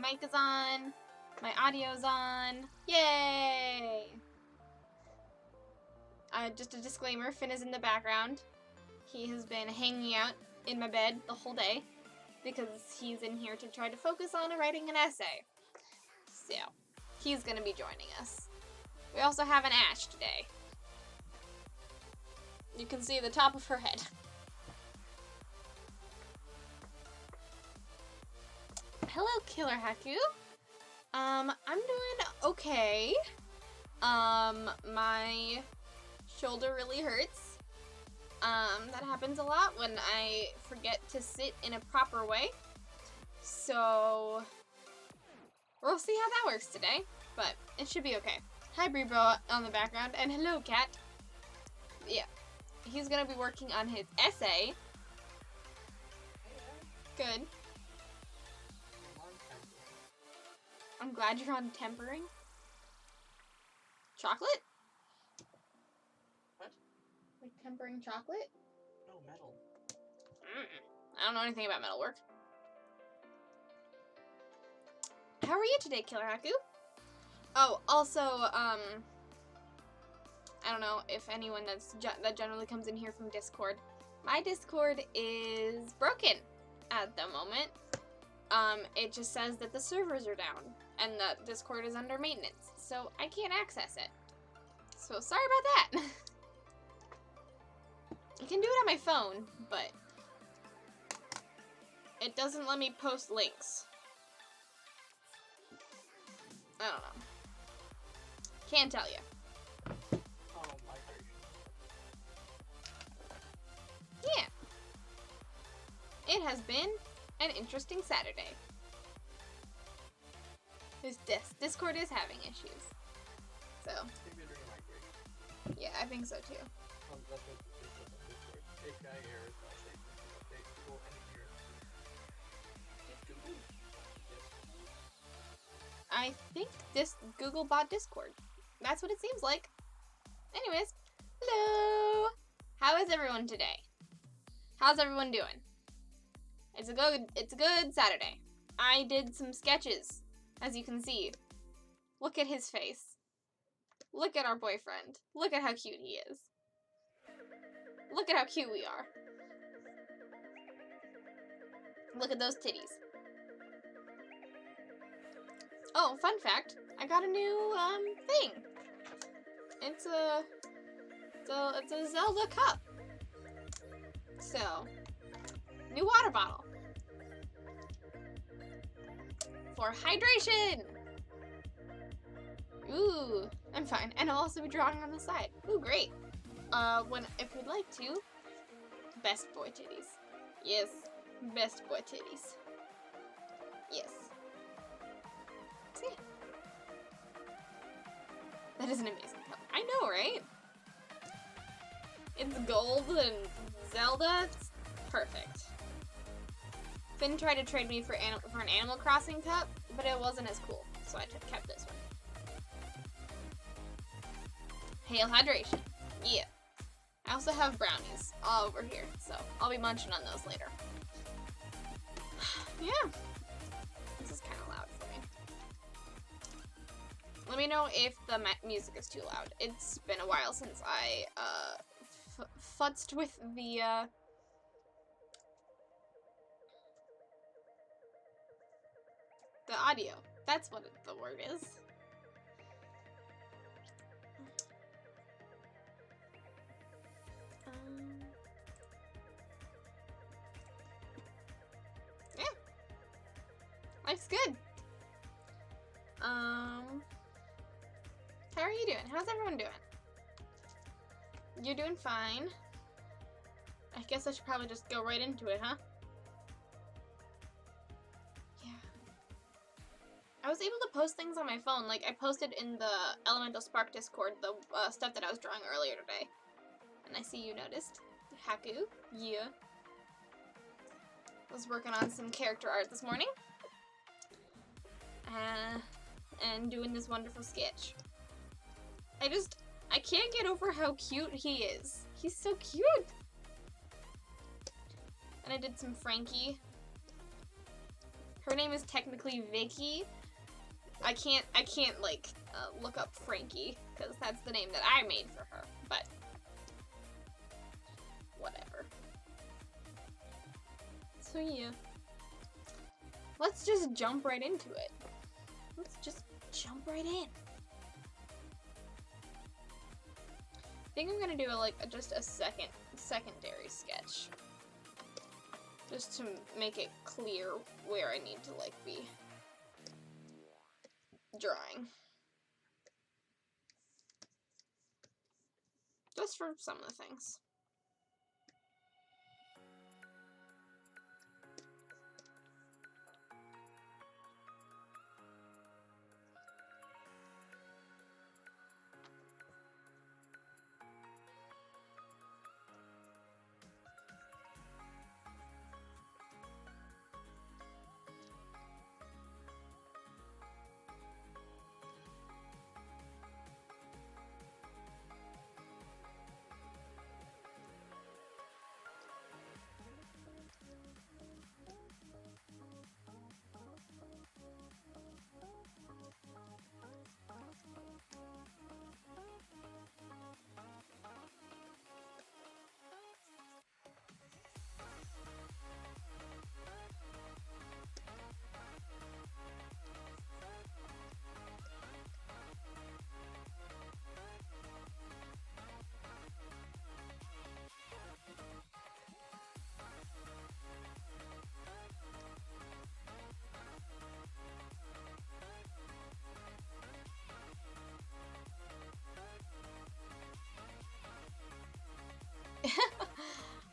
mic is on. My audio's on. Yay! Just a disclaimer, Finn is in the background. He has been hanging out in my bed the whole day because he's in here to try to focus on writing an essay. So, he's gonna be joining us. We also have an Ash today. You can see the top of her head. Hello, Killer Haku. I'm doing okay. My shoulder really hurts. That happens a lot when I forget to sit in a proper way. So, we'll see how that works today, but it should be okay. Hi, Brebro on the background, and hello, Cat. Yeah, he's gonna be working on his essay. Good. I'm glad you're on tempering. Chocolate? What? Like tempering chocolate? No, metal. I don't know anything about metalwork. How are you today, Killer Haku? Oh, also, I don't know if anyone that generally comes in here from Discord. My Discord is broken at the moment. It just says that the servers are down and that Discord is under maintenance, so I can't access it. So sorry about that. I can do it on my phone, but it doesn't let me post links. I don't know. Can't tell you. Oh, migration. Yeah. It has been an interesting Saturday. This Discord is having issues. So, I think they're doing a migration. yeah, I think so too. That's what it is on Discord. API errors, last thing. Update Google any errors. Yes, Google. Yes. I think this Google bought Discord. That's what it seems like. Anyways, hello. How is everyone today? How's everyone doing? It's a good Saturday. I did some sketches, as you can see. Look at his face. Look at our boyfriend. Look at how cute he is. Look at how cute we are. Look at those titties. Oh, fun fact. I got a new thing. It's a Zelda cup. So, new water bottle. For hydration. Ooh, I'm fine. And I'll also be drawing on the side. Ooh, great. If we'd like to, best boy titties. Yes, best boy titties. Yes. See? That is an amazing cup. I know, right? It's gold and Zelda. It's perfect. Finn tried to trade me for an Animal Crossing cup, but it wasn't as cool, so I kept this one. Hail hydration. Yeah. I also have brownies all over here, so I'll be munching on those later. Yeah. This is kind of loud for me. Let me know if the music is too loud. It's been a while since I futzed with the audio. That's what the word is. Yeah. Life's good. How are you doing? How's everyone doing? You're doing fine. I guess I should probably just go right into it, huh? Yeah. I was able to post things on my phone. Like, I posted in the Elemental Spark Discord the stuff that I was drawing earlier today. And I see you noticed. Haku. Yeah. I was working on some character art this morning. And doing this wonderful sketch. I can't get over how cute he is. He's so cute. And I did some Frankie. Her name is technically Vicky. I can't like look up Frankie because that's the name that I made for her. But whatever. So yeah, let's just jump right into it. Let's just jump right in. I think I'm gonna do just a secondary sketch, just to make it clear where I need to be drawing, just for some of the things.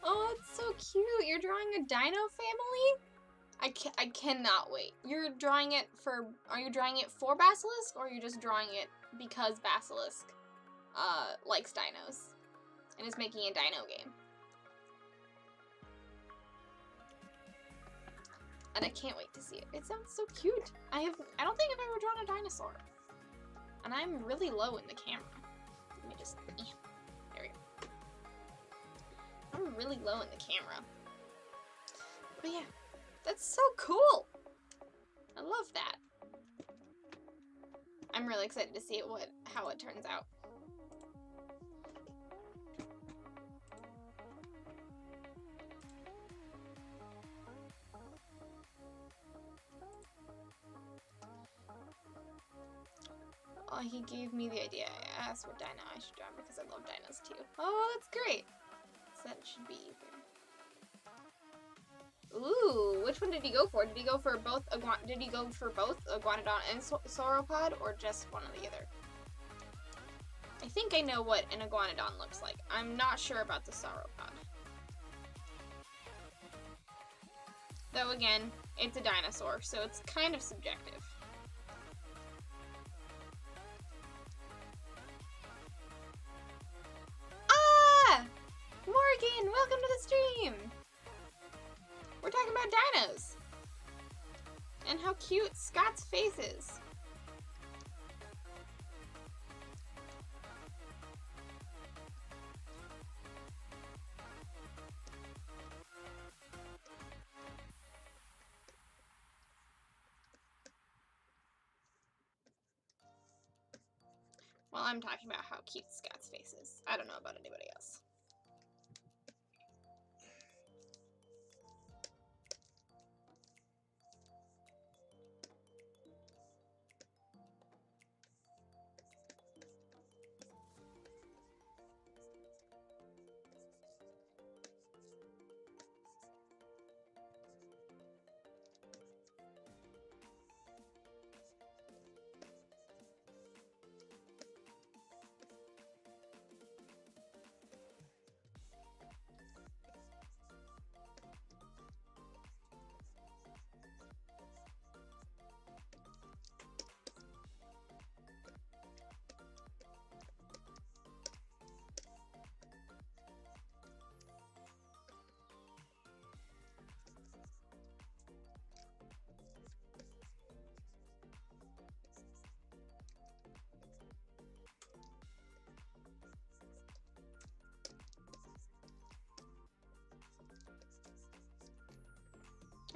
Oh, it's so cute. You're drawing a dino family? I cannot wait. Are you drawing it for Basilisk, or are you just drawing it because Basilisk likes dinos and is making a dino game? And I can't wait to see it. It sounds so cute. I don't think I've ever drawn a dinosaur. And I'm really low in the camera. Let me just, there we go. I'm really low in the camera. But yeah, that's so cool. I love that. I'm really excited to see how it turns out. Oh, he gave me the idea. I asked what dino I should draw because I love dinos too. Oh, that's great. So that should be either. Ooh, which one did he go for? Did he go for both Iguanodon and Sauropod, or just one or the other? I think I know what an Iguanodon looks like. I'm not sure about the Sauropod. Though again, it's a dinosaur, so it's kind of subjective. Morgan, welcome to the stream! We're talking about dinos! And how cute Scott's face is. Well, I'm talking about how cute Scott's face is. I don't know about anybody else.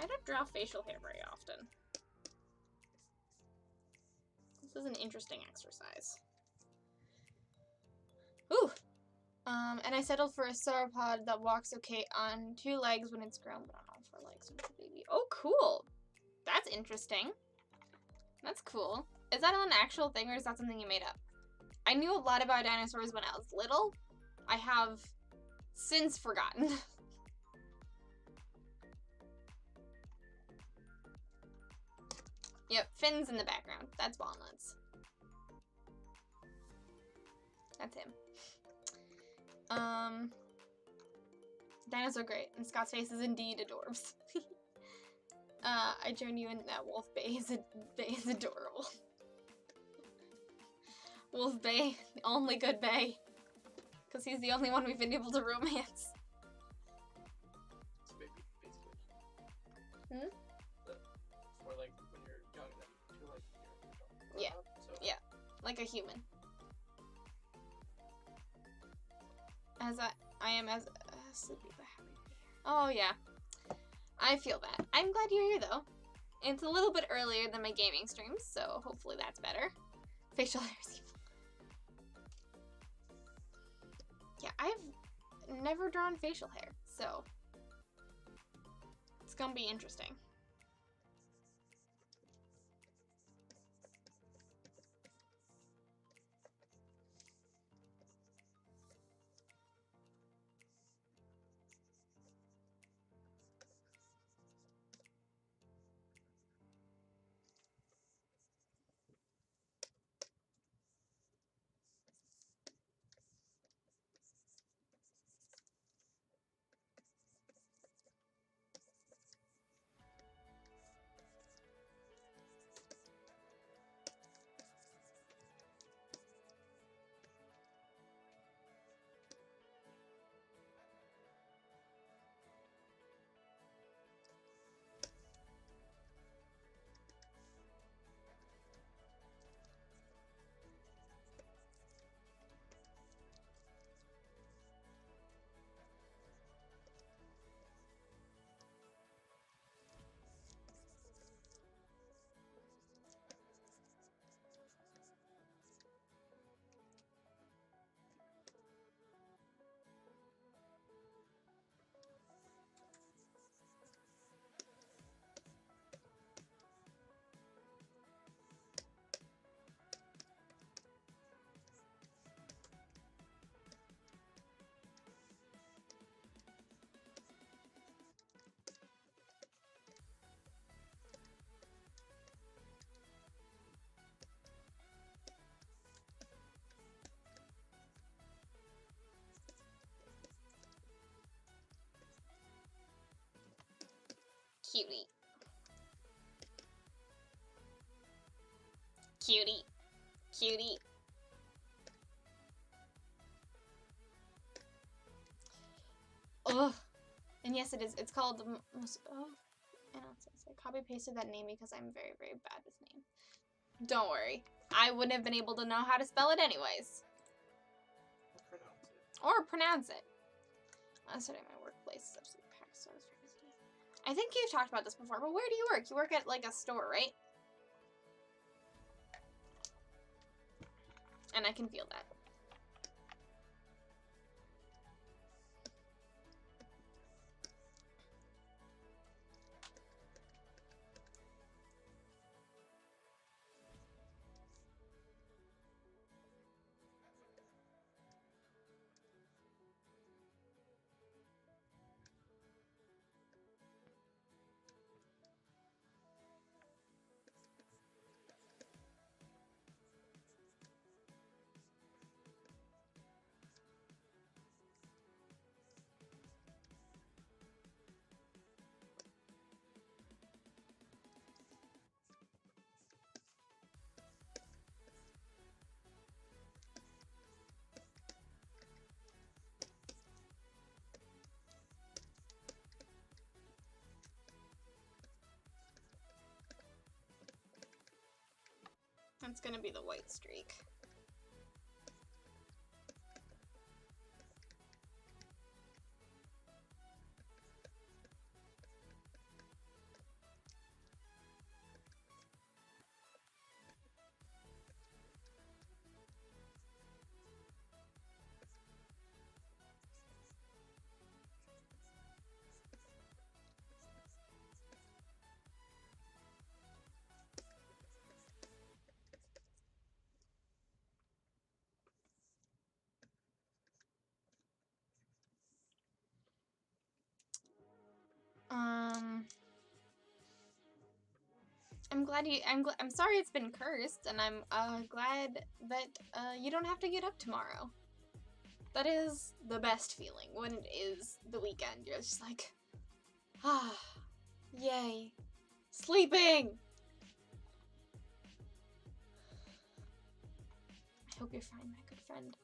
I don't draw facial hair very often. This is an interesting exercise. Ooh! And I settled for a sauropod that walks okay on 2 legs when it's grown, but on all 4 legs when it's a baby. Oh, cool! That's interesting. That's cool. Is that an actual thing, or is that something you made up? I knew a lot about dinosaurs when I was little. I have since forgotten. Yep, fins in the background. That's Walnuts. That's him. Dinos are great, and Scott's face is indeed adorbs. I join you in that Wolf Bay is adorable. Wolf Bay, the only good Bay. Because he's the only one we've been able to romance. It's a baby, basically. Hmm? Or like when you're young, then you feel like you're an adult. Yeah. So, Yeah. Like a human. As I am as sleepy but happy to be here. Oh yeah. I feel that. I'm glad you're here though. It's a little bit earlier than my gaming streams, so hopefully that's better. Facial hair is evil. Yeah, I've never drawn facial hair, so it's gonna be interesting. Cutie. Cutie. Cutie. Ugh. And yes, it is. It's called the most. Oh, I know. I copy pasted that name because I'm very, very bad with names. Don't worry. I wouldn't have been able to know how to spell it anyways. Or pronounce it. Yesterday, my workplace is absolutely packed. So I think you've talked about this before, but where do you work? You work at like a store, right? And I can feel that. That's gonna be the white streak. I'm sorry it's been cursed, and I'm glad that you don't have to get up tomorrow. That is the best feeling when it is the weekend. You're just like, ah, yay, sleeping. I hope you're fine, my good friend.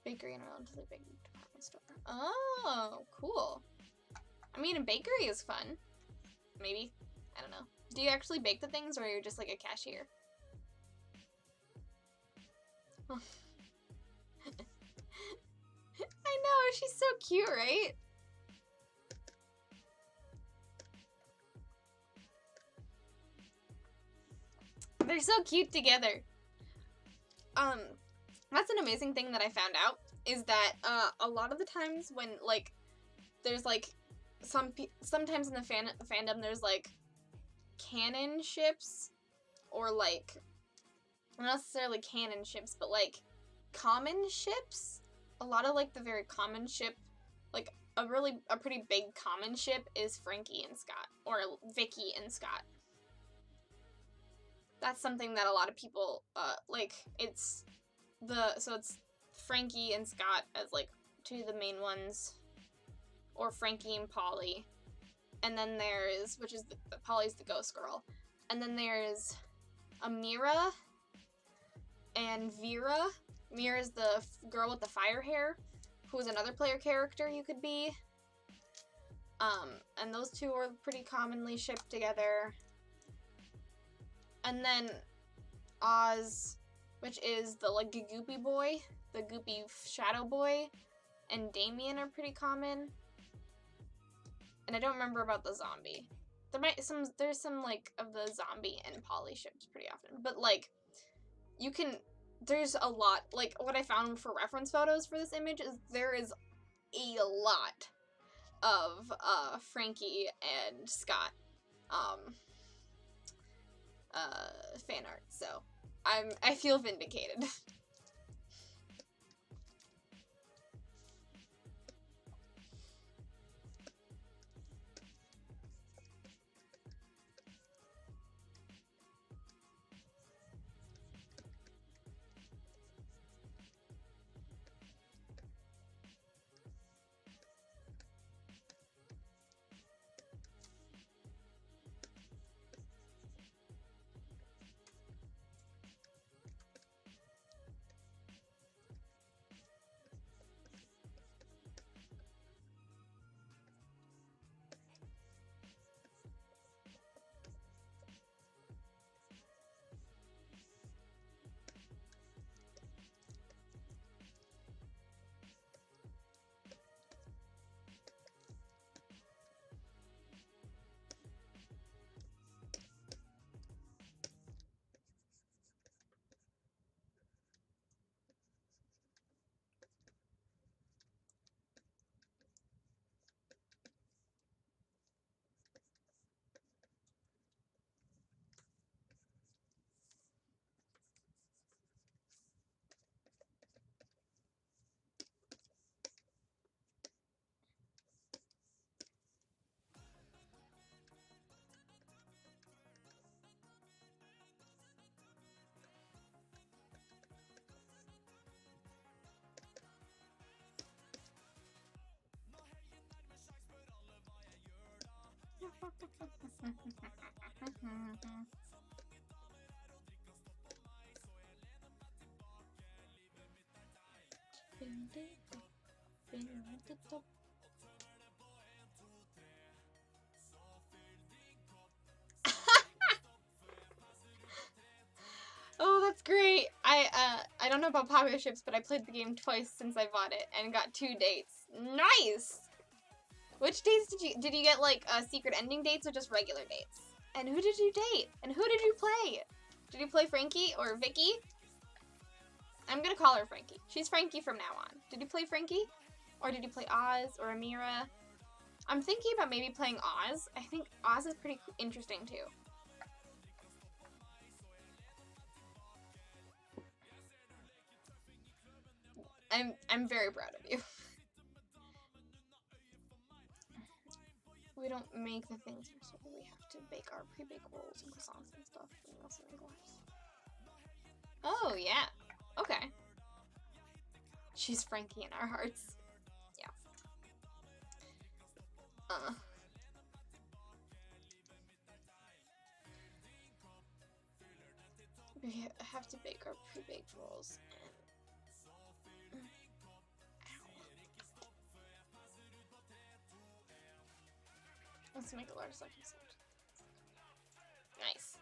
Bakery and a relatively big department store. Oh, cool. I mean, a bakery is fun. Maybe. I don't know. Do you actually bake the things, or are you just like a cashier? I know, she's so cute, right? They're so cute together. That's an amazing thing that I found out, is that a lot of the times when like there's like sometimes in the fandom there's like canon ships, or like not necessarily canon ships, but like common ships. A lot of like the very common ship, like a pretty big common ship is Frankie and Scott, or Vicky and Scott. That's something that a lot of people like. It's Frankie and Scott as like two of the main ones, or Frankie and Polly, and then there's, which is Polly's the ghost girl, and then there's Amira and Vera. Mira's the girl with the fire hair, who is another player character you could be. And those two are pretty commonly shipped together. And then Oz, which is the like goopy boy, the goopy shadow boy, and Damien are pretty common. And I don't remember about the zombie. There's some like of the zombie and Polly ships pretty often, but like there's a lot. Like what I found for reference photos for this image is there is a lot of Frankie and Scott fan art, so I feel vindicated. Oh, that's great. I don't know about popular ships, but I played the game twice since I bought it and got 2 dates. Nice. Which dates did you get, like secret ending dates or just regular dates? And who did you date? And who did you play? Did you play Frankie or Vicky? I'm gonna call her Frankie. She's Frankie from now on. Did you play Frankie? Or did you play Oz or Amira? I'm thinking about maybe playing Oz. I think Oz is pretty interesting too. I'm very proud of you. we don't make the things ourselves. We have to bake our pre-baked rolls and croissants and stuff. And also in glass. Oh, yeah. Okay. She's Frankie in our hearts. Yeah. We have to bake our pre-baked rolls and... Let's make a large second set. Nice.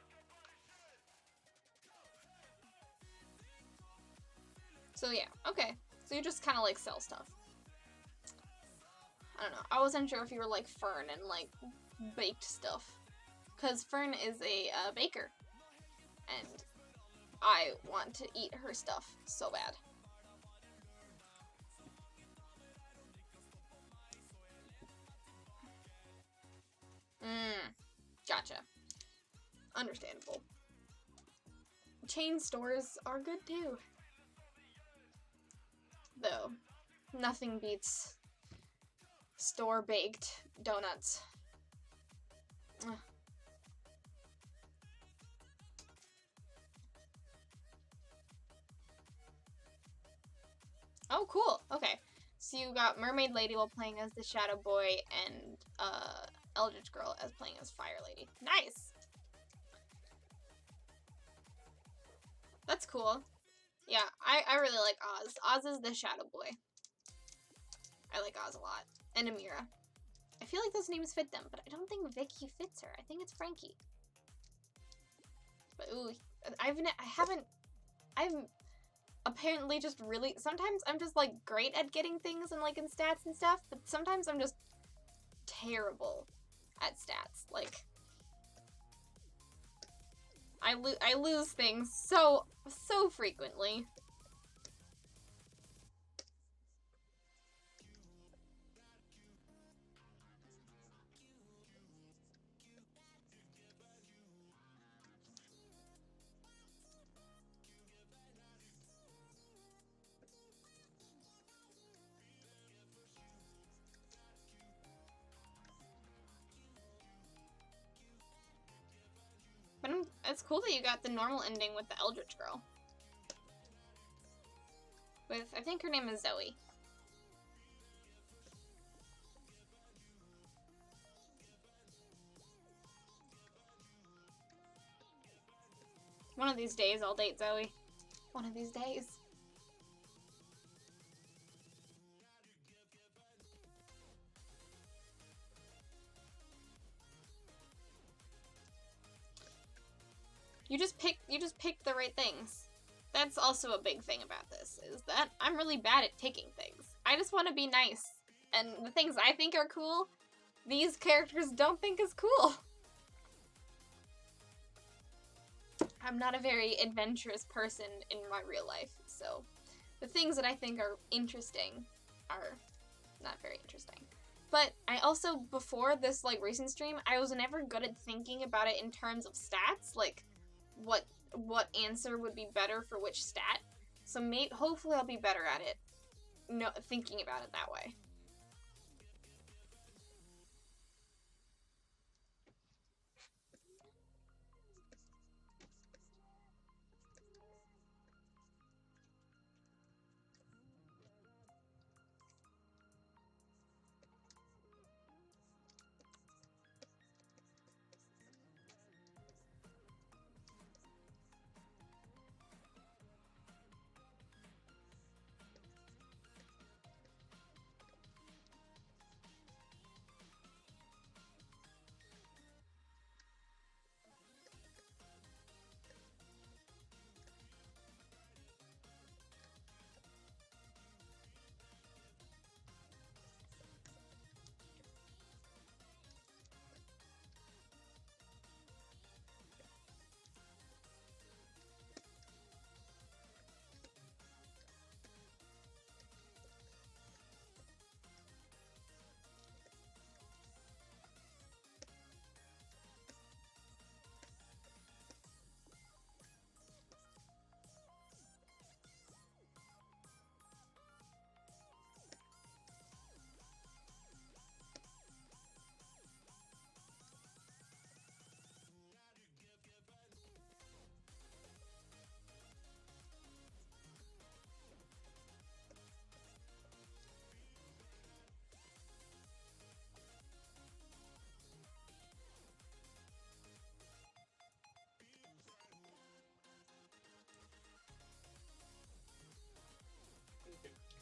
So yeah, okay. So you just kind of like sell stuff. I don't know. I wasn't sure if you were like Fern and like baked stuff. Because Fern is a baker. And I want to eat her stuff so bad. Gotcha. Understandable. Chain stores are good too. Though, nothing beats store-baked donuts. Ugh. Oh, cool. Okay. So you got Mermaid Lady while playing as the Shadow Boy and Eldritch Girl as playing as Fire Lady. Nice! That's cool. Yeah, I really like Oz. Oz is the Shadow Boy. I like Oz a lot. And Amira. I feel like those names fit them, but I don't think Vicky fits her. I think it's Frankie. But ooh, I'm apparently just really, sometimes I'm just like great at getting things and like in stats and stuff, but sometimes I'm just terrible at stats. Like, I lose things so frequently. But it's cool that you got the normal ending with the Eldritch Girl. With, I think her name is Zoe. One of these days I'll date Zoe. One of these days. You just pick the right things. That's also a big thing about this, is that I'm really bad at picking things. I just want to be nice. And the things I think are cool, these characters don't think is cool. I'm not a very adventurous person in my real life, so the things that I think are interesting are not very interesting. But I also, before this like recent stream, I was never good at thinking about it in terms of stats, like what answer would be better for which stat. So hopefully I'll be better at it, thinking about it that way.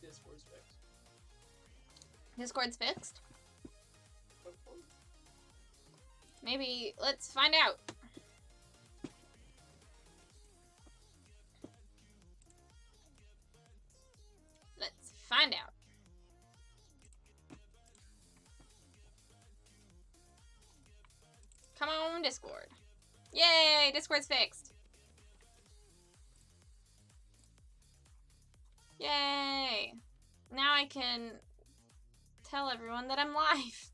Discord's fixed. Discord's fixed? Hopefully. Maybe, let's find out. Let's find out. Come on, Discord. Yay, Discord's fixed. Yay. Now I can tell everyone that I'm live.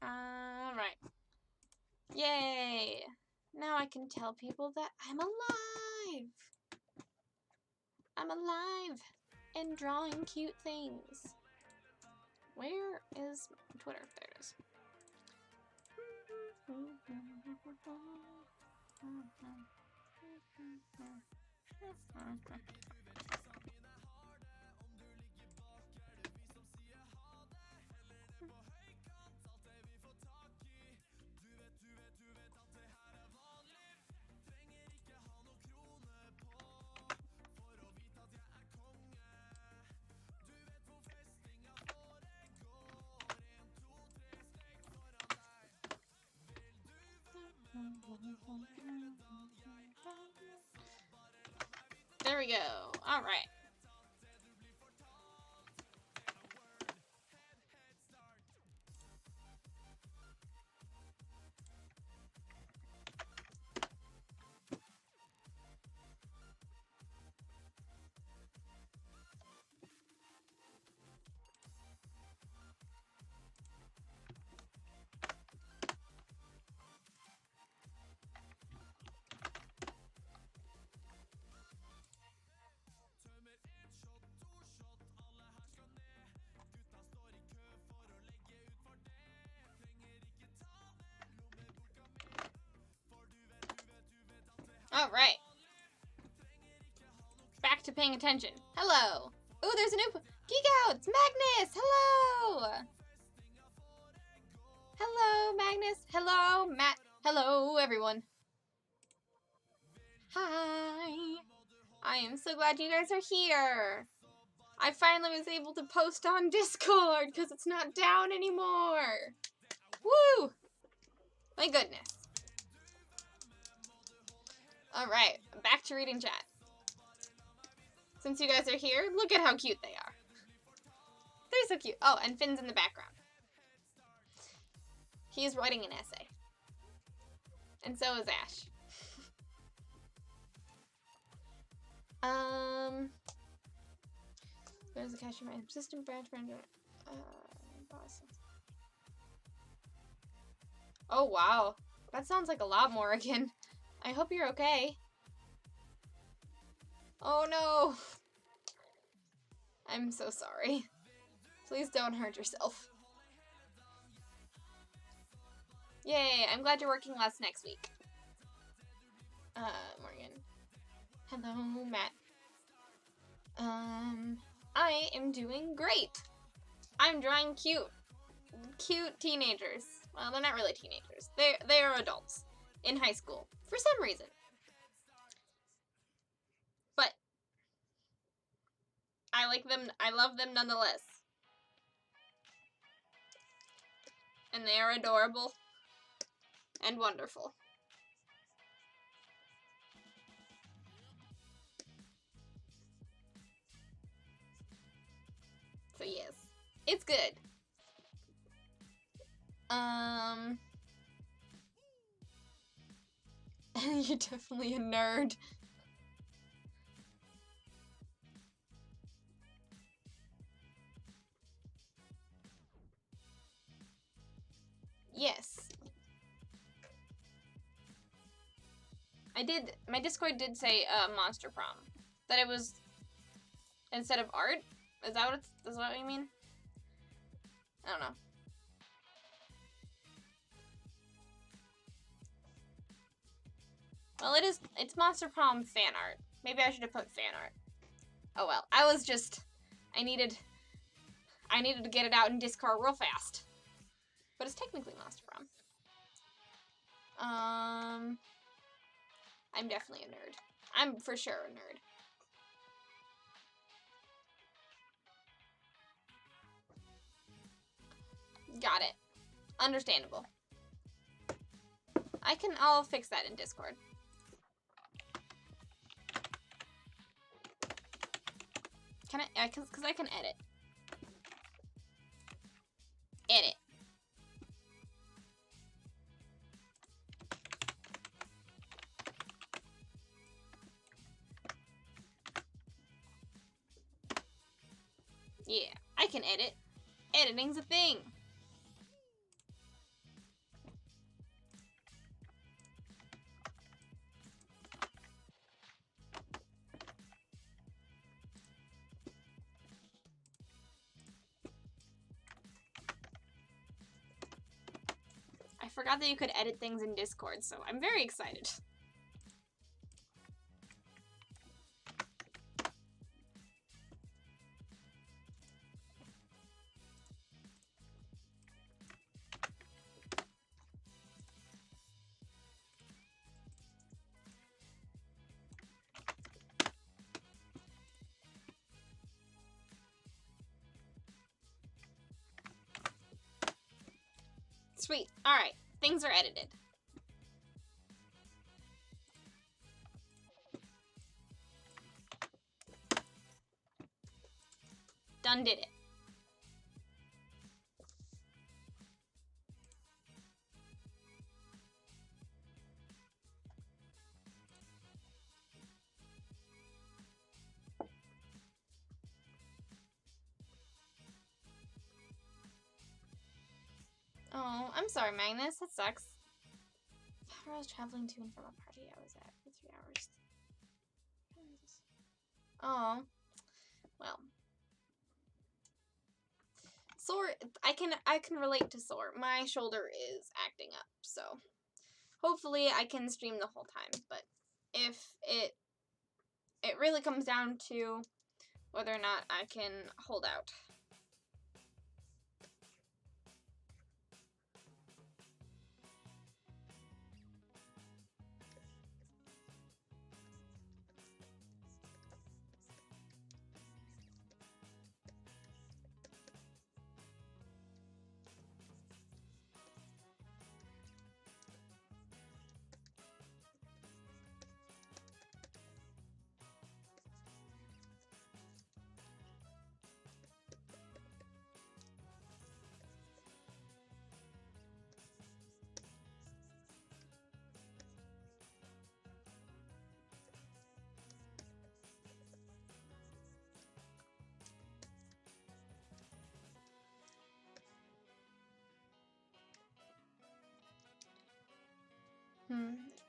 Alright. Yay. Now I can tell people that I'm alive. I'm alive and drawing cute things. Where is Twitter? There it is. There we go. All right. All right. Back to paying attention. Hello. Ooh, there's a new Geek Outs. Magnus. Hello. Hello, Magnus. Hello, Matt. Hello, everyone. Hi. I am so glad you guys are here. I finally was able to post on Discord because it's not down anymore. Woo! My goodness. Alright, back to reading chat. Since you guys are here, look at how cute they are. They're so cute. Oh, and Finn's in the background. He's writing an essay. And so is Ash. There's a cashier, my assistant branch manager. Boss. Oh, wow. That sounds like a lot, Morrigan. I hope you're okay. Oh, no. I'm so sorry. Please don't hurt yourself. Yay, I'm glad you're working less next week. Morgan. Hello, Matt. I am doing great. I'm drawing cute teenagers. Well, they're not really teenagers. They are adults in high school for some reason. But I like them. I love them nonetheless. And they are adorable and wonderful. So yes, it's good. You're definitely a nerd. Yes. My Discord did say Monster Prom. That it was instead of art? Is that what you mean? I don't know. Well, it's Monster Prom fan art. Maybe I should have put fan art. Oh well. I needed to get it out in Discord real fast. But it's technically Monster Prom. I'm definitely a nerd. I'm for sure a nerd. Got it. Understandable. I'll fix that in Discord. Can I, cause I can edit. Edit. Yeah, I can edit. Editing's a thing. I forgot that you could edit things in Discord, so I'm very excited. Sweet. Alright. Things are edited. Done did it. Oh, I'm sorry, Magnus. That sucks. I was traveling to and from a party I was at for 3 hours. Oh. Well. Sore, I can relate to sore. My shoulder is acting up, so hopefully I can stream the whole time. But if it really comes down to whether or not I can hold out.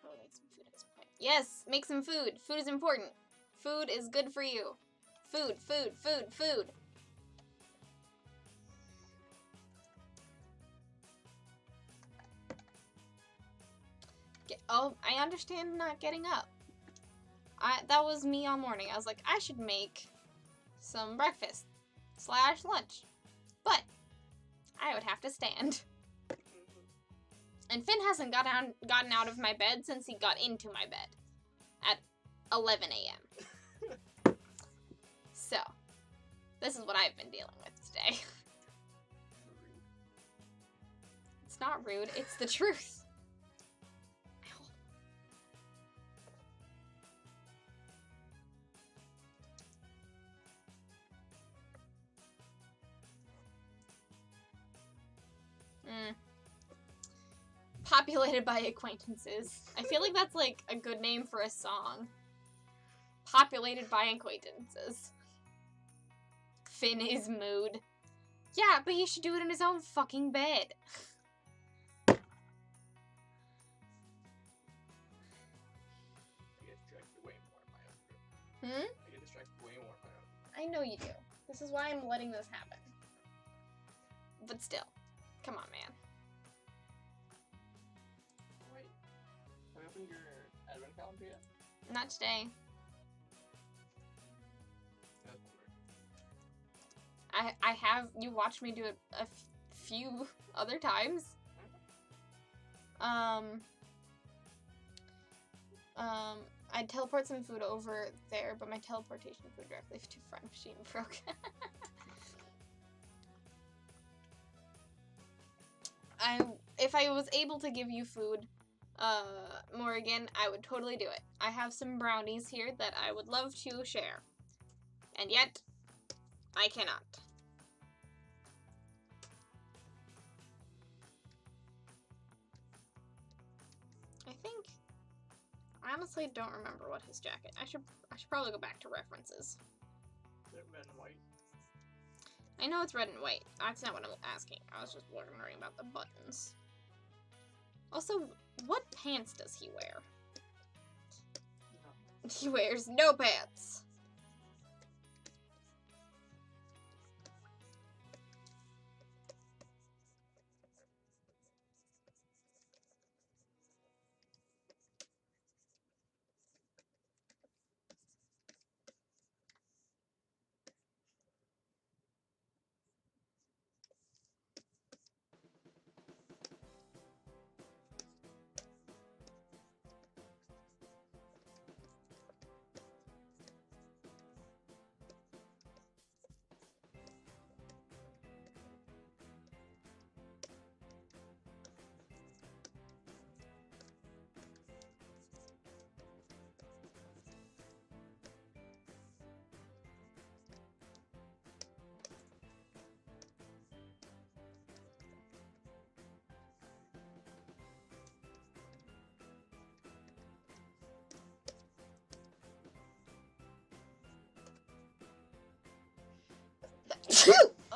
Probably make some food at some point. Yes, make some food. Food is important. Food is good for you. Food, food, food, food. Oh, I understand not getting up. That was me all morning. I was like, I should make some breakfast / lunch. But I would have to stand. And Finn hasn't gotten out of my bed since he got into my bed at 11 a.m. So, this is what I've been dealing with today. It's not rude, it's the truth. Populated by acquaintances. I feel like that's like a good name for a song. Populated by acquaintances. Finn is mood. Yeah, but he should do it in his own fucking bed. I get distracted way more in my own room. I get distracted way more in my own room. I know you do. This is why I'm letting this happen. But still, come on, man. Wait, have you opened your advent calendar yet? Not today. That's weird. I have, you watched me do it a few other times. I'd teleport some food over there, but my teleportation food directly to front machine broke. If I was able to give you food, Morrigan, I would totally do it. I have some brownies here that I would love to share. And yet, I cannot. I honestly don't remember what his jacket. I should probably go back to references. They're red and white. I know it's red and white. That's not what I'm asking. I was just wondering about the buttons. Also, what pants does he wear? No. He wears no pants.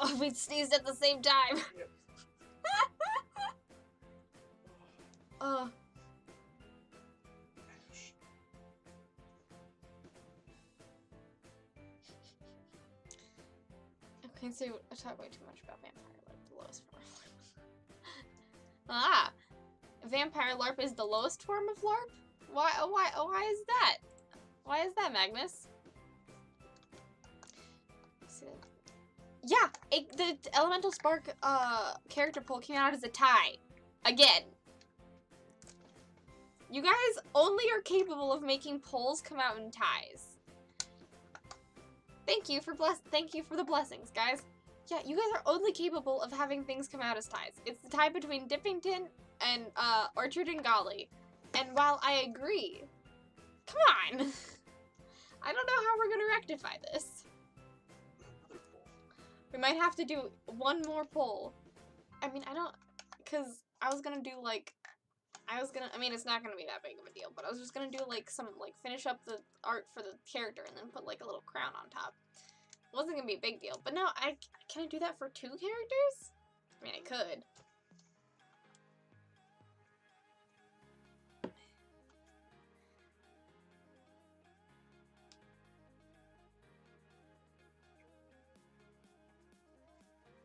Oh, we sneezed at the same time. Yep. Okay, so I talk way too much about Vampire LARP, the lowest form of LARP. Ah! Vampire LARP is the lowest form of LARP? Why is that? Why is that, Magnus? Yeah, the Elemental Spark character poll came out as a tie. Again. You guys only are capable of making polls come out in ties. Thank you for the blessings, guys. Yeah, you guys are only capable of having things come out as ties. It's the tie between Dippington and Orchard and Golly. And while I agree, come on. I don't know how we're gonna rectify this. We might have to do one more poll. I mean, because I was gonna do like, I mean, it's not gonna be that big of a deal, but I was just gonna do like finish up the art for the character and then put like a little crown on top. It wasn't gonna be a big deal, but now can I do that for 2 characters? I mean, I could.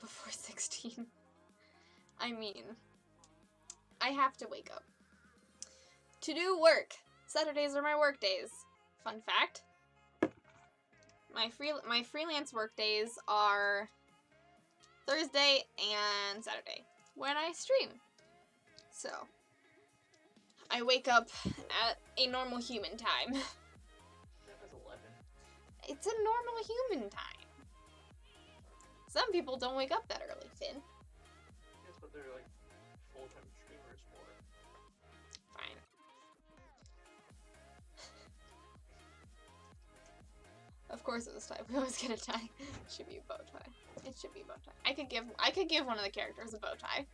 Before 16. I mean, I have to wake up to do work. Saturdays are my work days. Fun fact. My freelance work days are Thursday and Saturday when I stream. So, I wake up at a normal human time. That was 11. It's a normal human time. Some people don't wake up that early, Finn. Yes, but they're like full-time streamers for it. Fine. Of course it was tie. We always get a tie. It should be a bow tie. It should be a bow tie. I could give one of the characters a bow tie.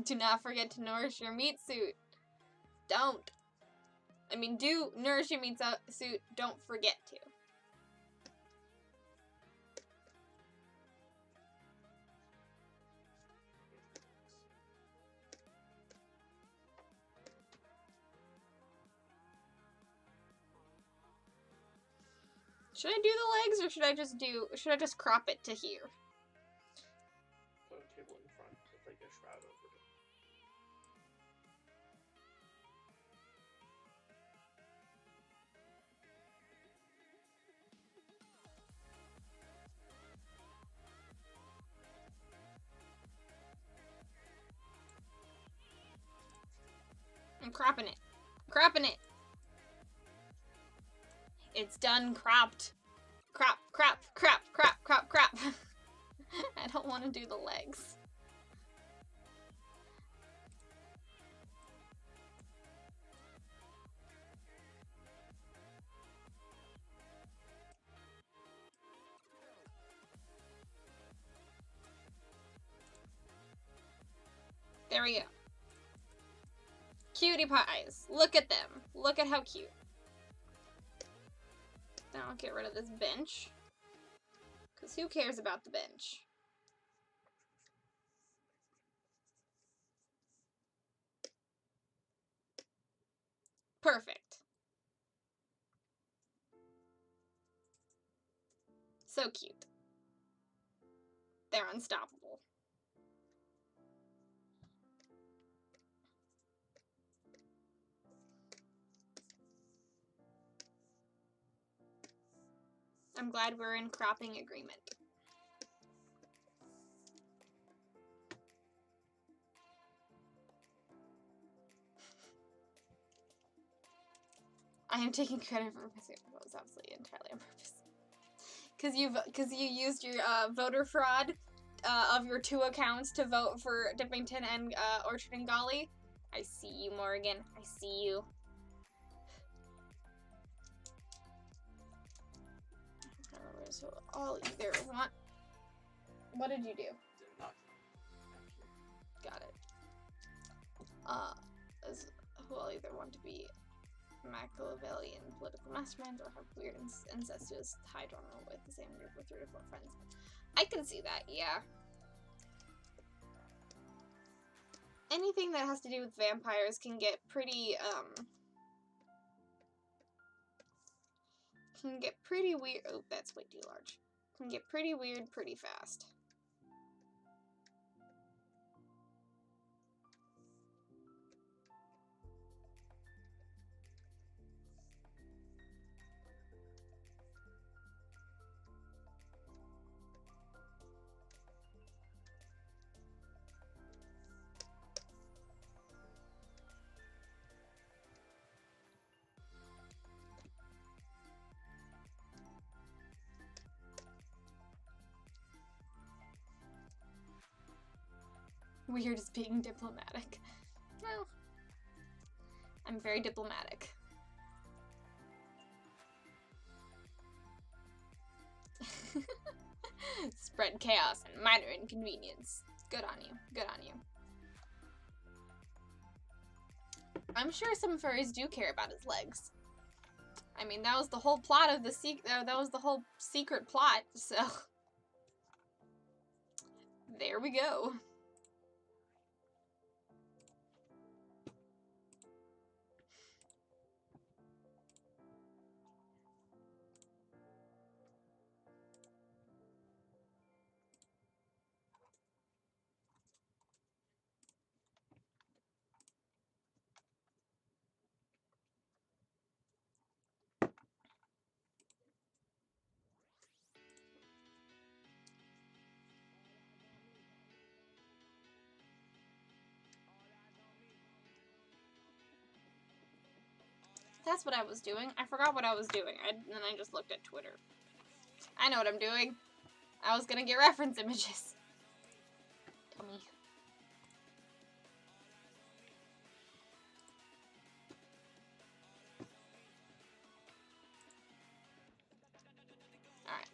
Do not forget to nourish your meat suit. Don't. I mean, do nourish your meat suit. Don't forget to. Should I do the legs or should I just crop it to here? Put a table in front with like a shroud over it. I'm cropping it. Cropping it. It's done cropped. Crop, crop, crop, crop, crop, crop. I don't want to do the legs. There we go. Cutie pies. Look at them. Look at how cute. Now I'll get rid of this bench. Because who cares about the bench? Perfect. So cute. They're unstoppable. I'm glad we're in cropping agreement. I am taking credit for pursuing what was absolutely entirely on purpose. Because you used your voter fraud of your 2 accounts to vote for Dippington and Orchard and Golly. I see you, Morgan. I see you. So I'll either want. What did you do? Got it. Who I'll either want to be Machiavellian political mastermind or have weird incestuous high drama with the same group of 3 or 4 friends. I can see that, yeah. Anything that has to do with vampires can get pretty weird. Oh, that's way too large. Can get pretty weird pretty fast. Weird is being diplomatic. Well, I'm very diplomatic. Spread chaos and minor inconvenience. Good on you. Good on you. I'm sure some furries do care about his legs. I mean, that was the whole plot of the that was the whole secret plot, so there we go. That's what I was doing. I forgot what I was doing. Then I just looked at Twitter. I know what I'm doing. I was gonna get reference images. Dummy. Alright.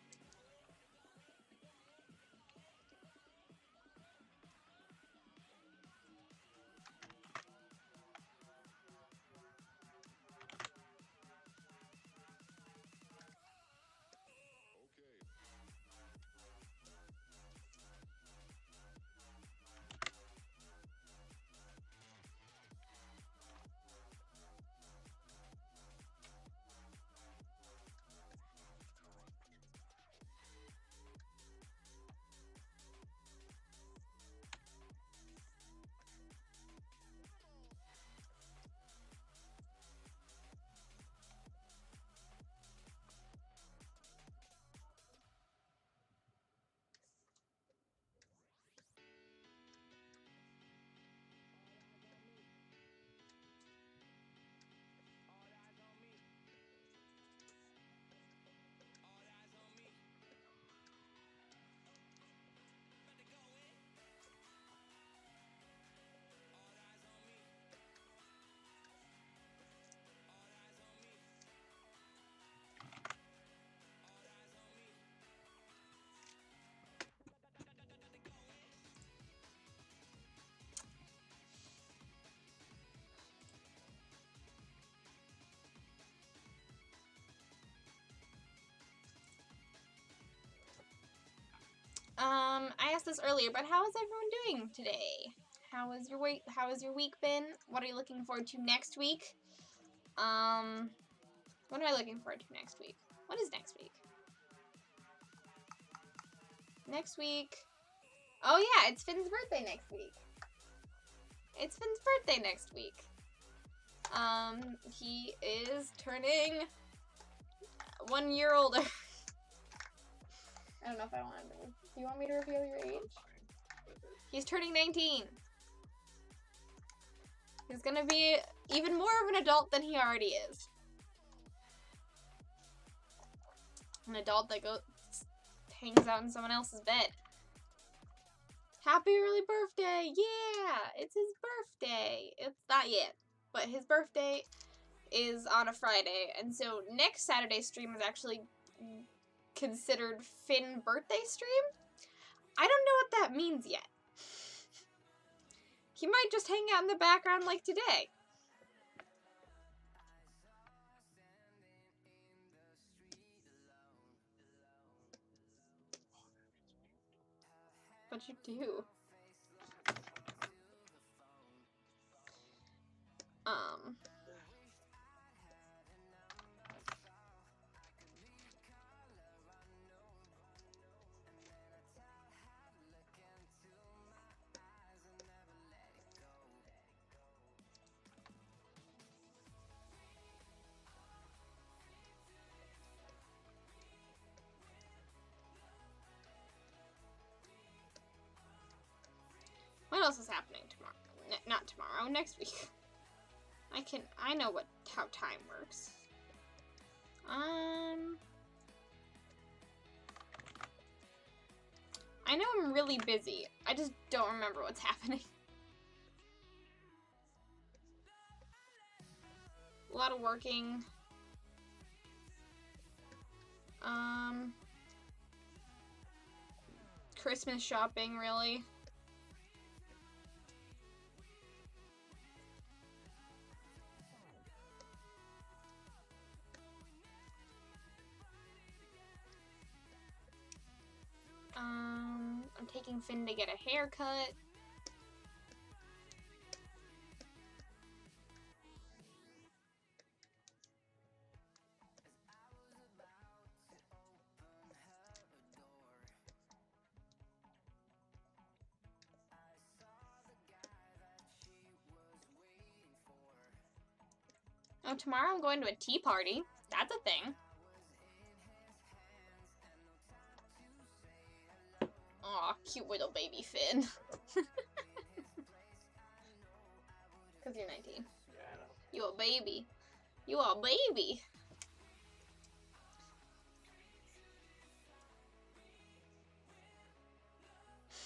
I asked this earlier, but how is everyone doing today? How has your week been? What are you looking forward to next week? What am I looking forward to next week? What is next week? Next week. Oh yeah, it's Finn's birthday next week. It's Finn's birthday next week. He is turning 1 year older. I don't know if I want to. Do you want me to reveal your age? He's turning 19. He's gonna be even more of an adult than he already is. An adult that hangs out in someone else's bed. Happy early birthday! Yeah! It's his birthday! It's not yet, but his birthday is on a Friday, and so next Saturday's stream is actually considered Finn birthday stream? I don't know what that means yet. He might just hang out in the background like today. What'd you do? What else is happening tomorrow? Not tomorrow, next week. I know how time works. I know I'm really busy. I just don't remember what's happening. A lot of working. Christmas shopping, really. I'm taking Finn to get a haircut. Oh, tomorrow I'm going to a tea party. That's a thing. Aw, cute little baby Finn. Because you're 19. Yeah, I know. You a baby. You a baby.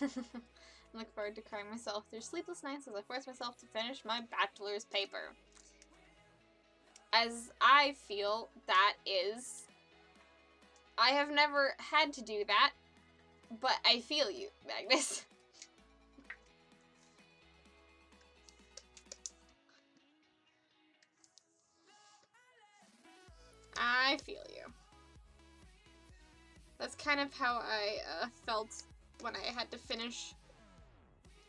I look forward to crying myself through sleepless nights as I force myself to finish my bachelor's paper. As I feel, that is... I have never had to do that, but I feel you, Magnus. I feel you. That's kind of how I felt when I had to finish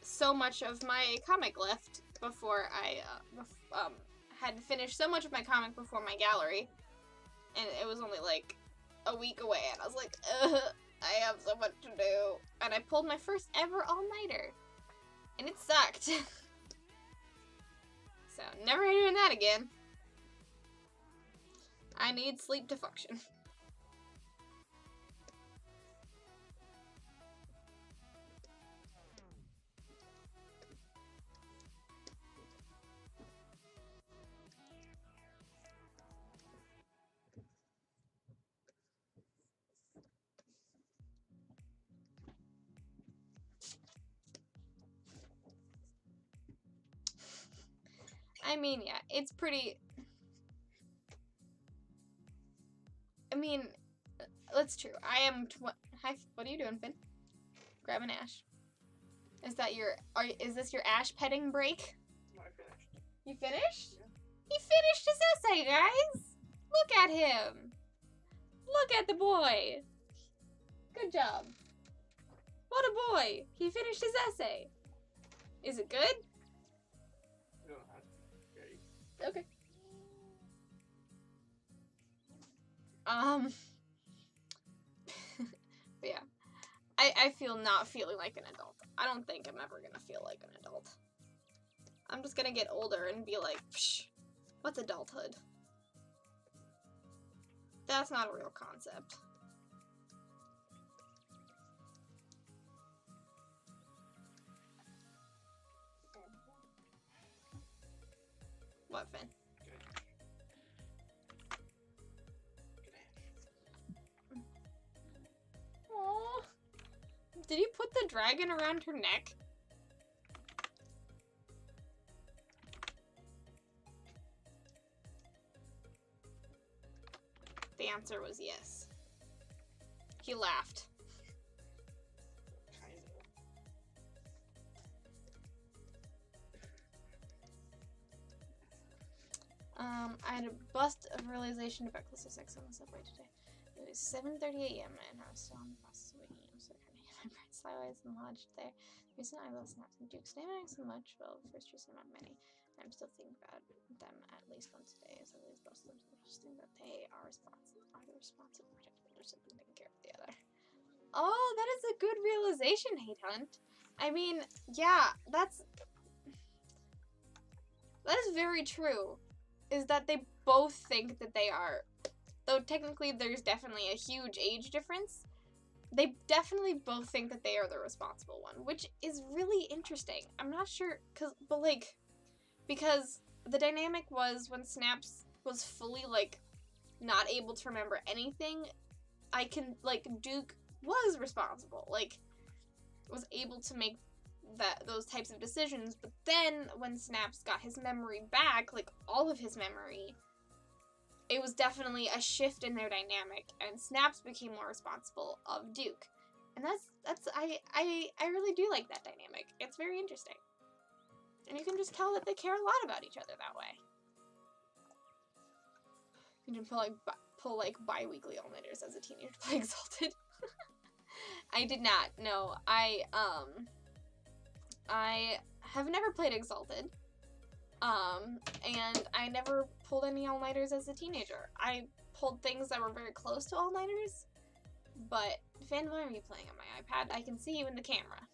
so much of my comic left before I had finished so much of my comic before my gallery, and it was only like a week away, and I was like, I have so much to do, and I pulled my first ever all-nighter, and it sucked. So, never doing that again. I need sleep to function. I mean, yeah, it's pretty... I mean, that's true. I am... Hi, what are you doing, Finn? Grab an ash. Is that your... Is this your ash petting break? No, I finished. You finished? Yeah. He finished his essay, guys! Look at him! Look at the boy! Good job. What a boy! He finished his essay. Is it good? You don't have to. Great. Okay. But yeah. I feel not feeling like an adult. I don't think I'm ever gonna feel like an adult. I'm just gonna get older and be like, psh, what's adulthood? That's not a real concept. What, Finn? Aww. Did you put the dragon around her neck? The answer was yes. He laughed. Kind of. I had a bust of realization about closer sex on the subway today. It was 7:30 a.m. and I was still on the bus waking up, so I kind of get my brain sideways and lodged there. Recently, I love Snaps and Dukes. Naming so much, well, first choosing not many. I'm still thinking about them at least once a day, as at least most of them interesting that they are responsive, protective, or simply taking care of the other. Oh, that is a good realization, Hate Hunt. I mean, yeah, that is very true. Is that they both think that they are, though technically there's definitely a huge age difference, they definitely both think that they are the responsible one, which is really interesting. I'm not sure, because the dynamic was when Snaps was fully, like, not able to remember anything, Duke was responsible, was able to make those types of decisions, but then when Snaps got his memory back, all of his memory, it was definitely a shift in their dynamic, and Snaps became more responsible of Duke. And I really do like that dynamic. It's very interesting. And you can just tell that they care a lot about each other that way. You can pull bi-weekly all-nighters as a teenager to play Exalted. I did not. No, I have never played Exalted. And I never pulled any all-nighters as a teenager. I pulled things that were very close to all-nighters. But, Fan, why are you playing on my iPad? I can see you in the camera.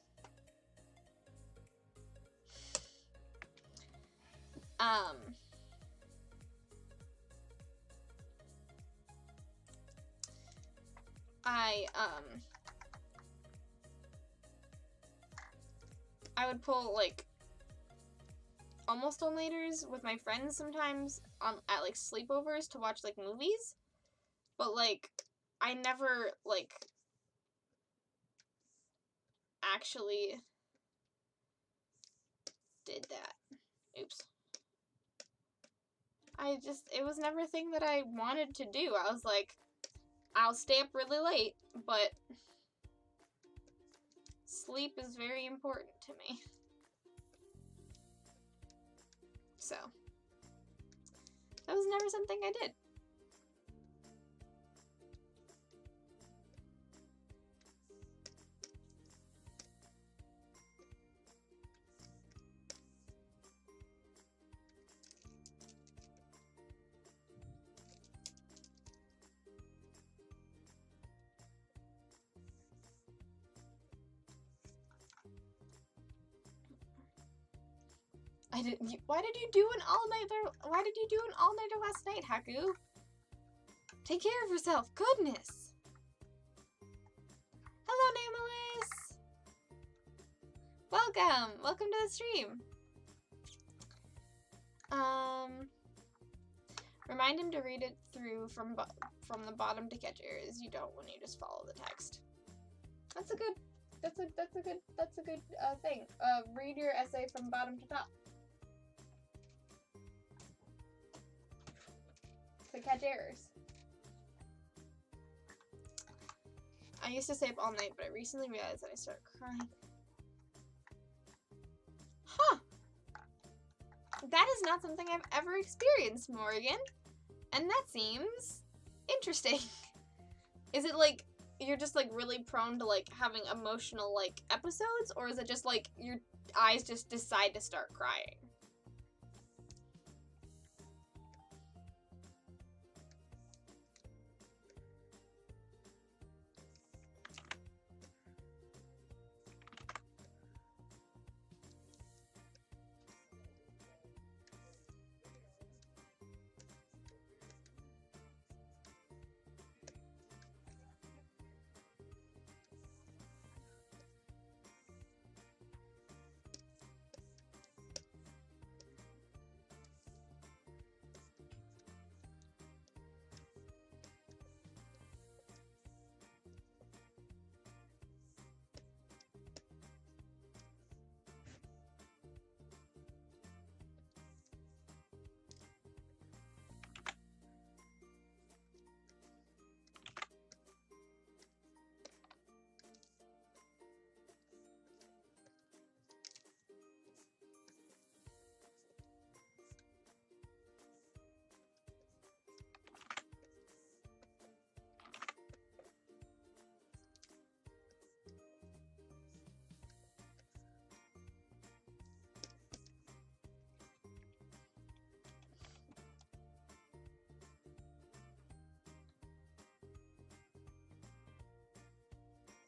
I would pull, almost all-nighters with my friends sometimes at, sleepovers to watch, movies. But, I never, actually did that. Oops. It was never a thing that I wanted to do. I was like, I'll stay up really late, but sleep is very important to me. So, that was never something I did. Why did you do an all-nighter? Why did you do an all-nighter last night, Haku? Take care of yourself. Goodness. Hello, Nameless. Welcome. Welcome to the stream. Remind him to read it through from the bottom to catch errors you don't when you just follow the text. That's a good thing. Read your essay from bottom to top. To catch errors. I used to stay up all night, but I recently realized that I started crying. Huh. That is not something I've ever experienced, Morgan. And that seems interesting. Is it you're just like really prone to like having emotional like episodes, or is it just like your eyes just decide to start crying?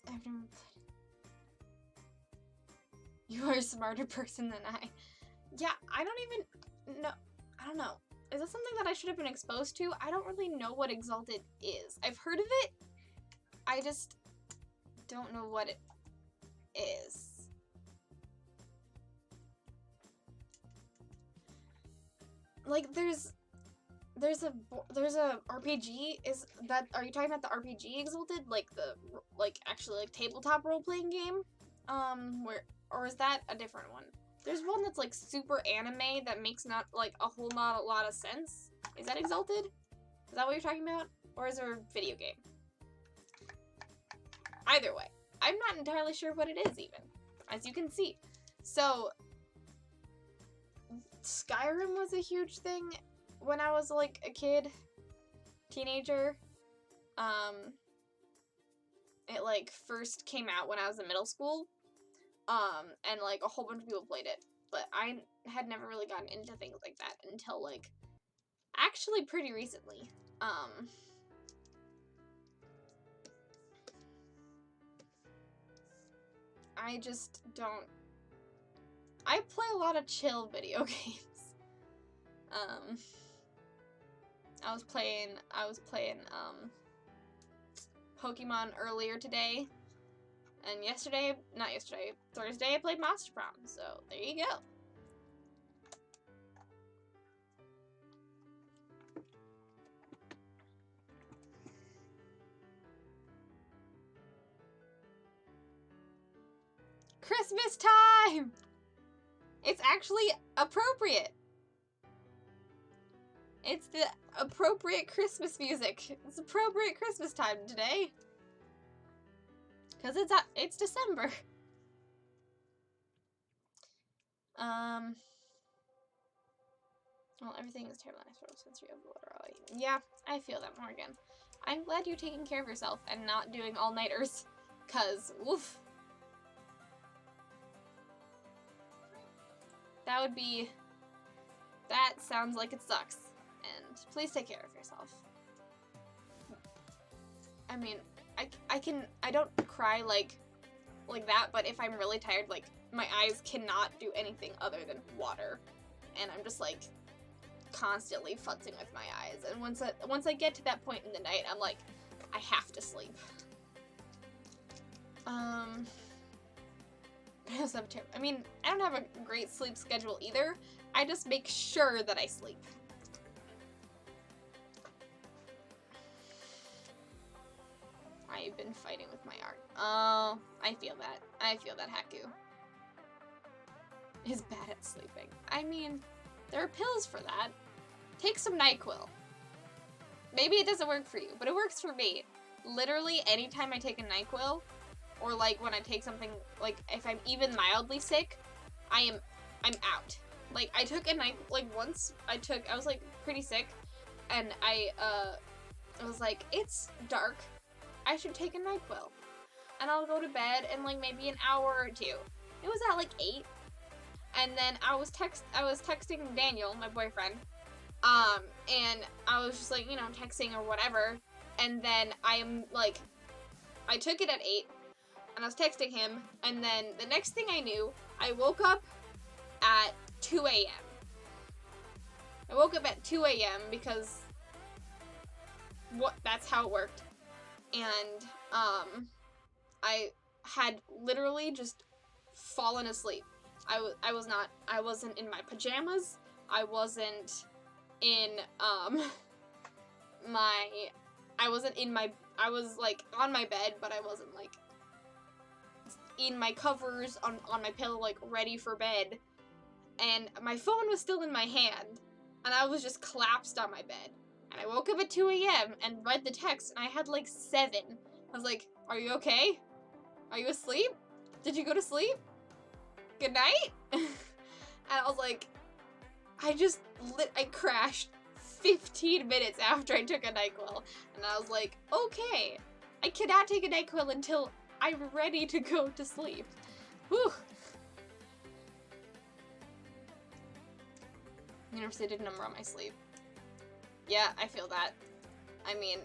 I've never played. You are a smarter person than I. Yeah, I don't even know. I don't know. Is that something that I should have been exposed to? I don't really know what Exalted is. I've heard of it. I just don't know what it is. Like, there's a RPG. Are you talking about the RPG Exalted? Like the, like, actually, like, tabletop role-playing game? Or is that a different one? There's one that's, like, super anime that makes not a lot of sense. Is that Exalted? Is that what you're talking about? Or is there a video game? Either way, I'm not entirely sure what it is, even, as you can see. So, Skyrim was a huge thing when I was, like, a kid, teenager. It, like, first came out when I was in middle school, and, like, a whole bunch of people played it, but I had never really gotten into things like that until, like, actually pretty recently. I just don't... I play a lot of chill video games. I was playing Pokemon earlier today, and Thursday I played Monster Prom, so there you go. Christmas time! It's actually appropriate. It's the appropriate Christmas music. It's appropriate Christmas time today. Because it's December. Well, everything is terrible since you're literally. Yeah, I feel that, Morgan. I'm glad you're taking care of yourself and not doing all-nighters. Because, woof. That sounds like it sucks. And please take care of yourself. I mean, I don't cry like that, but if I'm really tired, like, my eyes cannot do anything other than water. And I'm just, like, constantly futzing with my eyes. And once I get to that point in the night, I'm like, I have to sleep. I mean, I don't have a great sleep schedule either. I just make sure that I sleep. I've been fighting with my art. Oh, I feel that. I feel that Haku is bad at sleeping. I mean, there are pills for that. Take some NyQuil. Maybe it doesn't work for you, but it works for me. Literally, anytime I take a NyQuil, or like when I take something, like if I'm even mildly sick, I'm out. Like I took a once I was like pretty sick, and I was like, it's dark. I should take a NyQuil. And I'll go to bed in like maybe an hour or two. It was at like 8. And then I was texting Daniel, my boyfriend. And I was just like, you know, texting or whatever. And then I took it at 8. And I was texting him. And then the next thing I knew, I woke up at 2 a.m. I woke up at 2 a.m. because that's how it worked. And, I had literally just fallen asleep. I wasn't in my pajamas. I wasn't in, I was, like, on my bed, but I wasn't, like, in my covers, on my pillow, like, ready for bed. And my phone was still in my hand, and I was just collapsed on my bed. And I woke up at 2 a.m. and read the text, and I had, like, 7. I was like, are you okay? Are you asleep? Did you go to sleep? Good night? And I was like, I crashed 15 minutes after I took a NyQuil. And I was like, okay, I cannot take a NyQuil until I'm ready to go to sleep. Whew. University didn't number on my sleep. Yeah, I feel that. I mean,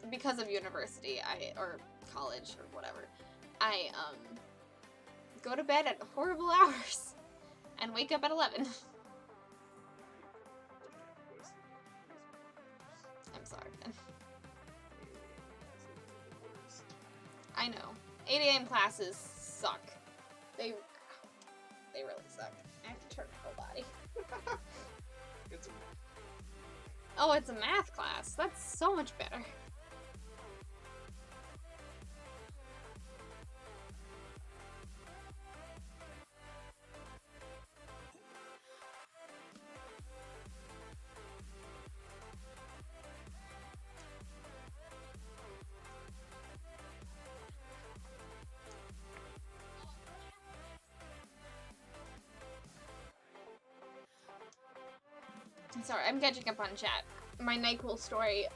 because of university, or college, or whatever, I, go to bed at horrible hours and wake up at 11. I'm sorry, Ben. I know. 8 a.m. classes suck. They really suck. I have to turn my whole body. Oh, it's a math class. That's so much better. Sorry, I'm catching up on chat. My NyQuil story,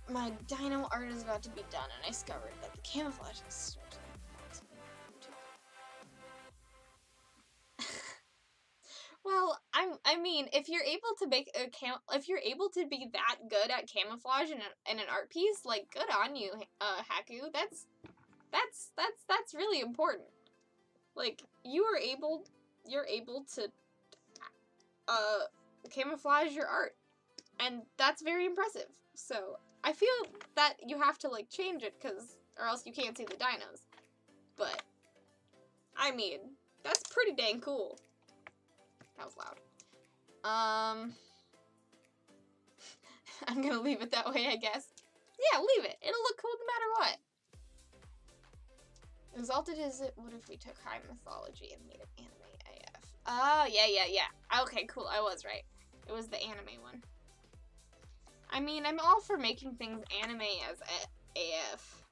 my dino art is about to be done, and I discovered that the camouflage is well, I mean, if you're able to make if you're able to be that good at camouflage in an art piece, like, good on you, Haku. That's really important. Like, you're able to camouflage your art, and that's very impressive. So I feel that you have to, like, change it, or else you can't see the dinos. But I mean, that's pretty dang cool. That was loud. I'm gonna leave it that way, I guess. Yeah, leave it. It'll look cool no matter what. Exalted is it? What if we took high mythology and made it anime AF? Oh, yeah. Okay, cool. I was right. It was the anime one. I mean, I'm all for making things anime as AF.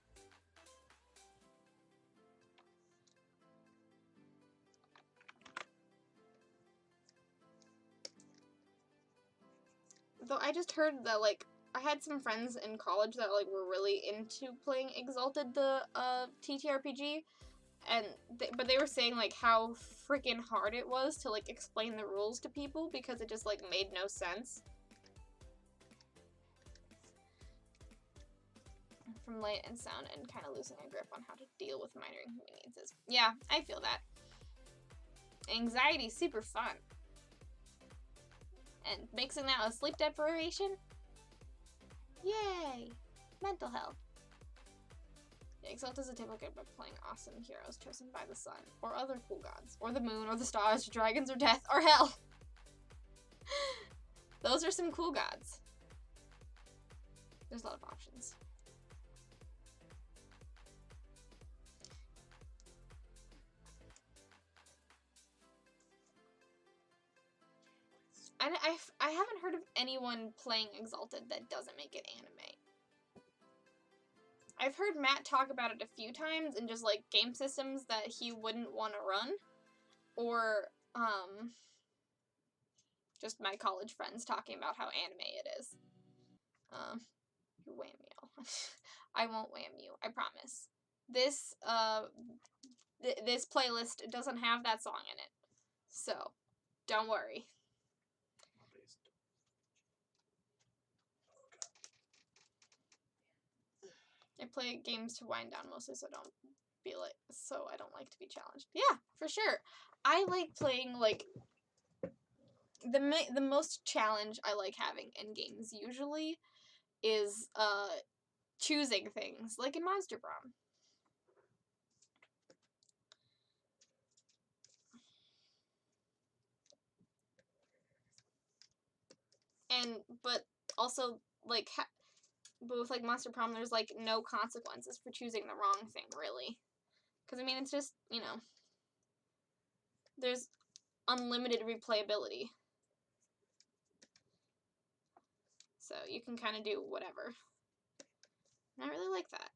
Though I just heard that, like, I had some friends in college that, like, were really into playing Exalted, the TTRPG, and but they were saying, like, how freaking hard it was to, like, explain the rules to people because it just, like, made no sense. From light and sound and kind of losing a grip on how to deal with minor inconveniences. Yeah, I feel that. Anxiety's super fun. And mixing that with sleep deprivation? Yay! Mental health. Yeah, Exalt is a typical good by playing awesome heroes chosen by the sun, or other cool gods, or the moon, or the stars, or dragons, or death, or hell. Those are some cool gods. There's a lot of options. And I haven't heard of anyone playing Exalted that doesn't make it anime. I've heard Matt talk about it a few times in just, like, game systems that he wouldn't want to run. Or, just my college friends talking about how anime it is. You wham me. I won't wham you. I promise. This this playlist doesn't have that song in it, so don't worry. I play games to wind down mostly, so I don't like to be challenged. Yeah, for sure. I like playing like the most challenge I like having in games usually is choosing things, like in Monster Prom. But also like but with like Monster Prom, there's like no consequences for choosing the wrong thing, really. Because I mean, it's just, you know, there's unlimited replayability. So you can kind of do whatever. And I really like that.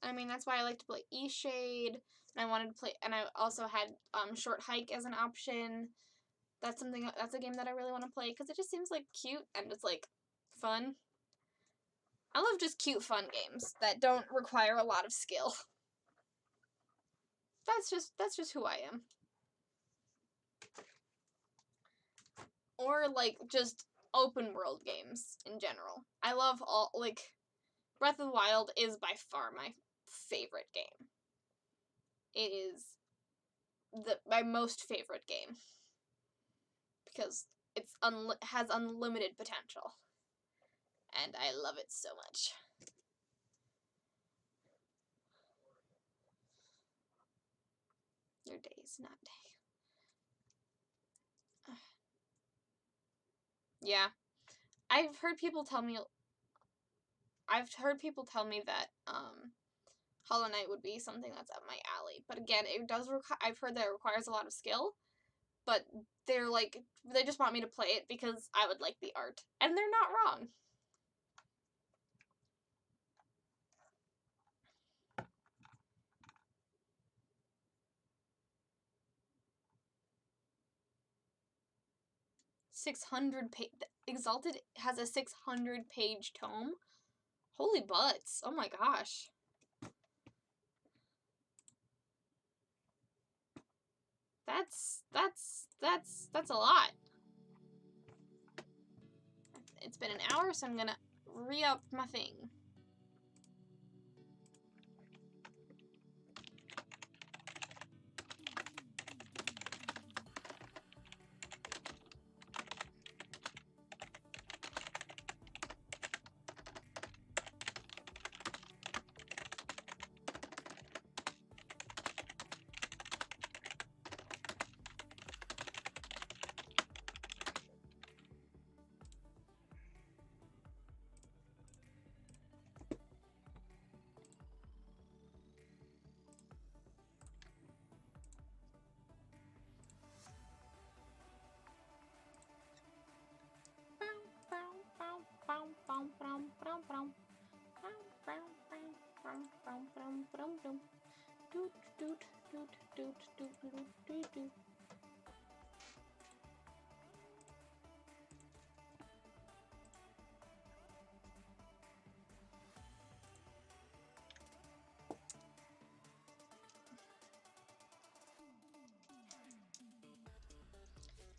I mean, that's why I like to play eShade, and I wanted to play, and I also had Short Hike as an option. That's a game that I really want to play, because it just seems like cute, and it's like fun. I love just cute, fun games that don't require a lot of skill. That's just who I am. Or like just open world games in general. I love all, like, Breath of the Wild is by far my favorite game. It is my most favorite game because it's has unlimited potential, and I love it so much. Your days, not day. Yeah, I've heard people tell me that Hollow Knight would be something that's up my alley. But again, I've heard that it requires a lot of skill. But they just want me to play it because I would like the art. And they're not wrong. Exalted has a 600-page tome. Holy butts. Oh my gosh. That's a lot. It's been an hour, so I'm gonna re-up my thing.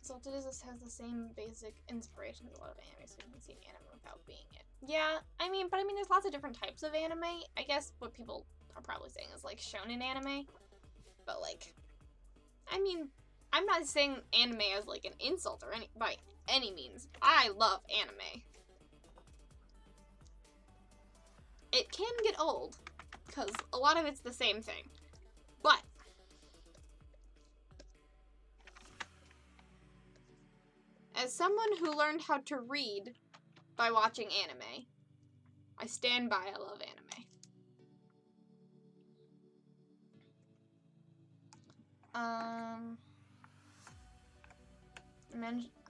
Exalted has the same basic inspiration as a lot of anime, so you can see anime without being it. Yeah, but there's lots of different types of anime. I guess what people are probably saying is like shonen anime, but like, I'm not saying anime as like an insult or by any means. I love anime. It can get old because a lot of it's the same thing, but as someone who learned how to read by watching anime, I stand by I love anime.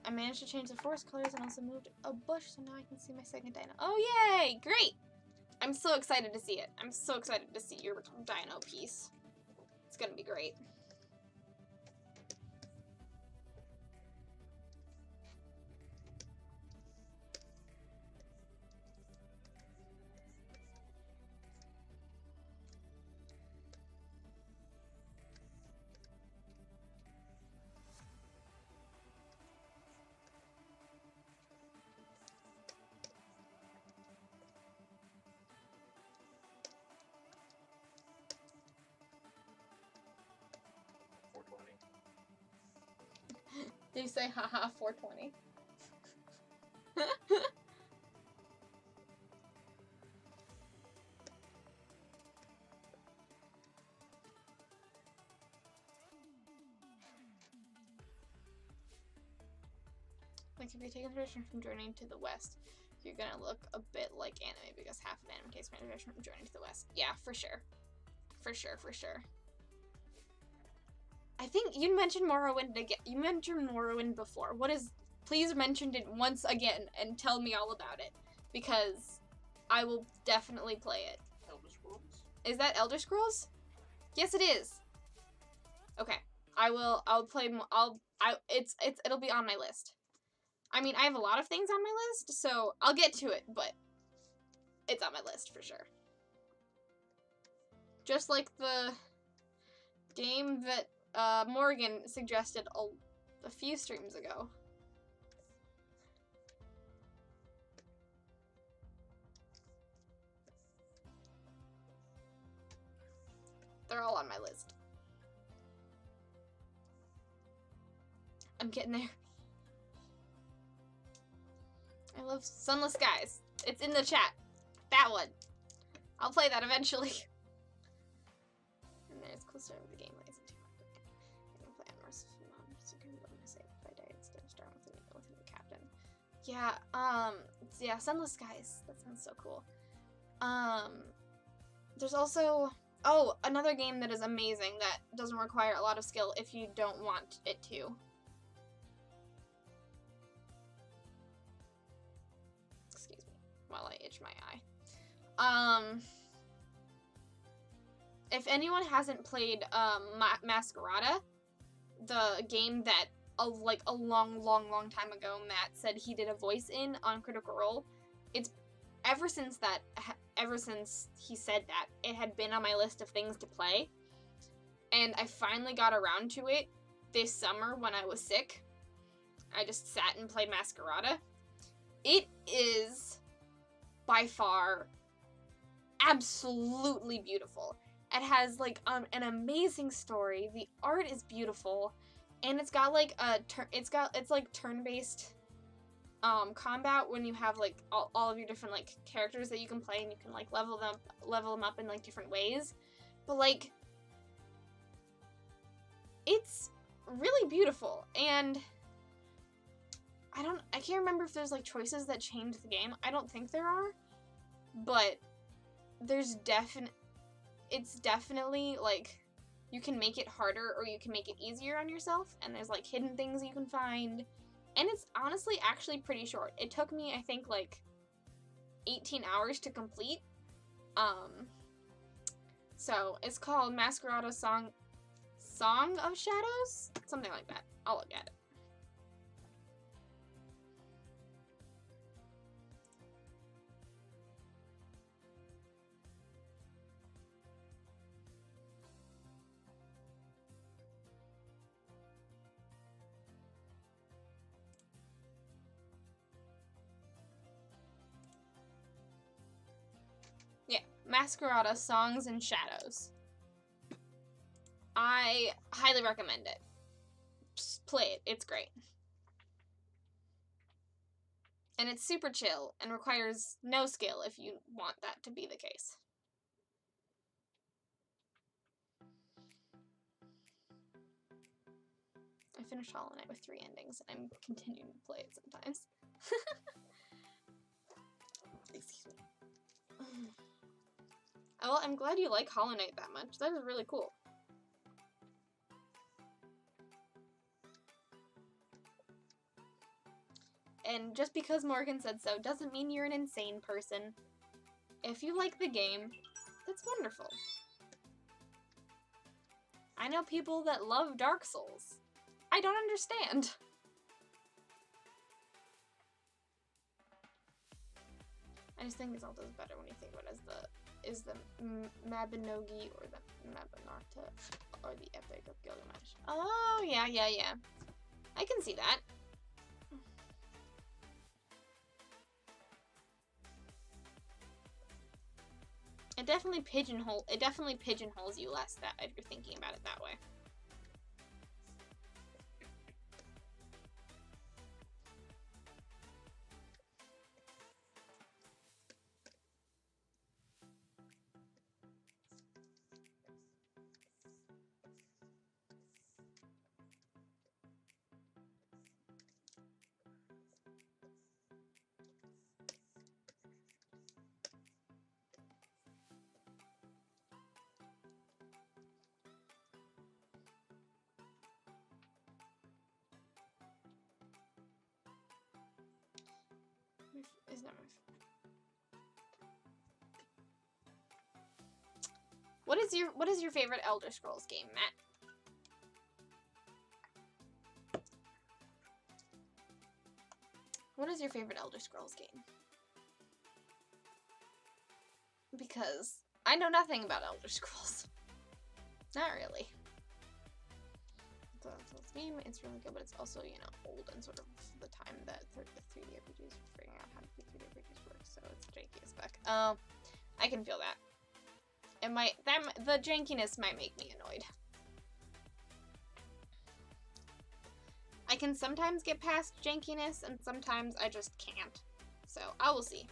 I managed to change the forest colors and also moved a bush, so now I can see my second dino. Oh, yay! Great! I'm so excited to see it. I'm so excited to see your dino piece. It's gonna be great. Did you say haha 420? Like if you take inspiration from Journey to the West, you're gonna look a bit like anime because half of anime takes inspiration from Journey to the West. Yeah, for sure. For sure, for sure. I think you mentioned Morrowind again. You mentioned Morrowind before. What is... Please mention it once again and tell me all about it. Because I will definitely play it. Elder Scrolls? Is that Elder Scrolls? Yes, it is. Okay. I'll play... It'll be on my list. I mean, I have a lot of things on my list, so I'll get to it, but it's on my list for sure. Just like the game that Morgan suggested a few streams ago. They're all on my list. I'm getting there. I love Sunless Skies. It's in the chat. That one. I'll play that eventually. And there's cool start with the game. I'm gonna play on Mars. So can let me say if I die instead of starting with a new captain. Yeah, Sunless Skies. That sounds so cool. There's also another game that is amazing that doesn't require a lot of skill if you don't want it to. Excuse me while I itch my eye. If anyone hasn't played Masquerada, the game that a long time ago Matt said he did a voice in on Critical Role, it's ever since he said that, it had been on my list of things to play, and I finally got around to it this summer when I was sick. I just sat and played Masquerada. It is by far absolutely beautiful. It has like an amazing story. The art is beautiful, and it's got like it's like turn-based combat when you have like all of your different like characters that you can play, and you can like level them up in like different ways. But like it's really beautiful, and I can't remember if there's like choices that change the game. I don't think there are, but there's it's definitely like you can make it harder or you can make it easier on yourself, and there's like hidden things you can find, and it's honestly actually pretty short. It took me, I think, like 18 hours to complete. So it's called Masquerada Song of Shadows? Something like that. I'll look at it. Yeah, Masquerada Songs and Shadows. I highly recommend it. Just play it. It's great. And it's super chill and requires no skill if you want that to be the case. I finished Hollow Knight with 3 endings, and I'm continuing to play it sometimes. Excuse me. Oh, well, I'm glad you like Hollow Knight that much. That is really cool. And just because Morgan said so doesn't mean you're an insane person. If you like the game, that's wonderful. I know people that love Dark Souls. I don't understand. I just think Zelda's better when you think about it as the Mabinogi or the Mabinarta or the Epic of Gilgamesh. Oh, yeah. I can see that. It definitely pigeonholes you less that if you're thinking about it that way. Is not my What is your favorite Elder Scrolls game, Matt? What is your favorite Elder Scrolls game? Because I know nothing about Elder Scrolls. Not really. It's a game, it's really good, but it's also, you know, old and sort of the time that the 3D RPGs were figuring out how to make 3D RPGs work, so it's janky as fuck. I can feel that. The jankiness might make me annoyed. I can sometimes get past jankiness, and sometimes I just can't. So, I will see.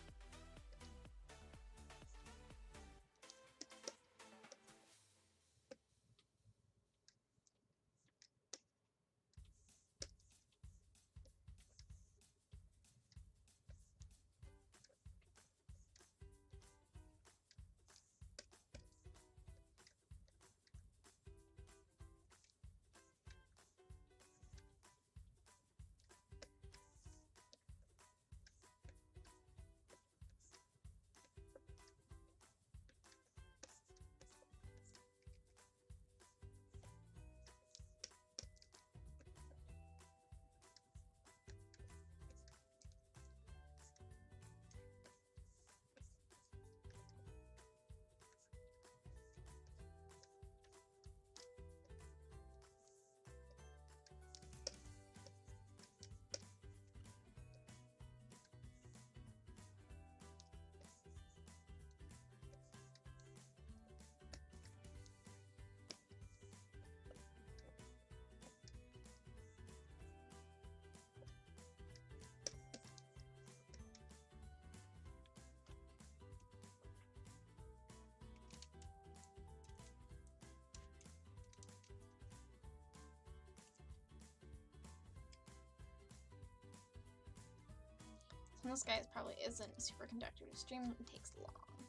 And this guy probably isn't a superconductor to stream, it takes long.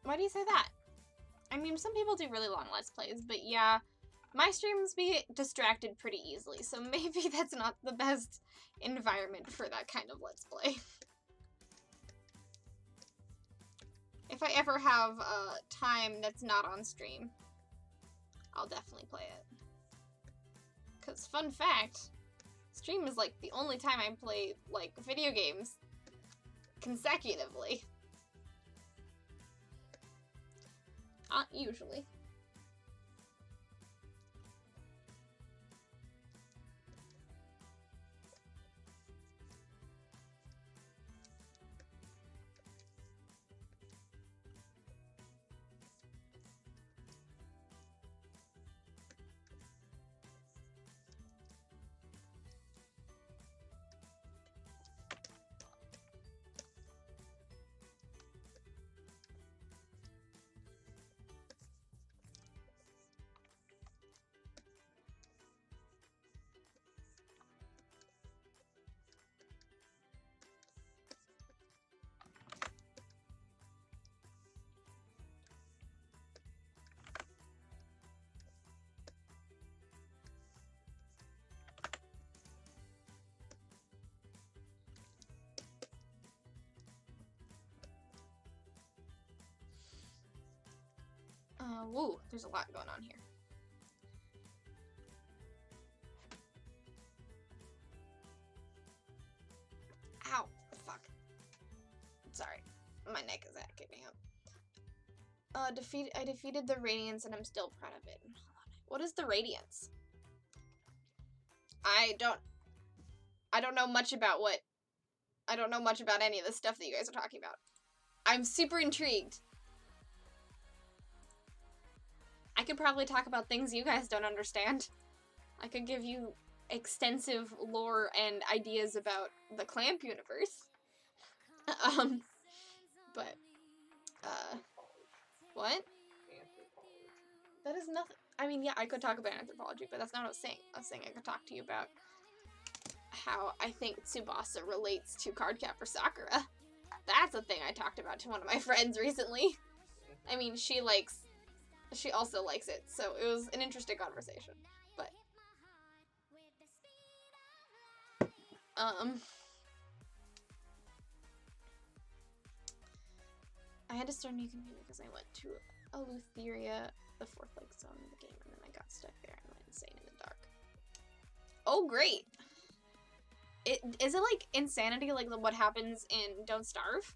Why do you say that? I mean, some people do really long Let's Plays, but yeah, my streams be distracted pretty easily, so maybe that's not the best environment for that kind of Let's Play. If I ever have time that's not on stream, I'll definitely play it. Because, fun fact, stream is like the only time I play like video games consecutively. Usually. Woo, there's a lot going on here. Ow, fuck. Sorry, my neck is acting up. I defeated the Radiance and I'm still proud of it. What is the Radiance? I don't know much about any of the stuff that you guys are talking about. I'm super intrigued. I could probably talk about things you guys don't understand. I could give you extensive lore and ideas about the Clamp universe. But, what? That is nothing. I mean, yeah, I could talk about anthropology, but that's not what I was saying. I was saying I could talk to you about how I think Tsubasa relates to Cardcaptor Sakura. That's a thing I talked about to one of my friends recently. I mean, she also likes it, so it was an interesting conversation. But, I had to start a new computer because I went to Eleutheria, the fourth zone of the game, and then I got stuck there and went insane in the dark. Oh, great! Is it like insanity, like what happens in Don't Starve?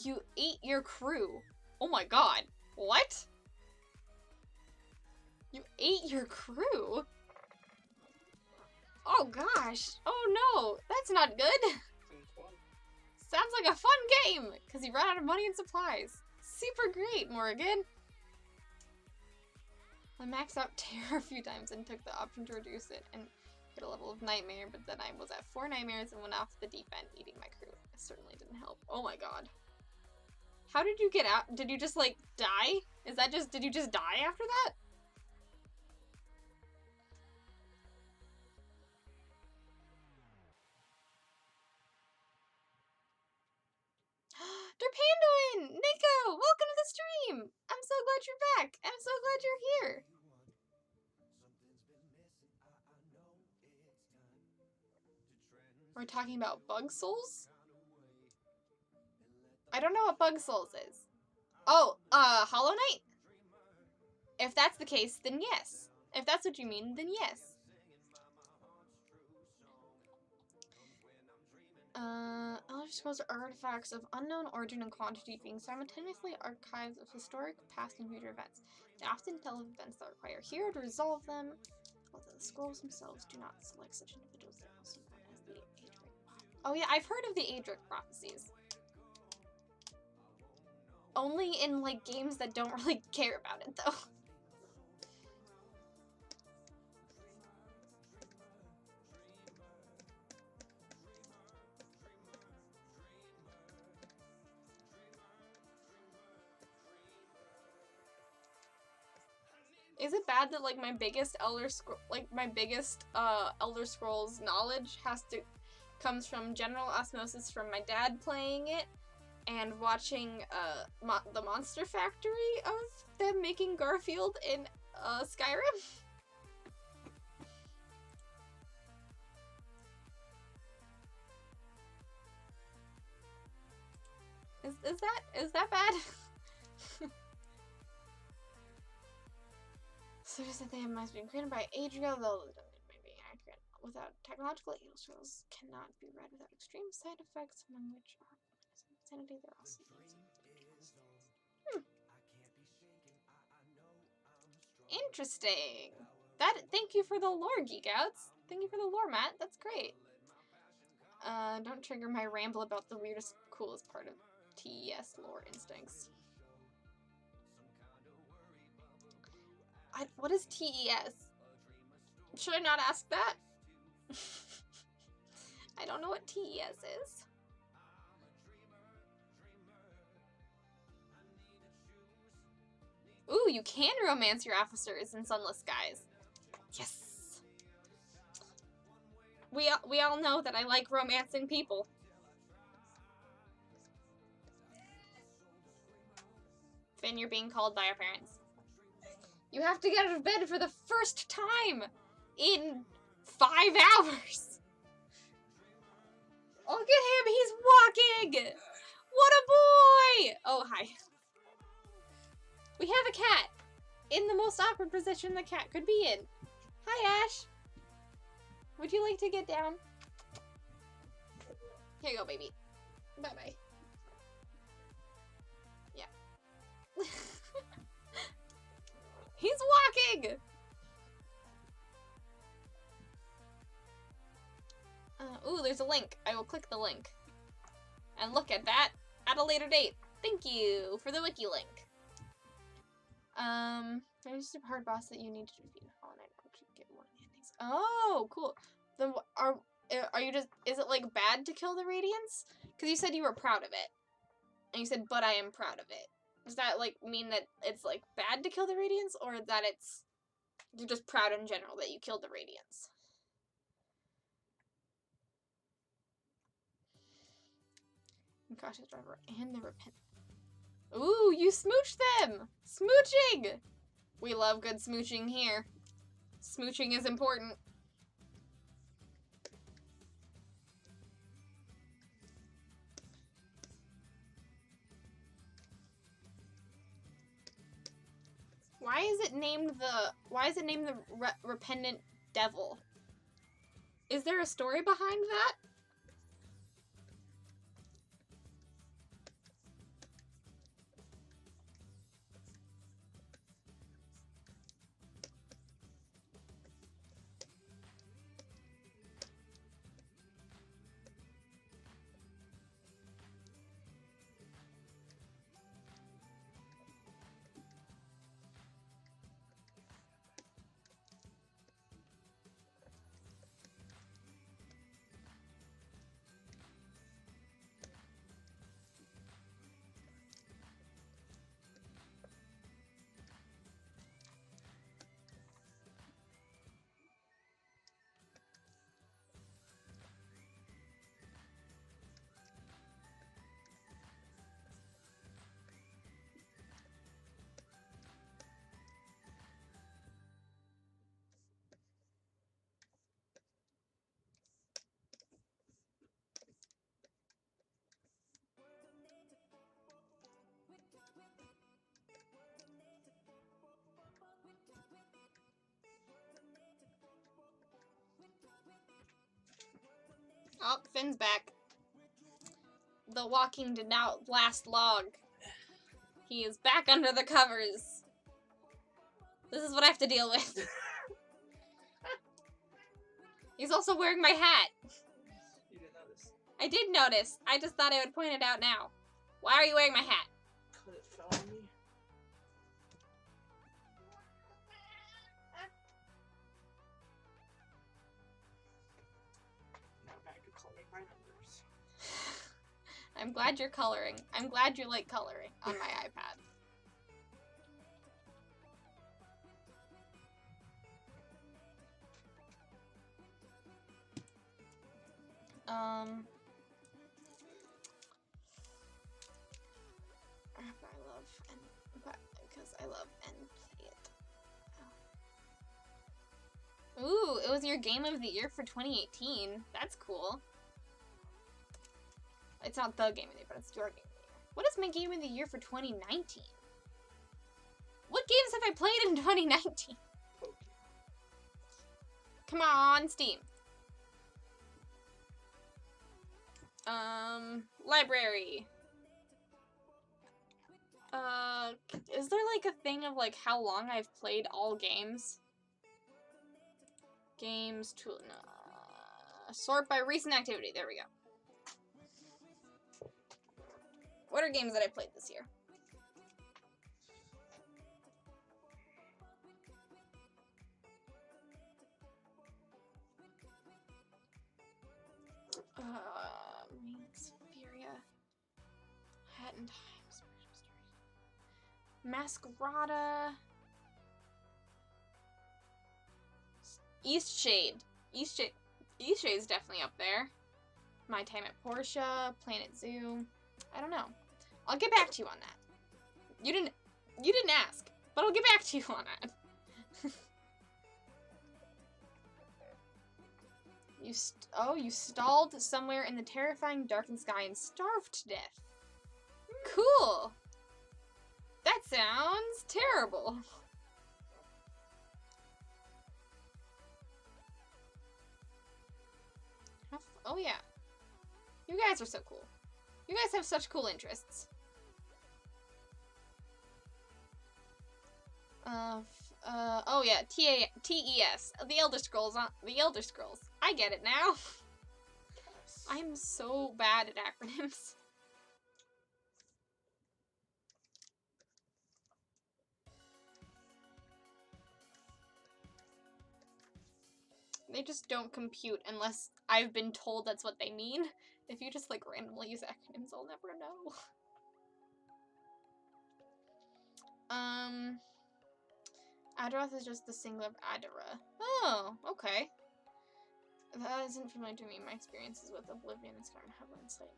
You ate your crew. Oh my god. What? You ate your crew? Oh gosh. Oh no. That's not good. Sounds like a fun game, because you ran out of money and supplies. Super great, Morgan. I maxed out Terror a few times and took the option to reduce it and hit a level of Nightmare, but then I was at 4 Nightmares and went off the deep end, eating my crew. It certainly didn't help. Oh my god. How did you get out? Did you just, like, die? Did you just die after that? Derpanduin! Nico! Welcome to the stream! I'm so glad you're back! I'm so glad you're here! We're talking about Bug Souls? I don't know what Bug Souls is. Oh, Hollow Knight? If that's the case, then yes. If that's what you mean, then yes. Elder Scrolls are artifacts of unknown origin and quantity being simultaneously archives of historic past and future events. They often tell of events that require a hero to resolve them, although the scrolls themselves do not select such individuals. They're also known as the Adric. Oh yeah, I've heard of the Adric prophecies. Only in, like, games that don't really care about it, though. Is it bad that, like, my biggest Elder Scrolls knowledge comes from general osmosis from my dad playing it and watching the Monster Factory of them making Garfield in Skyrim? Is that bad? So just that they have been created by Adria, though it may be accurate. Without technological Elder Scrolls cannot be read without extreme side effects, among which are insanity. They're also interesting. Thank you for the lore, Geek Outs. Thank you for the lore, Matt. That's great. Don't trigger my ramble about the weirdest, coolest part of TES lore instincts. What is TES? Should I not ask that? I don't know what TES is. Ooh, you can romance your officers in Sunless Skies. Yes. We all know that I like romancing people. Finn, you're being called by our parents. You have to get out of bed for the first time in 5 hours. Look at him, he's walking. What a boy. Oh, hi. We have a cat in the most awkward position the cat could be in. Hi, Ash. Would you like to get down? Here you go, baby. Bye-bye. Yeah. He's walking! Ooh, there's a link. I will click the link. And look at that at a later date. Thank you for the wiki link. There's a hard boss that you need to defeat. Get more endings. Oh, cool. Then are you just, is it like bad to kill the Radiants? Because you said you were proud of it. And you said, but I am proud of it. Does that like mean that it's like bad to kill the Radiants, or that it's you're just proud in general that you killed the Radiants? Cautious driver and the repent. Ooh, you smooched them! Smooching! We love good smooching here. Smooching is important. Why is it named the Repentant Devil? Is there a story behind that? Oh, Finn's back. The walking did not last long. He is back under the covers. This is what I have to deal with. He's also wearing my hat. You didn't notice. I did notice. I just thought I would point it out now. Why are you wearing my hat? Because it fell on me. Now back to calling my numbers. I'm glad you're coloring. I'm glad you like coloring on my iPad. I love it. Ooh, it was your game of the year for 2018. That's cool. It's not the game of the year, but it's your game of the year. What is my game of the year for 2019? What games have I played in 2019? Come on, Steam. Library. Is there like a thing of like how long I've played all games? Games to sort by recent activity. There we go. What are games that I played this year? Rings of Furia. Hat and Times. Masquerada. Eastshade. Eastshade's definitely up there. My Time at Portia, Planet Zoo. I don't know. I'll get back to you on that. You didn't ask, but I'll get back to you on that. You stalled somewhere in the terrifying darkened sky and starved to death. Cool. That sounds terrible. Oh yeah. You guys are so cool. You guys have such cool interests. Oh yeah, TES. The Elder Scrolls. The Elder Scrolls. I get it now. I'm so bad at acronyms. They just don't compute unless I've been told that's what they mean. If you just like randomly use acronyms, I'll never know. Azeroth is just the single of Adara. Oh, okay. That isn't familiar to me. My experiences with Oblivion and Skyrim have insight.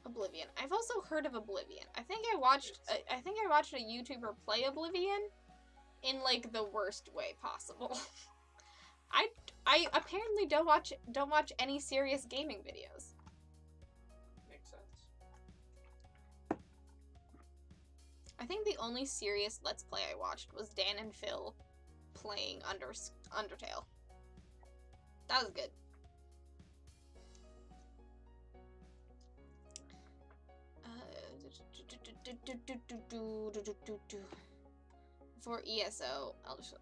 Oblivion. I've also heard of Oblivion. I think I watched a YouTuber play Oblivion in like the worst way possible. I apparently don't watch any serious gaming videos. Makes sense. I think the only serious Let's Play I watched was Dan and Phil playing Undertale. That was good. For ESO,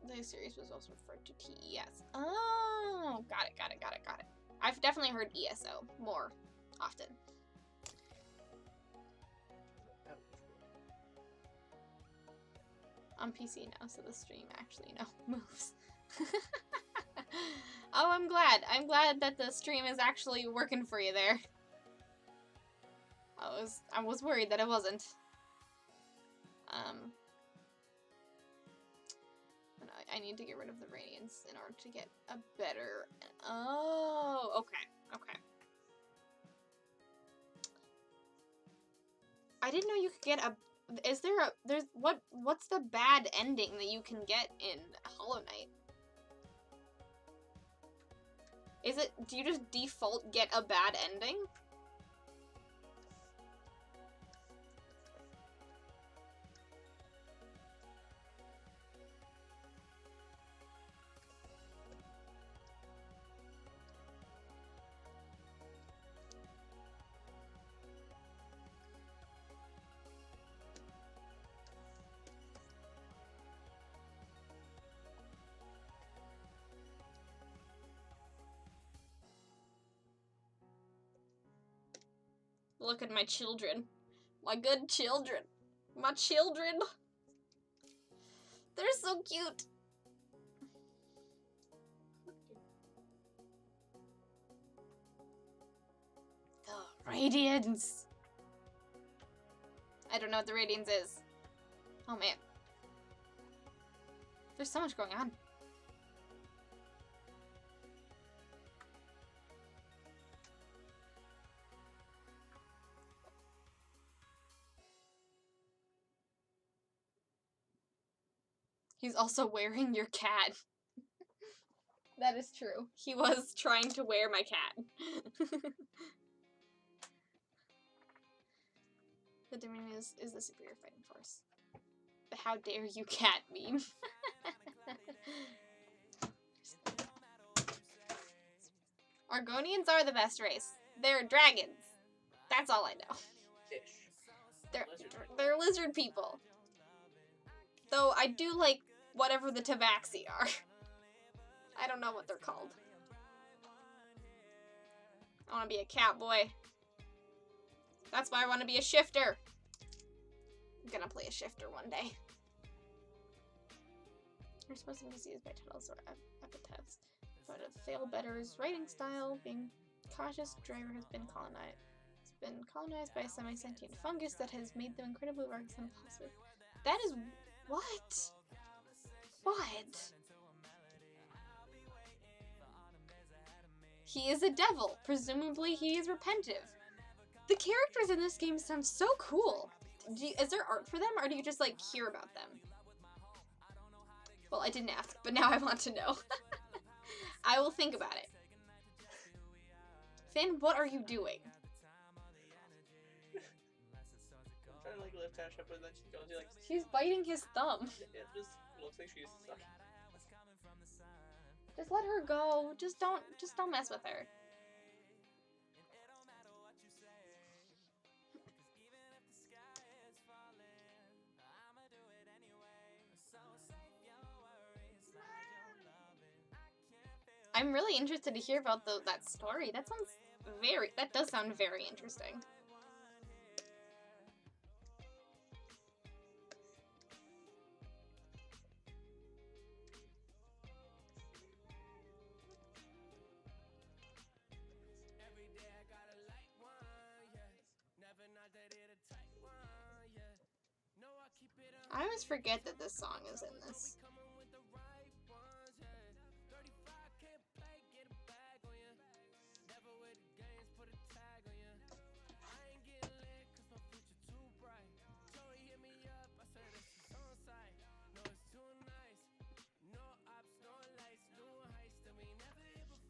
the series was also referred to TES. Oh, got it. I've definitely heard ESO more often. On PC now, so the stream actually moves. Oh, I'm glad. I'm glad that the stream is actually working for you there. I was worried that it wasn't. I need to get rid of the Radiance in order to get a better. Oh, okay. I didn't know you could get a. Is there a? What's the bad ending that you can get in Hollow Knight? Is it? Do you just default get a bad ending? Look at my children. My good children. My children. They're so cute. The Radiance. I don't know what the Radiance is. Oh man. There's so much going on. He's also wearing your cat. That is true. He was trying to wear my cat. The Dominion is the superior fighting force. The how dare you cat meme. Argonians are the best race. They're dragons. That's all I know. Fish. They're lizard people. Though I do like whatever the Tabaxi are. I don't know what they're called. I want to be a cowboy. That's why I want to be a shifter. I'm gonna play a shifter one day. You're supposed to be used by titles or epithets. But a fail better's writing style, being cautious driver has been colonized. It's been colonized by a semi-sentient fungus that has made them incredibly rugged and impulsive. That is what? What? He is a devil. Presumably he is repentive. The characters in this game sound so cool. Is there art for them, or do you just, like, hear about them? Well, I didn't ask, but now I want to know. I will think about it. Finn, what are you doing? I'm trying to, like, lift Ash up, but then she's going to, like... She's biting his thumb. It just looks like she's stuck. Just let her go. Just don't mess with her. I'm really interested to hear about that story. That does sound very interesting. I always forget that this song is in this.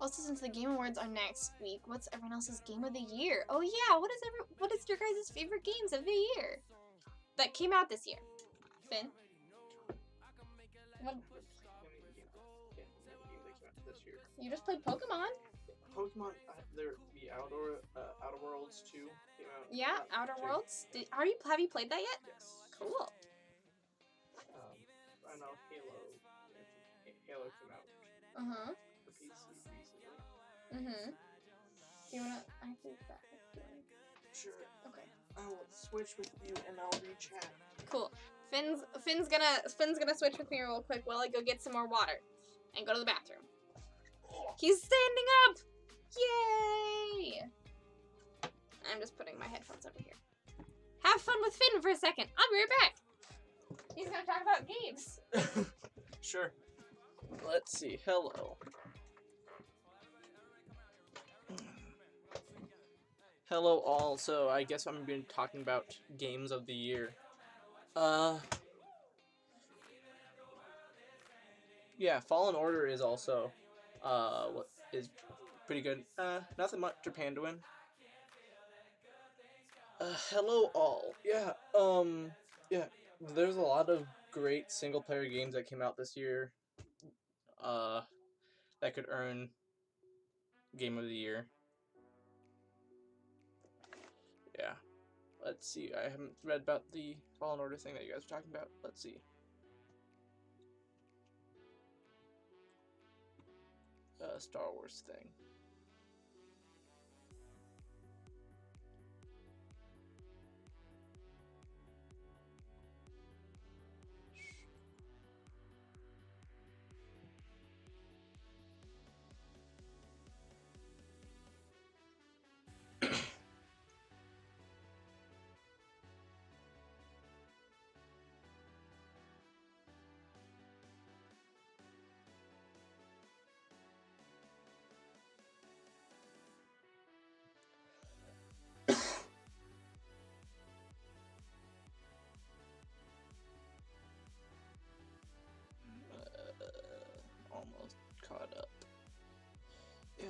Also, since the Game Awards are next week, what's everyone else's game of the year? Oh yeah, what is your guys' favorite games of the year that came out this year? Finn? What? This year. You just played Pokemon? Pokemon, the Outer Worlds 2 came out. Yeah, Outer Worlds. Have you played that yet? Yes. Cool. I know Halo came out. Uh-huh. For PC recently. Mm-hmm. Do you wanna... I think that is doing... Sure. Okay. I will switch with you and I'll re-chat. Cool. Finn's gonna switch with me real quick while I go get some more water and go to the bathroom. He's standing up! Yay! I'm just putting my headphones over here. Have fun with Finn for a second. I'll be right back. He's gonna talk about games. Sure. Let's see. Hello. Hello all. So I guess I'm going to be talking about games of the year. Yeah, Fallen Order is also what is pretty good. Nothing much Japan to win. Hello all. Yeah, yeah, there's a lot of great single player games that came out this year that could earn Game of the Year. Yeah. Let's see. I haven't read about the Fallen Order thing that you guys are talking about. Let's see. Star Wars thing. Almost caught up. Yeah.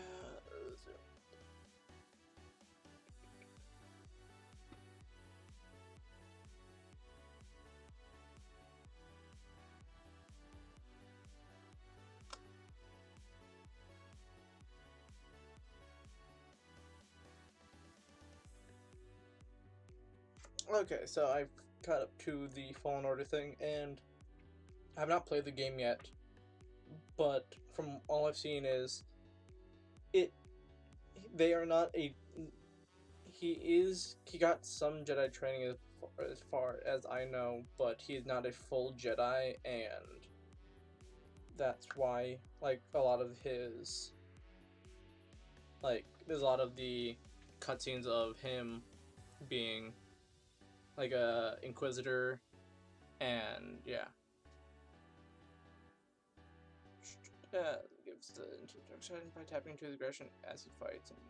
Okay, so I've caught up to the Fallen Order thing, and I have not played the game yet, but from all I've seen is it they are not a. He got some Jedi training as far as I know, but he's not a full Jedi, and that's why like a lot of his like there's a lot of the cutscenes of him being like a Inquisitor, and yeah. Gives the introduction by tapping into the aggression as he fights. And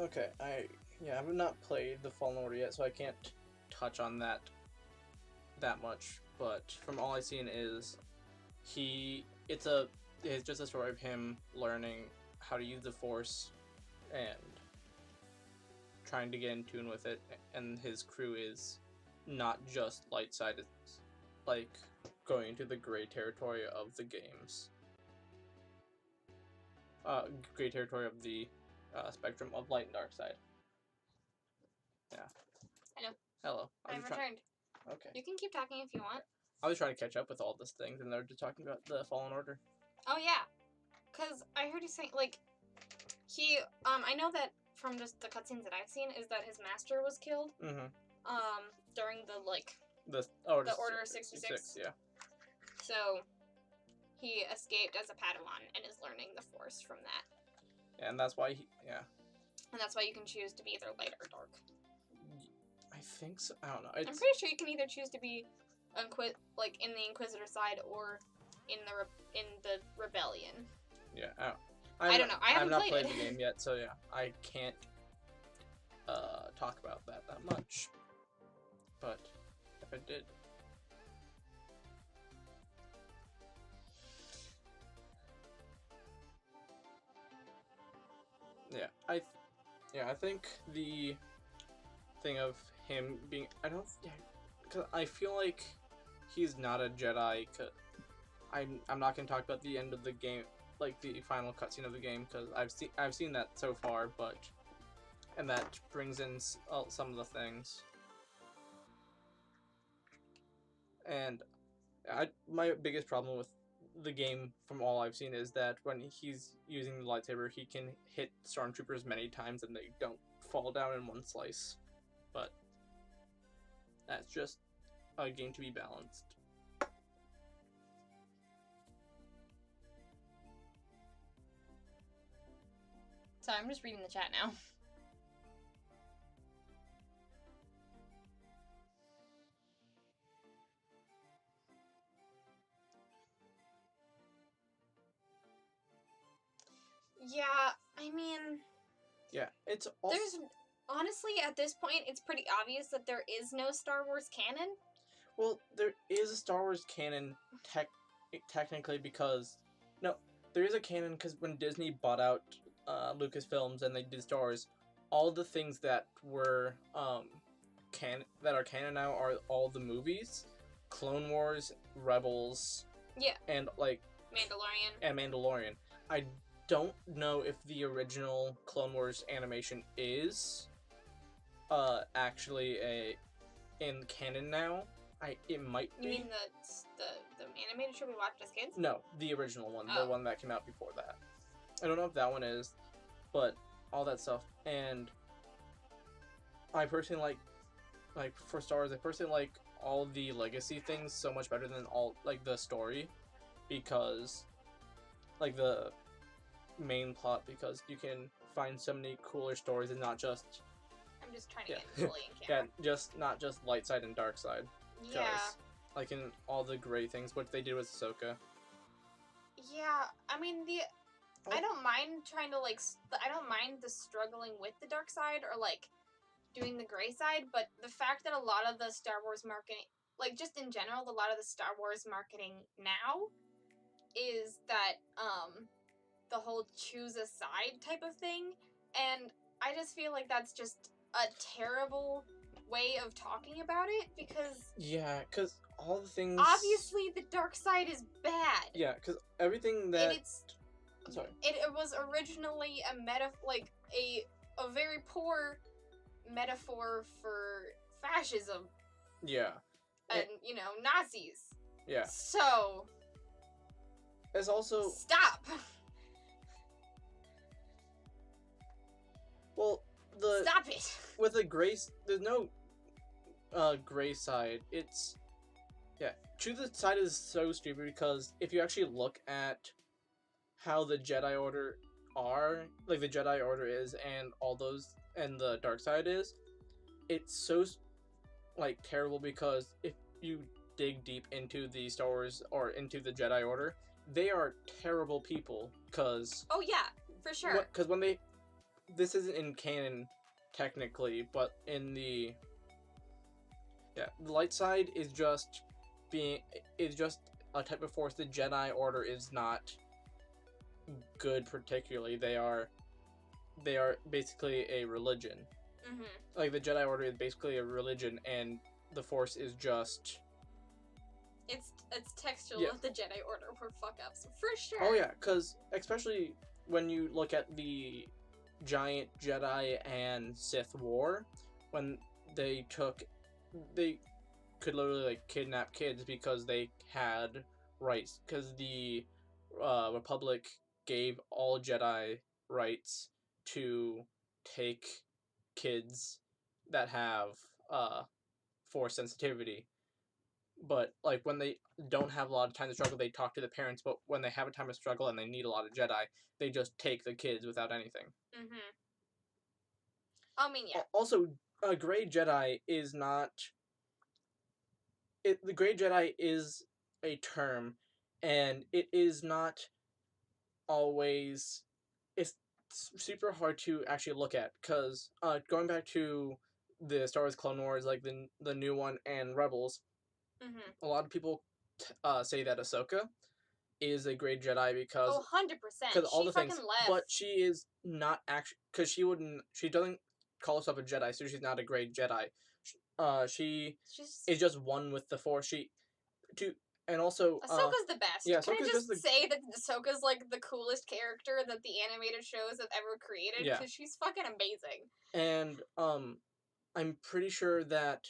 okay, I have not played the Fallen Order yet, so I can't touch on that much. But from all I've seen is it's just a story of him learning how to use the Force and trying to get in tune with it, and his crew is not just light side, it's like going into the gray territory of the games. Gray territory of the spectrum of light and dark side. Yeah. Hello. Hello. I've returned. Okay. You can keep talking if you want. I was trying to catch up with all these things, and they're just talking about the Fallen Order. Oh yeah, cause I heard you saying like he. I know that from just the cutscenes that I've seen is that his master was killed. Mm-hmm. During the Order 66. Yeah. So he escaped as a Padawan and is learning the Force from that. And that's why And that's why you can choose to be either light or dark. I think so. I don't know. I'm pretty sure you can either choose to be in the Inquisitor side or in the Rebellion. Yeah. I don't know. I haven't not played played it. the game yet, so yeah, I can't talk about that much. But if I did. I think the thing of him being because I feel like he's not a Jedi. Cause I'm not gonna talk about the end of the game, like the final cutscene of the game, because I've seen that so far, and that brings in some of the things. And my biggest problem with the game, from all I've seen, is that when he's using the lightsaber, he can hit stormtroopers many times and they don't fall down in one slice. But that's just a game to be balanced. Sorry, I'm just reading the chat now. Yeah, I mean... Yeah, it's also... Honestly, at this point, it's pretty obvious that there is no Star Wars canon. Well, there is a Star Wars canon technically because... No, there is a canon because when Disney bought out Lucasfilms and they did Star Wars, all the things that were that are canon now are all the movies. Clone Wars, Rebels... Yeah. And, like... Mandalorian. I don't know if the original Clone Wars animation is actually in canon now. It might be. You mean the animated show we watched as kids? No, the original one, the one that came out before that. I don't know if that one is, but all that stuff. And I personally like for Star Wars, I personally like all the legacy things so much better than all the story, because the main plot, because you can find so many cooler stories and not just... I'm just trying to get fully in camera. Yeah, not just light side and dark side. Yeah. Like in all the great things, what they did with Ahsoka. Yeah, I mean, I don't mind trying to, I don't mind the struggling with the dark side or, doing the gray side, but the fact that a lot of the Star Wars marketing, just in general, a lot of the Star Wars marketing now is that, the whole choose a side type of thing, and I just feel like that's just a terrible way of talking about it, because Yeah, because all the things... obviously the dark side is bad. Yeah, because everything that... Sorry. It was originally a very poor metaphor for fascism. Yeah. And, Nazis. Yeah. So... It's also... Stop! Well, Stop it! With the grace... There's no gray side. It's... Yeah. Choose the side is so stupid because if you actually look at how the Jedi Order are, like the Jedi Order is and all those, and the dark side is, it's so, like, terrible because if you dig deep into the Star Wars or into the Jedi Order, they are terrible people because... Oh yeah, for sure. Because when they... This isn't in canon, technically, but in the... Yeah, the light side is just a type of force. The Jedi Order is not good particularly. They are basically a religion. Mm-hmm. Like, the Jedi Order is basically a religion, and the Force is just... It's textual Yeah. of the Jedi Order were fuck-ups, for sure. Oh yeah, because especially when you look at the giant Jedi and Sith war, when they could literally, like, kidnap kids because they had rights, because the Republic gave all Jedi rights to take kids that have Force sensitivity. But, like, when they don't have a lot of time to struggle, they talk to the parents, but when they have a time to struggle and they need a lot of Jedi, they just take the kids without anything. Mm-hmm. I mean, yeah. Also, a Grey Jedi is not... the Grey Jedi is a term, and it is not always... It's super hard to actually look at, because going back to the Star Wars Clone Wars, like the new one, and Rebels, Mm-hmm. a lot of people say that Ahsoka is a Grey Jedi because... Oh, 100%. Because all She the fucking things, left. but she is not actually, because she doesn't call herself a Jedi, so she's not a Grey Jedi. She is just one with the Force. And also Ahsoka's the best. Yeah, Can I Ahsoka's just just say that Ahsoka's like the coolest character that the animated shows have ever created? Yeah. Because she's fucking amazing. And I'm pretty sure that,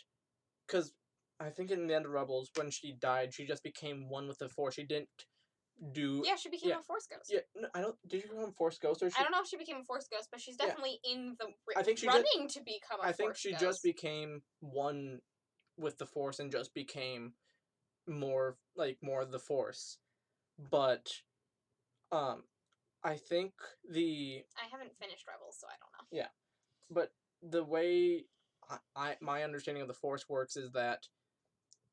because I think in the end of Rebels, when she died, she just became one with the Force. She didn't do... Yeah, she became Yeah. a Force Ghost. Yeah, no, I don't... Did she become Force Ghost, or she... I don't know if she became a Force Ghost, but she's definitely in the I think she running to become a Force Ghost. I think she just became one with the Force and just became more of the Force. But I think I haven't finished Rebels, so I don't know. Yeah. But the way my understanding of the Force works is that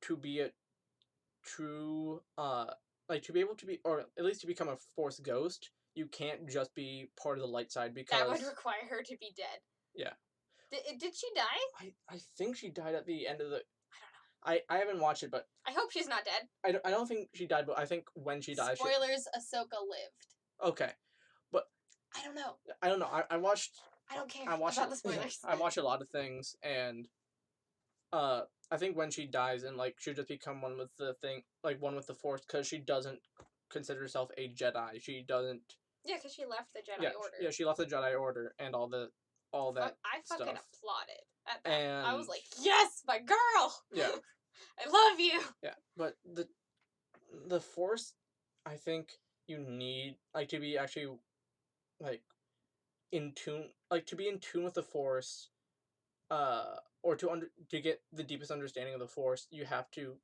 to be a true to be able to be, or at least to become a Force Ghost, you can't just be part of the light side, because that would require her to be dead. Yeah. Did she die? I think she died at the end of the... I don't know. I haven't watched it, but I hope she's not dead. I don't think she died, but I think when she dies... Spoilers, Ahsoka lived. Okay. But... I don't know. I don't know. I watched... I don't care about the spoilers. I watch a lot of things, and I think when she dies, and, like, she'll just become one with the thing, like, one with the Force, because she doesn't consider herself a Jedi. She doesn't... Yeah, because she left the Jedi Order. Yeah, she left the Jedi Order and all that I fucking stuff. applauded at that. And I was like, yes, my girl! Yeah. I love you! Yeah, but the Force, I think you need, like, to be actually, like, in tune, like, to be in tune with the Force, or to get the deepest understanding of the Force, you have to...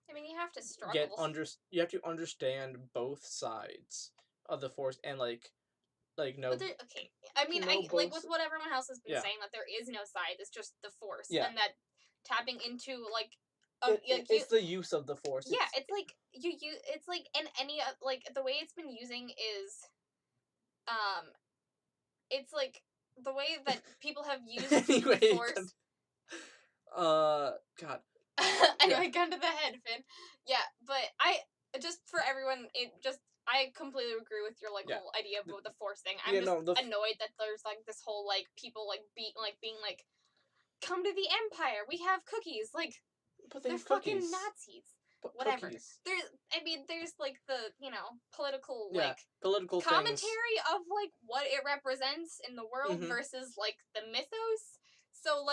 I mean, you have to struggle. You have to understand both sides of the Force, and, like no... But okay, I mean, like, with what everyone else has been saying, that there is no side, it's just the Force. Yeah. And that tapping into, like... it's the use of the Force. Yeah, it's like, it's like, in any, like, the way it's been using is, it's like, the way that people have used anyway, the Force... God. Anyway, gun to the head, Finn. Yeah, but just for everyone, I completely agree with your Yeah. whole idea about the Force thing. I'm annoyed that there's this whole people being come to the Empire. We have cookies. But They're fucking Nazis. But Whatever. cookies. There's the political political commentary of what it represents in the world versus the mythos. So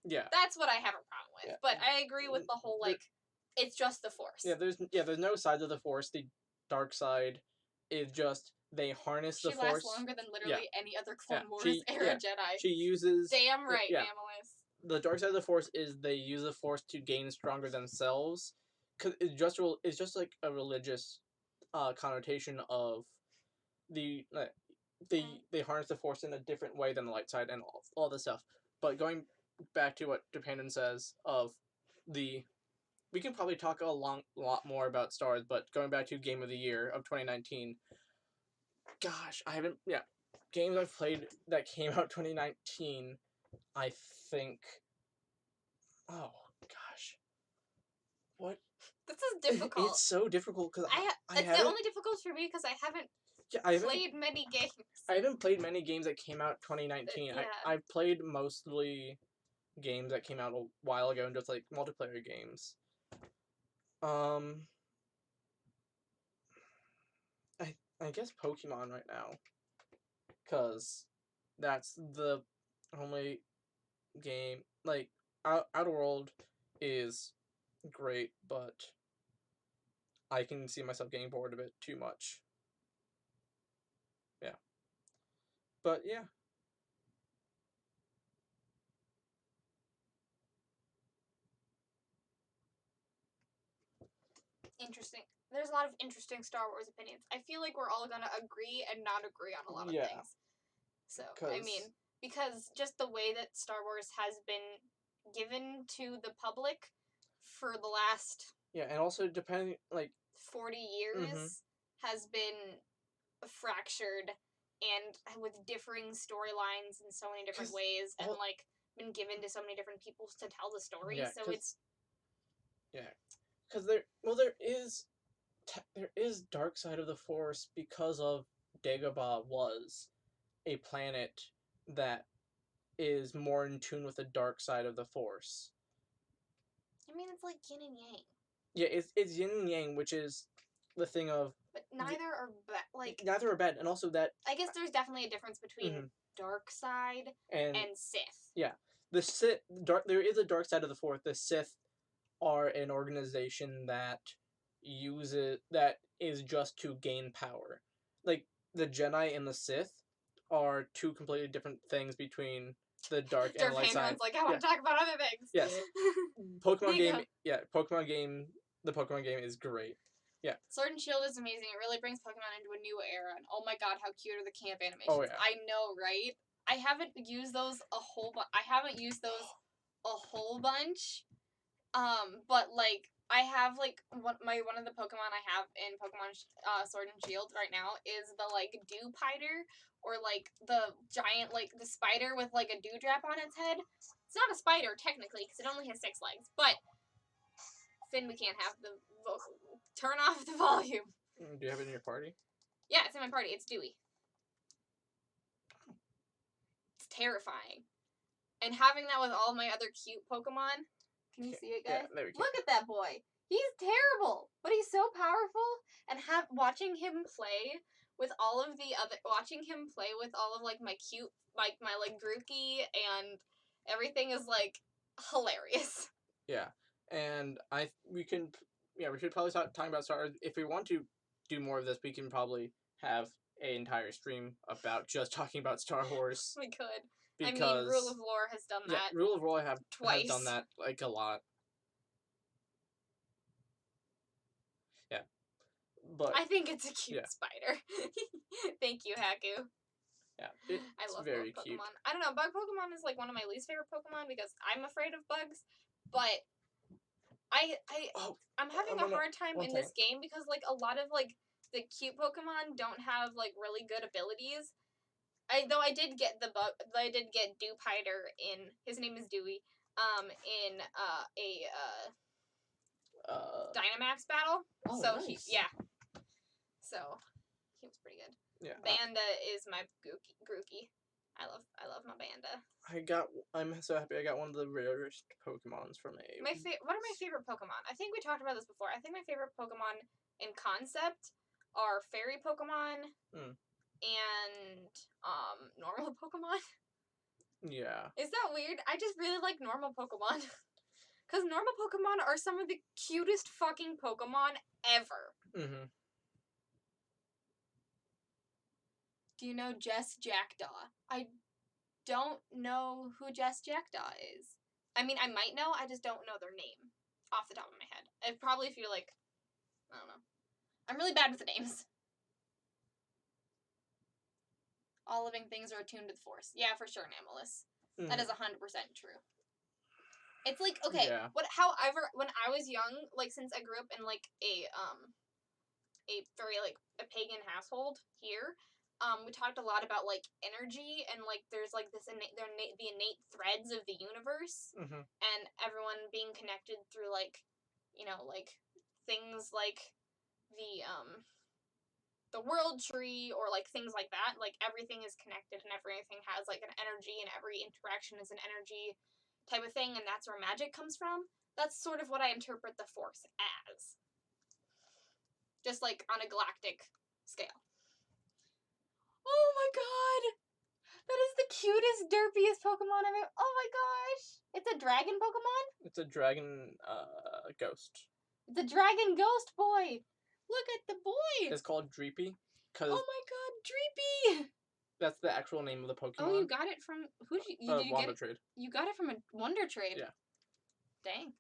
yeah, that's what I have a problem with. Yeah. But I agree with the whole it's just the Force. Yeah, there's no sides of the Force. The dark side is just they harness the Force. She lasts longer than literally any other Clone Wars era Jedi. She uses. Damn right, Amalys. The dark side of the Force is they use the Force to gain stronger themselves. Cause it's just like a religious, connotation of they harness the Force in a different way than the light side and all this stuff. But going back to what Dependent says we can probably talk a lot more about Star Wars, but going back to Game of the Year of 2019, gosh, games I've played that came out 2019, I think, oh gosh, what? This is difficult. It's so difficult because it's the only difficult for me because I haven't played many games. I haven't played many games that came out 2019. I've played mostly games that came out a while ago and just multiplayer games. I guess Pokemon right now, cause that's the only game Outer World is great, but I can see myself getting bored of it too much. Yeah, but yeah. Interesting. There's a lot of interesting Star Wars opinions. I feel like we're all gonna agree and not agree on a lot of things. So, because just the way that Star Wars has been given to the public for the last... Yeah, and also depending, 40 years has been fractured and with differing storylines in so many different ways and, been given to so many different people to tell the story, so it's... Yeah. Because there is dark side of the Force because of Dagobah was a planet that is more in tune with the dark side of the Force. I mean, it's like yin and yang. Yeah, it's yin and yang, which is the thing of... But neither are bad. Neither are bad, and also that... I guess there's definitely a difference between dark side and Sith. Yeah. The Sith... there is a dark side of the Force. The Sith are an organization that is just to gain power. The Jedi and the Sith are two completely different things between the dark and light side. I want to talk about other things. Yes. Pokemon game. Yeah, Pokemon game. The Pokemon game is great. Yeah. Sword and Shield is amazing. It really brings Pokemon into a new era. And oh my god, how cute are the camp animations. Oh, yeah. I know, right? I haven't used those a whole bunch. But I have one of the Pokemon I have in Pokemon Sword and Shield right now is the Dewpider, or the giant the spider with a dewdrap on its head. It's not a spider technically because it only has 6 legs, but Finn, we can't have the turn off the volume. Do you have it in your party? Yeah, it's in my party. It's Dewey. It's terrifying, and having that with all my other cute Pokemon. Can you see it, guys? Yeah, there we go. Look at that boy. He's terrible, but he's so powerful. And watching him play with all of my cute, my Grookey and everything is hilarious. Yeah, and we should probably start talking about Star Wars. If we want to do more of this, we can probably have an entire stream about just talking about Star Wars. We could. Because, Rule of Lore has done that. Yeah, Rule of Lore has done that a lot. Yeah, but I think it's a cute spider. Thank you, Haku. Yeah, I love very bug cute. Pokemon. I don't know, bug Pokemon is one of my least favorite Pokemon because I'm afraid of bugs. But I'm having a hard time in this game because a lot of the cute Pokemon don't have really good abilities. I did get Dewpider in, his name is Dewey, in a Dynamax battle. Oh, so nice. So He was pretty good. Yeah. Banda is my Grookey. I love my Banda. I'm so happy I got one of the rarest Pokemons from a... What are my favorite Pokemon? I think we talked about this before. I think my favorite Pokemon in concept are fairy Pokemon and normal Pokemon. Yeah. Is that weird? I just really like normal Pokemon. Because normal Pokemon are some of the cutest fucking Pokemon ever. Mm-hmm. Do you know Jess Jackdaw? I don't know who Jess Jackdaw is. I mean, I might know, I just don't know their name off the top of my head. I probably feel like, I don't know. I'm really bad with the names. All living things are attuned to the Force. Yeah, for sure, Nameless. Mm-hmm. That is 100% true. It's like, okay, yeah. However, when I was young, like, since I grew up in, like, a very, like, a pagan household here, we talked a lot about, like, energy, and, like, there's, like, the innate threads of the universe, and everyone being connected through, like, you know, like, things like the world tree, or, like, things like that. Like, everything is connected, and everything has, like, an energy, and every interaction is an energy type of thing, and that's where magic comes from. That's sort of what I interpret the Force as. Just, like, on a galactic scale. Oh my god! That is the cutest, derpiest Pokemon I've ever... Oh my gosh! It's a dragon Pokemon? It's a dragon, ghost. It's a dragon ghost boy! Look at the boy! It's called Dreepy. Oh my god, Dreepy! That's the actual name of the Pokemon. Oh, you got it from... Who did you get Wonder it? Trade. You got it from a Wonder Trade? Yeah. Dang.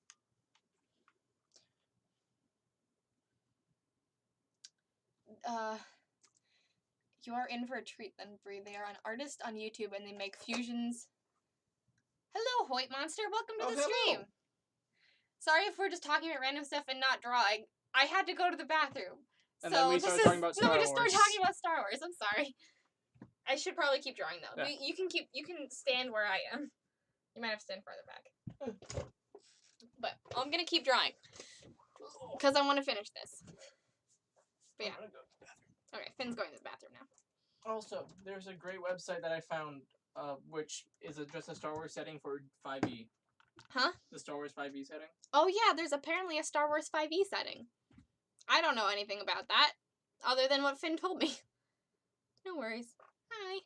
You are in for a treat then, Bree. They are an artist on YouTube and they make fusions. Hello, Hoyt Monster. Welcome to the stream. Sorry if we're just talking about random stuff and not drawing. I had to go to the bathroom. And then we started talking about Star Wars. We just started talking about Star Wars. I'm sorry. I should probably keep drawing though. Yeah. You can stand where I am. You might have to stand farther back. But I'm gonna keep drawing. Because I want to finish this. But yeah. Okay, Finn's going to the bathroom now. Also, there's a great website that I found, which is just a Star Wars setting for 5e. Huh? The Star Wars 5e setting. Oh yeah, there's apparently a Star Wars 5e setting. I don't know anything about that, other than what Finn told me. No worries. Hi.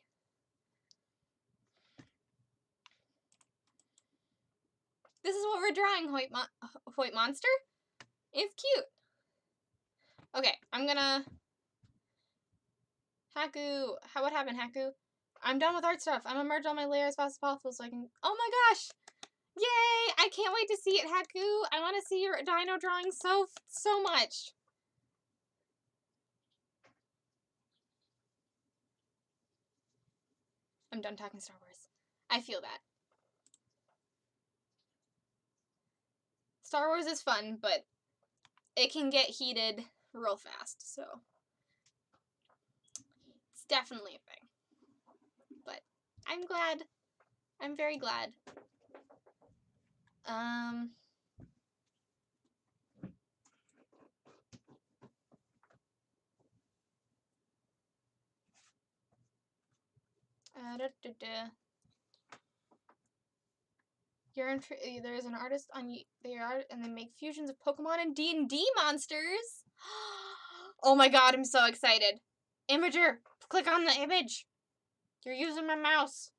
This is what we're drawing, Hoyt Monster. It's cute. Okay, I'm gonna... Haku. What happened, Haku? I'm done with art stuff. I'm gonna merge all my layers as fast as possible so I can... Oh my gosh! Yay! I can't wait to see it, Haku. I want to see your dino drawing so much. I'm done talking Star Wars. I feel that. Star Wars is fun, but it can get heated real fast, so it's definitely a thing. But I'm glad. I'm very glad. There's an artist on and they make fusions of Pokemon and D&D monsters. Oh my god, I'm so excited. Imager, click on the image. You're using my mouse.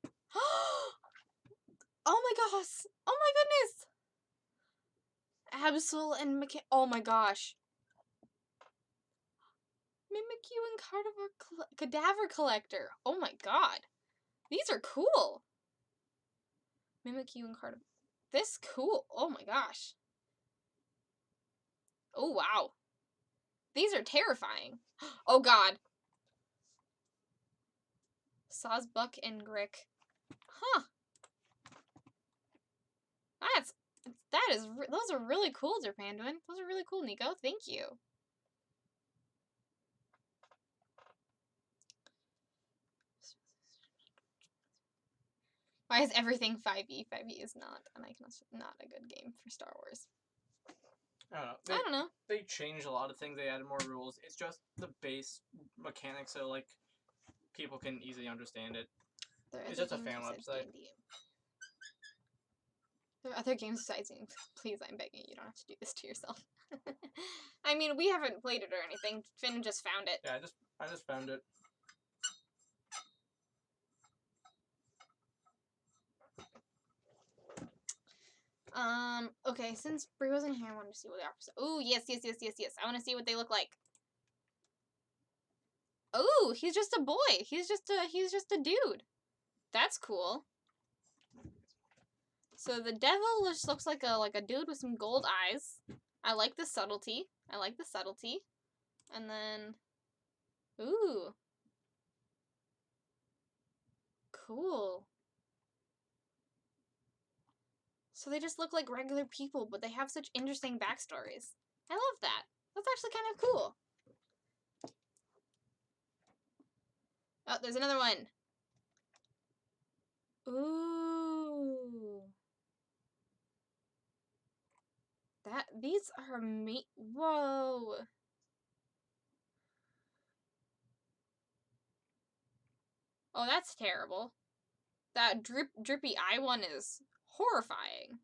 Oh my gosh. Oh my goodness. Absol and oh my gosh. Mimikyu and Cadaver Collector. Oh my god. These are cool. Mimikyu and Cadaver. This cool. Oh my gosh. Oh wow. These are terrifying. Oh god. Sawsbuck and Grick. Huh. Those are really cool, Derpanduin. Those are really cool, Nico. Thank you. Why is everything 5e? 5e is not a good game for Star Wars. I don't know. I don't know. They changed a lot of things. They added more rules. It's just the base mechanics, so like people can easily understand it. It's just a fan website. There are other games besides D&D. Please, I'm begging you, don't have to do this to yourself. I mean, we haven't played it or anything. Finn just found it. Yeah, I just found it. Okay, since Brie wasn't here, I wanted to see what the opposite. Oh, yes. I want to see what they look like. Oh, he's just a boy. He's just a dude. That's cool. So the devil just looks like a dude with some gold eyes. I like the subtlety. And then, ooh, cool. So they just look like regular people, but they have such interesting backstories. I love that. That's actually kind of cool. Oh, there's another one. Ooh. These are whoa. Oh, that's terrible. That drippy eye one is horrifying.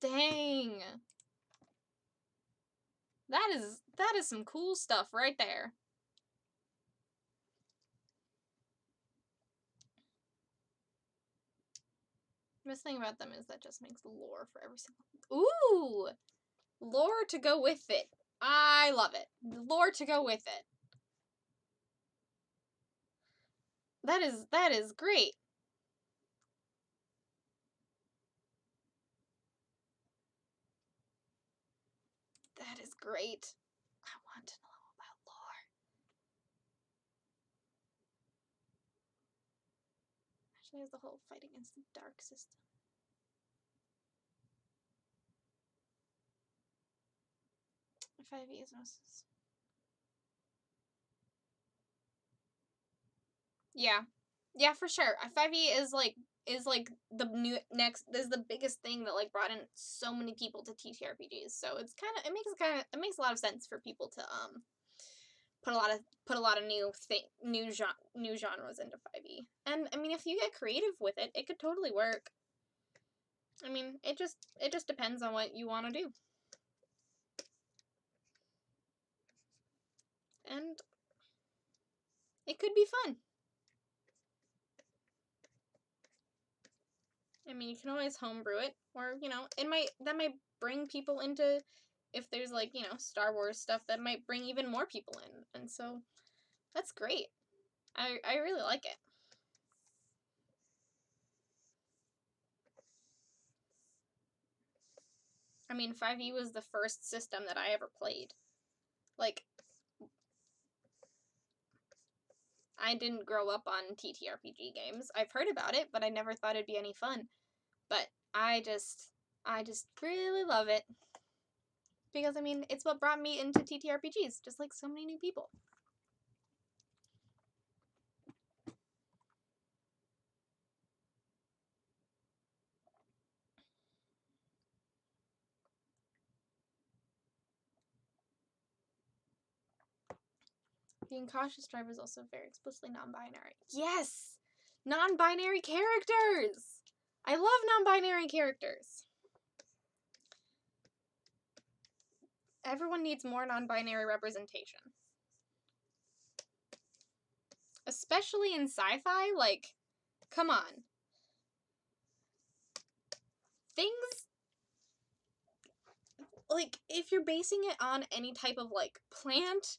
Dang. That is some cool stuff right there. The best thing about them is that just makes lore for every single. Ooh! Lore to go with it. I love it. Lore to go with it. That is great. That is great. I want to know about lore. Actually, there's the whole fight against the dark system. FIV is Gnosis. Yeah, for sure. 5e is like the new next is the biggest thing that like brought in so many people to TTRPGs. So it makes a lot of sense for people to put a lot of new genres into 5e. And I mean, if you get creative with it, it could totally work. I mean, it just depends on what you want to do. And it could be fun. I mean, you can always homebrew it, or that might bring people into, if there's like Star Wars stuff, that might bring even more people in, and so that's great. I really like it. I mean, 5e was the first system that I ever played. Like, I didn't grow up on TTRPG games. I've heard about it, but I never thought it'd be any fun. But I just really love it. Because, I mean, it's what brought me into TTRPGs, just like so many new people. Being cautious driver is also very explicitly non-binary. Yes! Non-binary characters! I love non-binary characters. Everyone needs more non-binary representation. Especially in sci-fi, like, come on. Things, like, if you're basing it on any type of, like, plant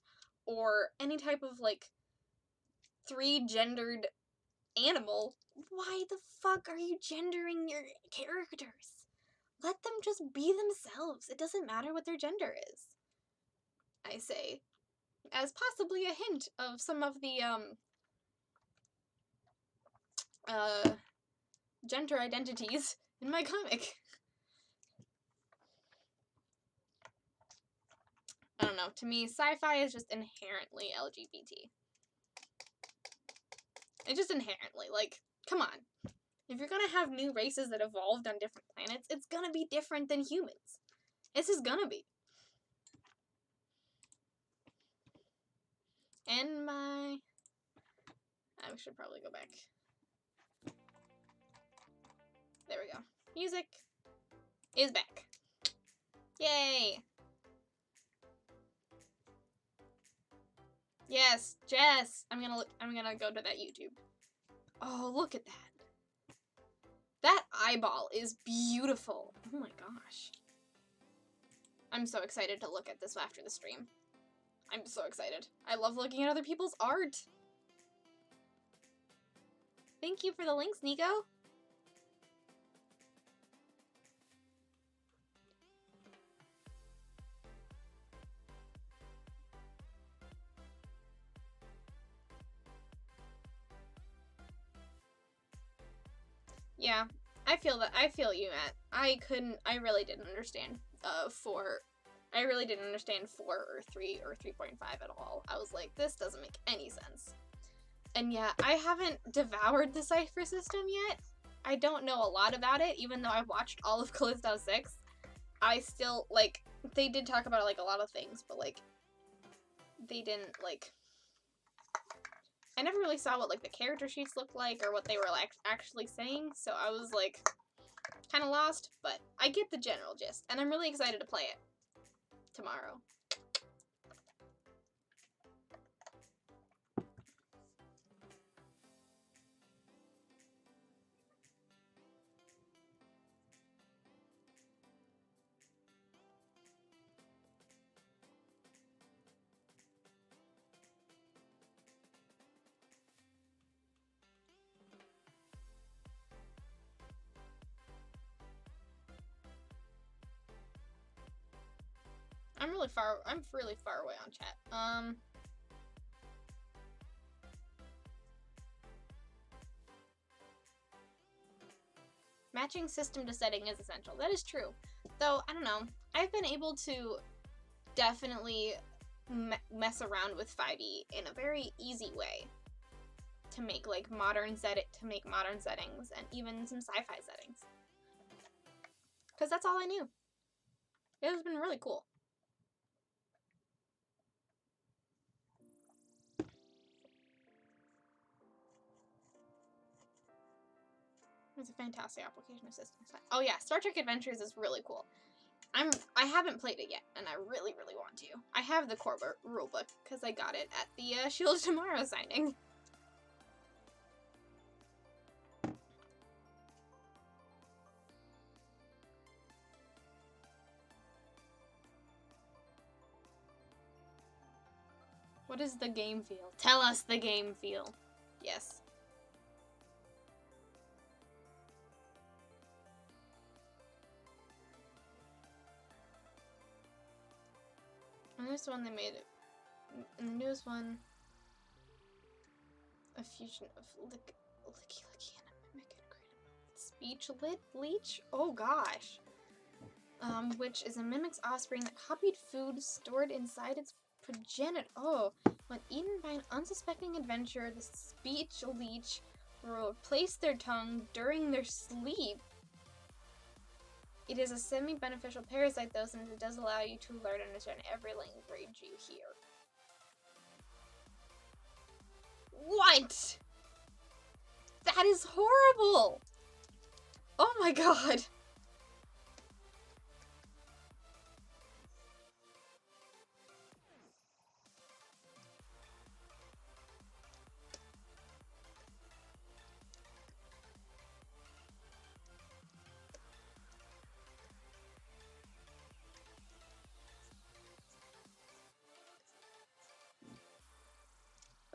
or any type of, like, 3-gendered animal, why the fuck are you gendering your characters? Let them just be themselves. It doesn't matter what their gender is. I say, as possibly a hint of some of the gender identities in my comic. I don't know. To me, sci-fi is just inherently LGBT. It's just inherently, like, come on. If you're gonna have new races that evolved on different planets, it's gonna be different than humans. This is gonna be. And I should probably go back. There we go. Music is back. Yay! Yes, Jess. I'm gonna go to that YouTube. Oh, look at that. That eyeball is beautiful. Oh my gosh. I'm so excited to look at this after the stream. I'm so excited. I love looking at other people's art. Thank you for the links, Nico. Yeah, I feel you, Matt. I really didn't understand 4. I really didn't understand 4 or 3 or 3.5 at all. I was like, this doesn't make any sense. And yeah, I haven't devoured the Cypher system yet. I don't know a lot about it, even though I've watched all of Callisto 6. I still, like, they did talk about, like, a lot of things, but, like, they didn't, like, I never really saw what, like, the character sheets looked like or what they were, like, actually saying, so I was, like, kind of lost, but I get the general gist, and I'm really excited to play it tomorrow. I'm really far away on chat. Matching system to setting is essential. That is true. Though, I don't know. I've been able to definitely mess around with 5e in a very easy way to make, like, modern settings and even some sci-fi settings. Because that's all I knew. It has been really cool. It's a fantastic application of systems. Oh yeah, Star Trek Adventures is really cool. I haven't played it yet, and I really, really want to. I have the core rulebook because I got it at the Shield Tomorrow signing. What does the game feel? Tell us the game feel. Yes. And this one they made it. And the newest one, a fusion of Licky and a mimic and created speech leech. Oh gosh. Which is a mimic's offspring that copied food stored inside its progenitor. Oh, when eaten by an unsuspecting adventurer, the speech leech will replace their tongue during their sleep. It is a semi-beneficial parasite, though, since it does allow you to learn and understand every language you hear. What? That is horrible! Oh my god!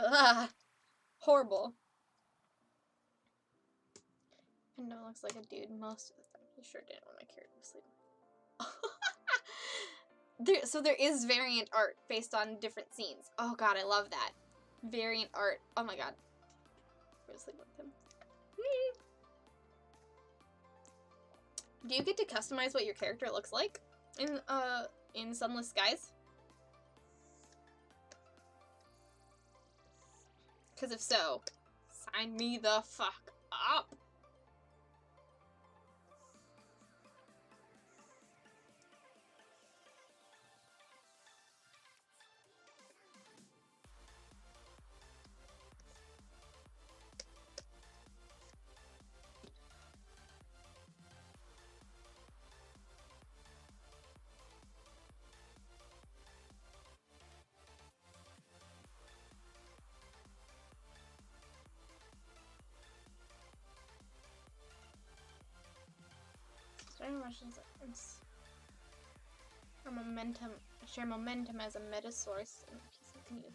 Ugh. Horrible. Pindo looks like a dude most of the time. He sure didn't when my character was sleeping. So there is variant art based on different scenes. Oh god, I love that. Variant art. Oh my god. We're gonna sleep with him. Do you get to customize what your character looks like in Sunless Skies? Because if so, sign me the fuck up. Or momentum. Share momentum as a meta source. And pieces can use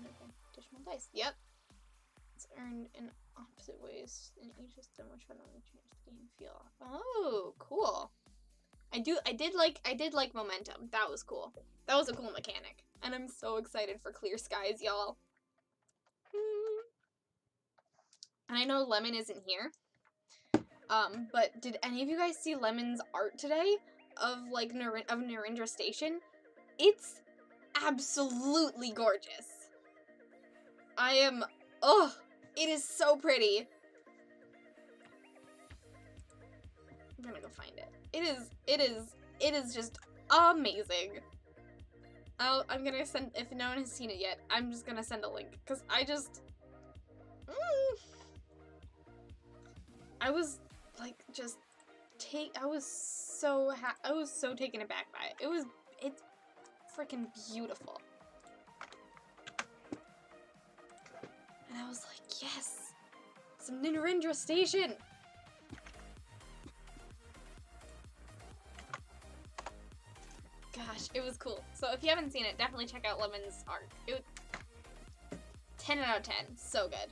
additional dice. Yep. It's earned in opposite ways in each system, which fundamentally change the game feel. Oh, cool. I did like momentum. That was cool. That was a cool mechanic. And I'm so excited for Clear Skies, y'all. And I know Lemon isn't here. But did any of you guys see Lemon's art today of like Narendra Station? It's absolutely gorgeous. It is so pretty. I'm gonna go find it. It is just amazing. I'm gonna send, if no one has seen it yet, I'm just gonna send a link, because I just, I was, like, I was so taken aback by it. It's freaking beautiful. And I was like, yes, some Narendra Station. Gosh, it was cool. So if you haven't seen it, definitely check out Lemon's art. It was 10 out of 10. So good.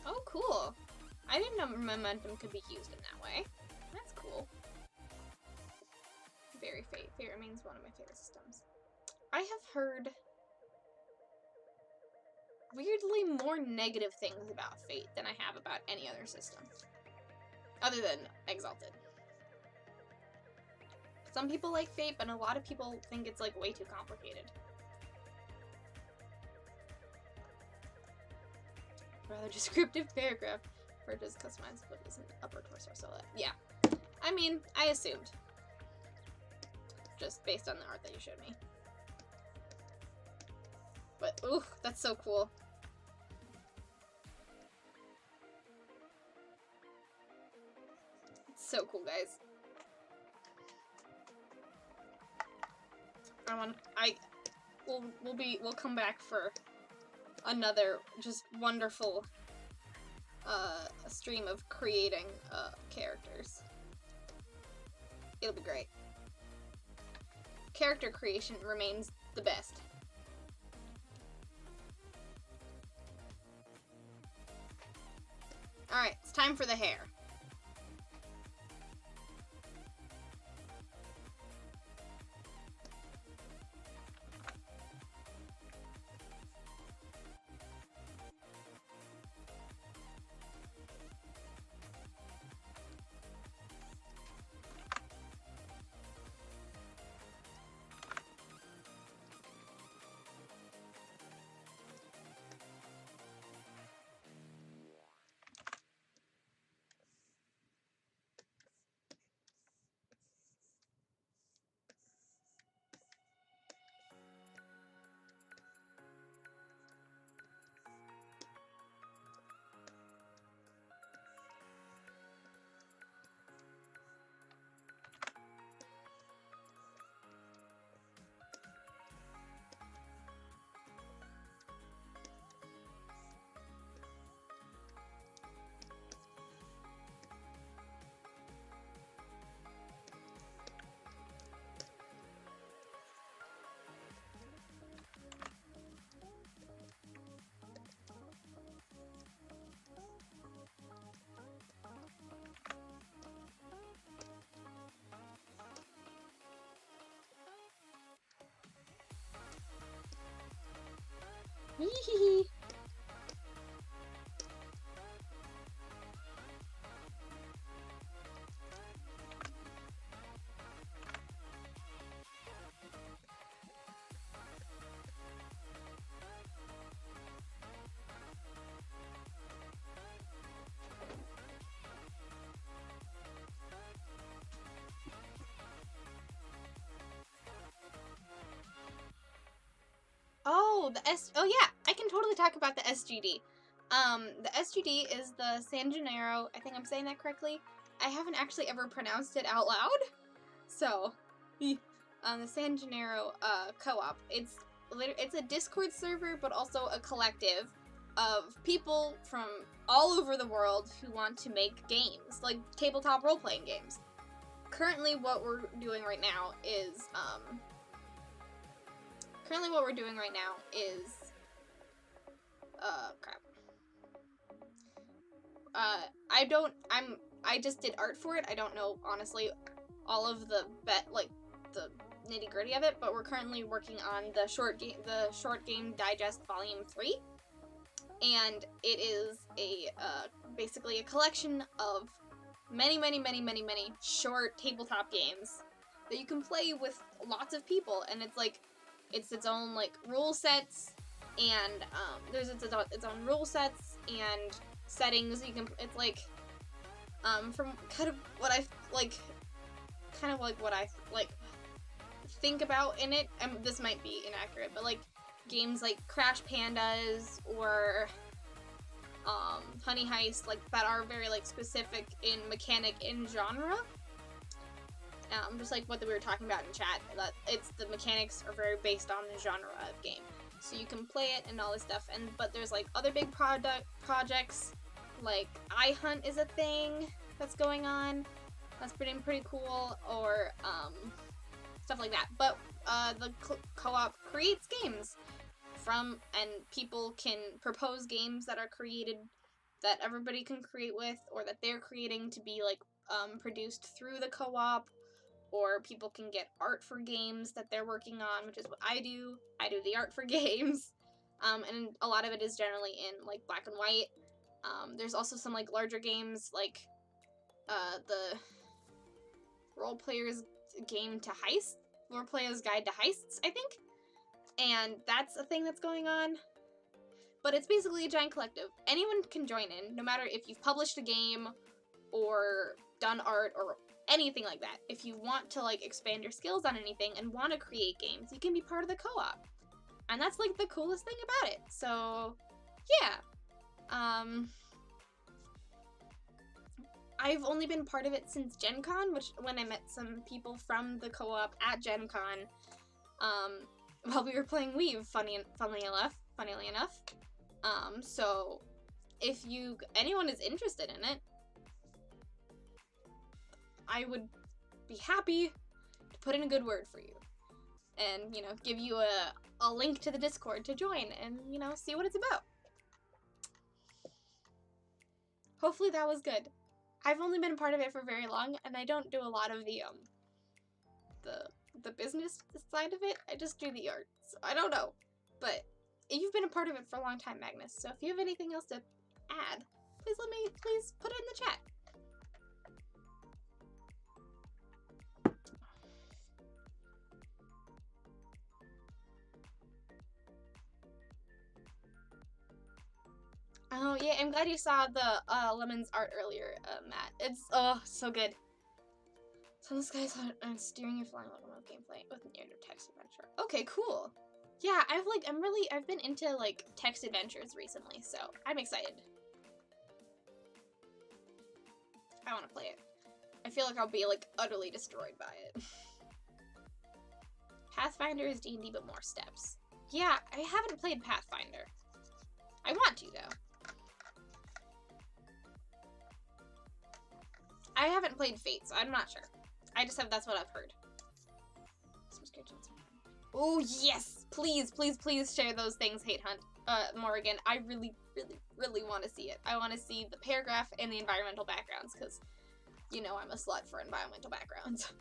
Oh, cool. I didn't know momentum could be used in that way. That's cool. Fate remains one of my favorite systems. I have heard weirdly more negative things about Fate than I have about any other system. Other than Exalted. Some people like Fate, but a lot of people think it's like way too complicated. Rather descriptive paragraph for just customized but isn't the upper torso, so yeah. I mean, I assumed. Just based on the art that you showed me. But, ooh, that's so cool. It's so cool, guys. We'll come back for another just wonderful stream of creating characters. It'll be great. Character creation remains the best. Alright, it's time for the hair. Hee. Oh yeah, I can totally talk about the SGD. The SGD is the San Gennaro, I think I'm saying that correctly. I haven't actually ever pronounced it out loud. So, the San Gennaro co-op. It's a Discord server, but also a collective of people from all over the world who want to make games, like tabletop role-playing games. Currently, what we're doing right now is crap. I just did art for it. I don't know, honestly, all of the the nitty-gritty of it, but we're currently working on the short game digest volume 3, and it is basically a collection of many short tabletop games that you can play with lots of people, and it's its own like rule sets, and there's its own rule sets and settings. It's like from kind of what I think about in it. This might be inaccurate, but like games like Crash Pandas or Honey Heist, like that are very like specific in mechanic and genre. Just like what we were talking about in chat, that the mechanics are very based on the genre of game, so you can play it and all this stuff. But there's like other big projects, like iHunt is a thing that's going on. That's pretty cool, or stuff like that. But the co-op creates games and people can propose games that are created that everybody can create with, or that they're creating to be like produced through the co-op, or people can get art for games that they're working on, which is what I do. I do the art for games, and a lot of it is generally in like black and white. There's also some like larger games, like the Role Player's Guide to Heists, I think, and that's a thing that's going on. But it's basically a giant collective. Anyone can join in, no matter if you've published a game or done art or anything like that. If you want to like expand your skills on anything and want to create games, you can be part of the co-op, and that's like the coolest thing about it. So yeah, I've only been part of it since Gen Con, when I met some people from the co-op at Gen Con, while we were playing Weave, funnily enough. So if anyone is interested in it, I would be happy to put in a good word for you, and, give you a link to the Discord to join and, see what it's about. Hopefully that was good. I've only been a part of it for very long, and I don't do a lot of the business side of it. I just do the art. So I don't know. But you've been a part of it for a long time, Magnus. So if you have anything else to add, please put it in the chat. Oh, yeah, I'm glad you saw the Lemon's art earlier, Matt. It's, so good. So this guy's on steering your flying locomotive gameplay with an text adventure. Okay, cool. Yeah, I've been into, like, text adventures recently, so I'm excited. I want to play it. I feel like I'll be, like, utterly destroyed by it. Pathfinder is D&D, but more steps. Yeah, I haven't played Pathfinder. I want to, though. I haven't played Fate, so I'm not sure. That's what I've heard. Oh, yes! Please share those things, Hate Hunt. Morgan, I really want to see it. I want to see the paragraph and the environmental backgrounds, because, I'm a slut for environmental backgrounds.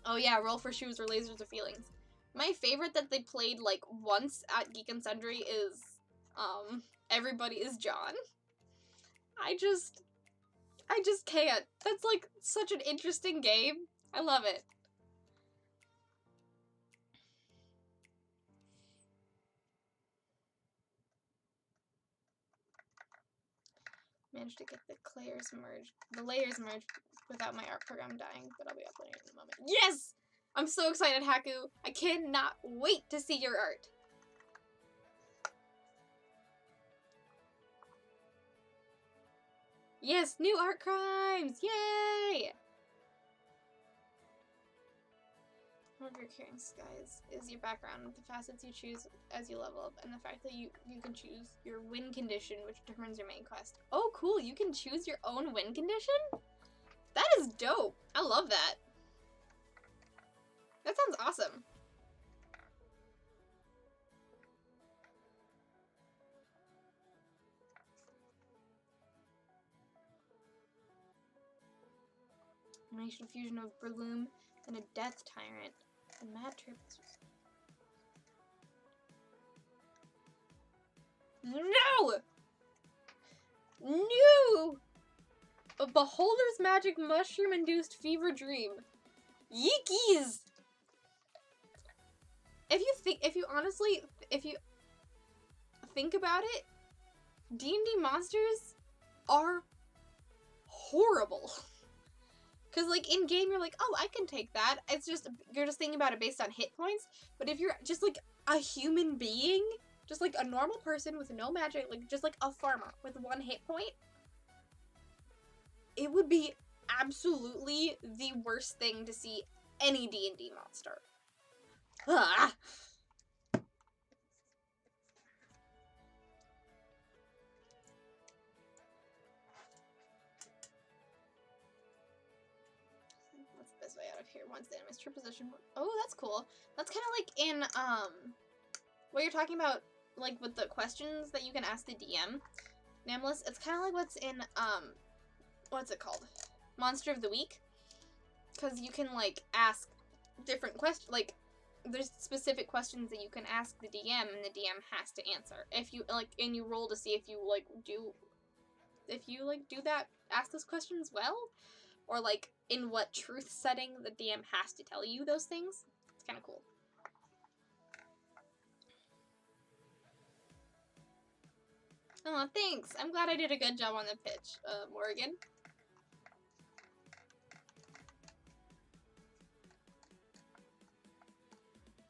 Oh yeah, Roll for Shoes or Lasers of Feelings. My favorite that they played, like, once at Geek and Sundry is, Everybody is John. I just can't. That's, like, such an interesting game. I love it. Managed to get the layers merged without my art program dying, but I'll be uploading it in a moment. Yes! I'm so excited, Haku. I cannot wait to see your art. Yes, new art crimes! Yay! One of your caring skies is your background, the facets you choose as you level up, and the fact that you can choose your win condition, which determines your main quest. Oh, cool! You can choose your own win condition? That is dope! I love that. That sounds awesome. Combination fusion of Breloom and a Death Tyrant. A Mad Trip. No! No! A Beholder's Magic Mushroom-induced Fever Dream. Yeekies! If you honestly think about it, D&D monsters are horrible. Cause like in game you're like, oh, I can take that. It's just you're just thinking about it based on hit points. But if you're just like a human being, just like a normal person with no magic, like just like a farmer with 1 hit point, it would be absolutely the worst thing to see any D&D monster. Ah. What's the best way out of here? Once the enemy's true position. Oh, that's cool. That's kind of like in what you're talking about, like with the questions that you can ask the DM. Namless. It's kind of like what's in what's it called? Monster of the Week. Because you can like ask different questions, like there's specific questions that you can ask the DM and the DM has to answer. If you like, and you roll to see if you like do that, ask those questions well, or like in what truth setting the DM has to tell you those things. It's kind of cool. Oh, thanks. I'm glad I did a good job on the pitch, Morgan.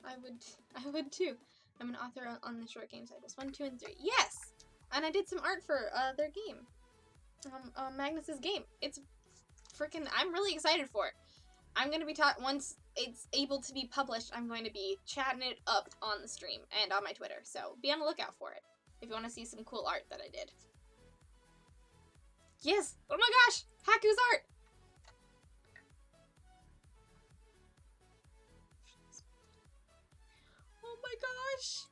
I would too. I'm an author on the short game titles 1, 2, and 3. Yes! And I did some art for their game. Magnus's game. It's freaking, I'm really excited for it. I'm going to be once it's able to be published, I'm going to be chatting it up on the stream and on my Twitter. So be on the lookout for it if you want to see some cool art that I did. Yes! Oh my gosh! Haku's art! Oh my gosh!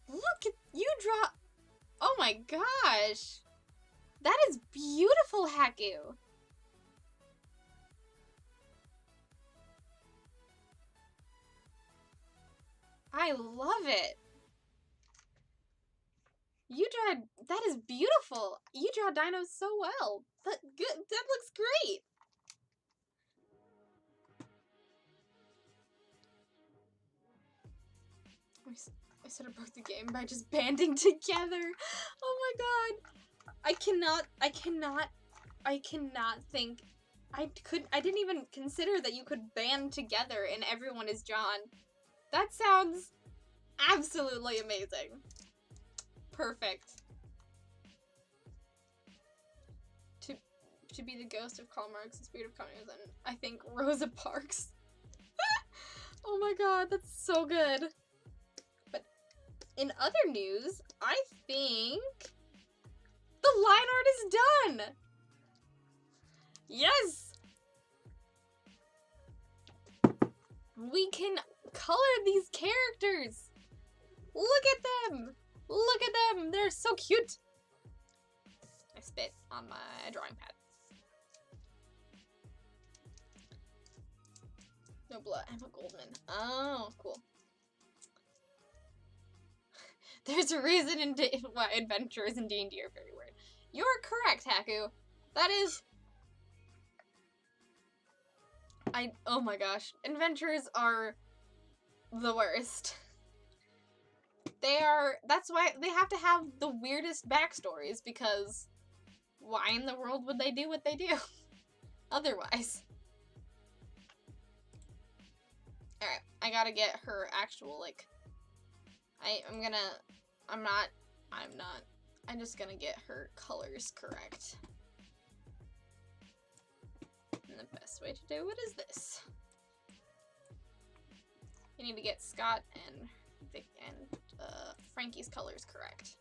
Look at you draw. Oh my gosh! That is beautiful, Haku! I love it! You draw. That is beautiful! You draw dinos so well! That looks great! I sort of broke the game by just banding together. Oh my god. I cannot think. I didn't even consider that you could band together and everyone is John. That sounds absolutely amazing. Perfect. To be the ghost of Karl Marx, the spirit of communism, I think Rosa Parks. Oh my god, that's so good. But in other news, I think the line art is done. Yes. We can color these characters. Look at them. Look at them. They're so cute. I spit on my drawing pad. No blood. I'm a Goldman. Oh, cool. There's a reason why adventures in D&D are very weird. You're correct, Haku. That is... oh my gosh. Adventures are the worst. That's why they have to have the weirdest backstories, because why in the world would they do what they do otherwise? Alright, I gotta get her actual, like, I'm just gonna get her colors correct. And the best way to do it is this. You need to get Scott and Vic and Frankie's colors correct.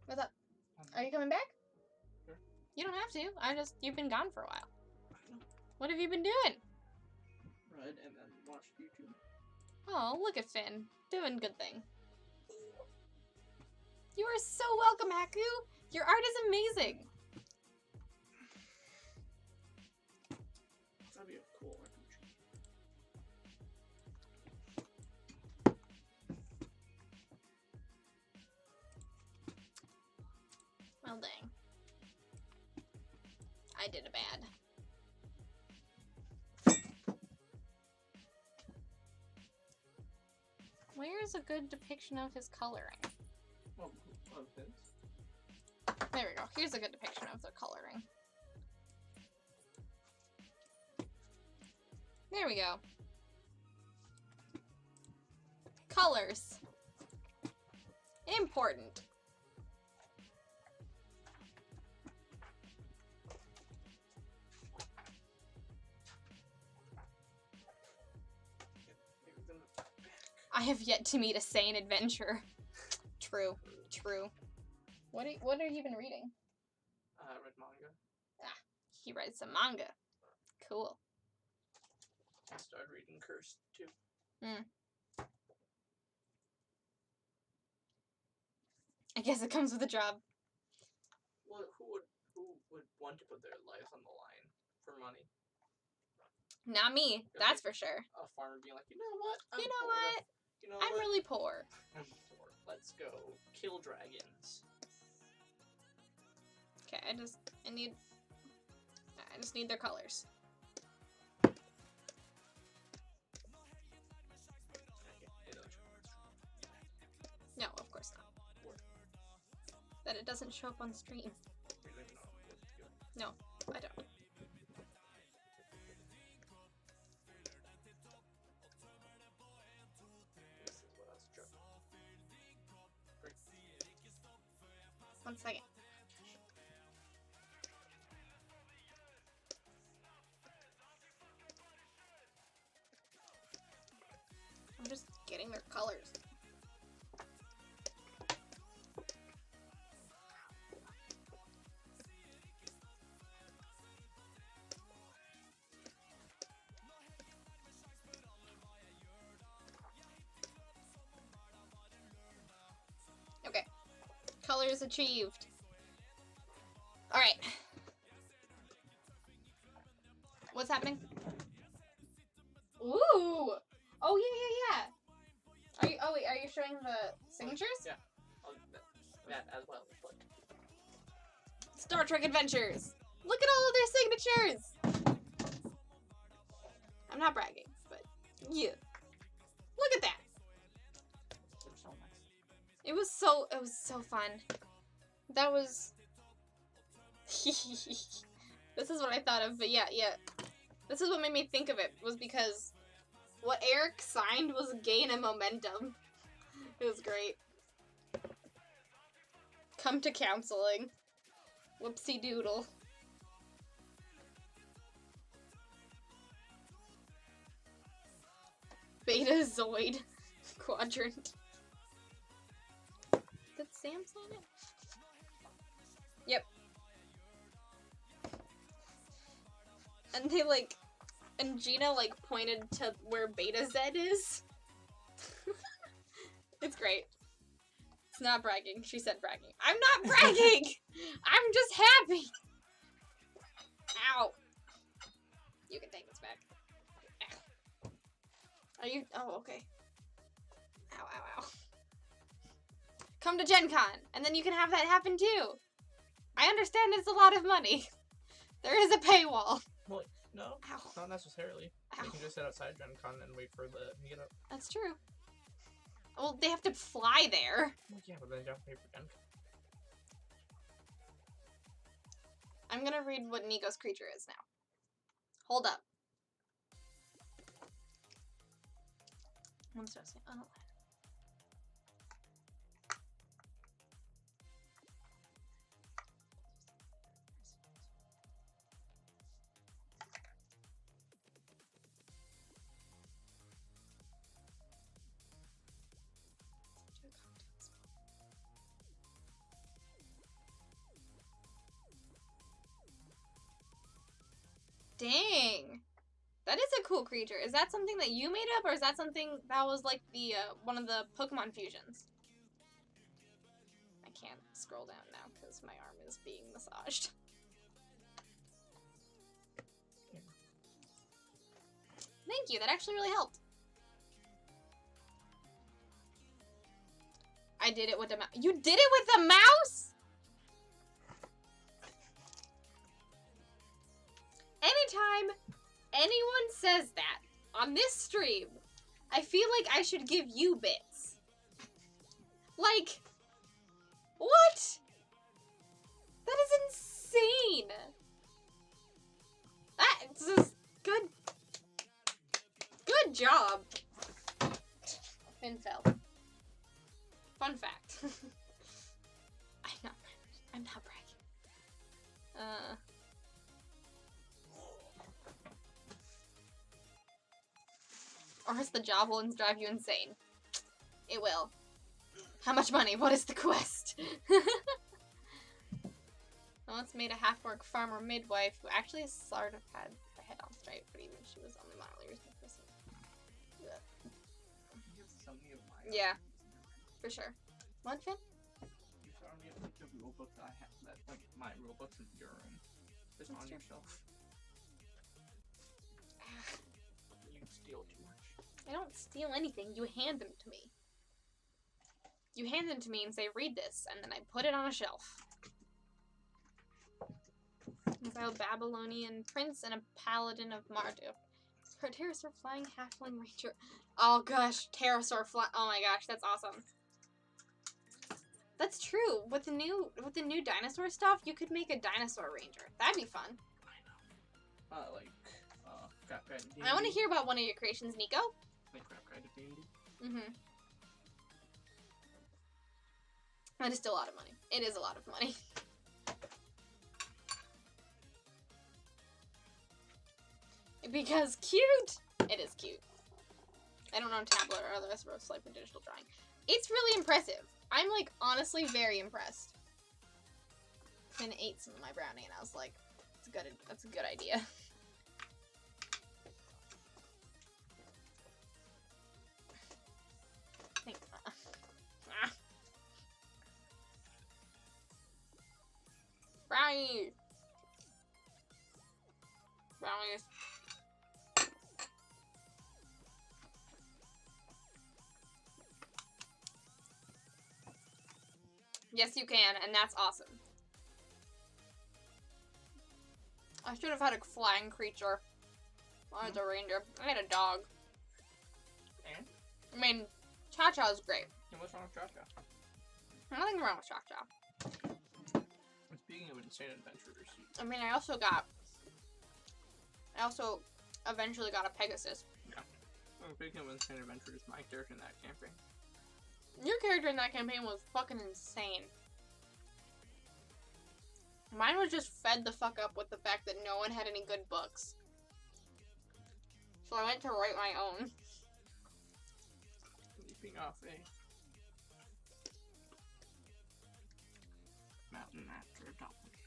What's up? Are you coming back? Sure. You don't have to. You've been gone for a while. What have you been doing? Read and then watched YouTube. Oh, look at Finn. Doing good thing. You are so welcome, Haku. Your art is amazing. That'd be a cool RPG. Well, dang. I did a bad. Where is a good depiction of his coloring? Of his? There we go. Here's a good depiction of the coloring. There we go. Colors. Important. I have yet to meet a sane adventurer. True. True. What have you been reading? I read manga. Ah, he read some manga. Cool. I started reading Cursed too. I guess it comes with a job. Well, who would want to put their lives on the line for money? Not me, that's for sure. A farmer being like, you know what? You know what? I'm really poor. I'm poor. Let's go kill dragons. Okay, I just need their colors. No, of course not. That it doesn't show up on stream. No, I don't. One second. I'm just getting their colors. Okay. Colors achieved. Alright. What's happening? Ooh! Oh, yeah. Are you showing the signatures? Yeah. That as well. But... Star Trek Adventures! Look at all of their signatures! I'm not bragging, but yeah. Look at that! They're so nice. It was so fun. That was... This is what I thought of, but yeah. This is what made me think of it, was because what Eric signed was Gain a Momentum. It was great. Come to counseling. Whoopsie doodle. Betazoid Quadrant. Did Sam sign it? Yep. And Gina pointed to where Beta Z is. It's great. It's not bragging. She said bragging. I'm not bragging! I'm just happy! Ow. You can take this back. Ow. Are you? Oh, okay. Ow. Come to Gen Con, and then you can have that happen too. I understand it's a lot of money. There is a paywall. Well, no, Ow. not necessarily. Ow. You can just sit outside Gen Con and wait for the meetup. That's true. Well, they have to fly there. Well, yeah, but then you don't pay for Gen Con. I'm gonna read what Nico's creature is now. Hold up. I'm supposed to. Oh. creature. Is that something that you made up, or is that something that was like the one of the Pokemon fusions? I can't scroll down now because my arm is being massaged. Thank you, that actually really helped. I did it with the mouse. You did it with the mouse? Anytime anyone says that on this stream, I feel like I should give you bits. Like, what? That is insane. That's just good. Good job. Finn fell. Fun fact. I'm not bragging. Or else the job will drive you insane. It will. How much money? What is the quest? I once made a half-orc farmer midwife who actually sort of had her head on straight, but even she was only mildly reasonable person. Yeah, for sure. What, Finn? You found me like the rule book that I have, that like my rule books in your room. It's on your shelf. You steal too much. I don't steal anything. You hand them to me. You hand them to me and say, read this, and then I put it on a shelf. A Babylonian prince and a paladin of Marduk. Her pterosaur flying halfling ranger. Oh gosh, pterosaur fly. Oh my gosh, that's awesome. That's true. With the new dinosaur stuff, you could make a dinosaur ranger. That'd be fun. I know. Crap Guide to I want to hear about one of your creations, Nico. Like Crap Guide to D&D. Mm-hmm. That is still a lot of money. It is a lot of money. Because cute! It is cute. I don't know tablet or otherwise roast like with digital drawing. It's really impressive. I'm like honestly very impressed. Finn ate some of my brownie and I was like, that's a good idea. Thanks. Brownie! Brownies. Yes, you can, and that's awesome. I should have had a flying creature. I was a reindeer. I had a dog. And? I mean, Cha-Cha is great. And what's wrong with Cha-Cha? Nothing wrong with Cha-Cha. Speaking of insane adventurers, I mean, I also eventually got a Pegasus. yeah. Speaking of insane adventurers, my character in that campaign. Your character in that campaign was fucking insane. Mine was just fed the fuck up with the fact that no one had any good books. So I went to write my own. Leaping off a mountain after a doppelganger.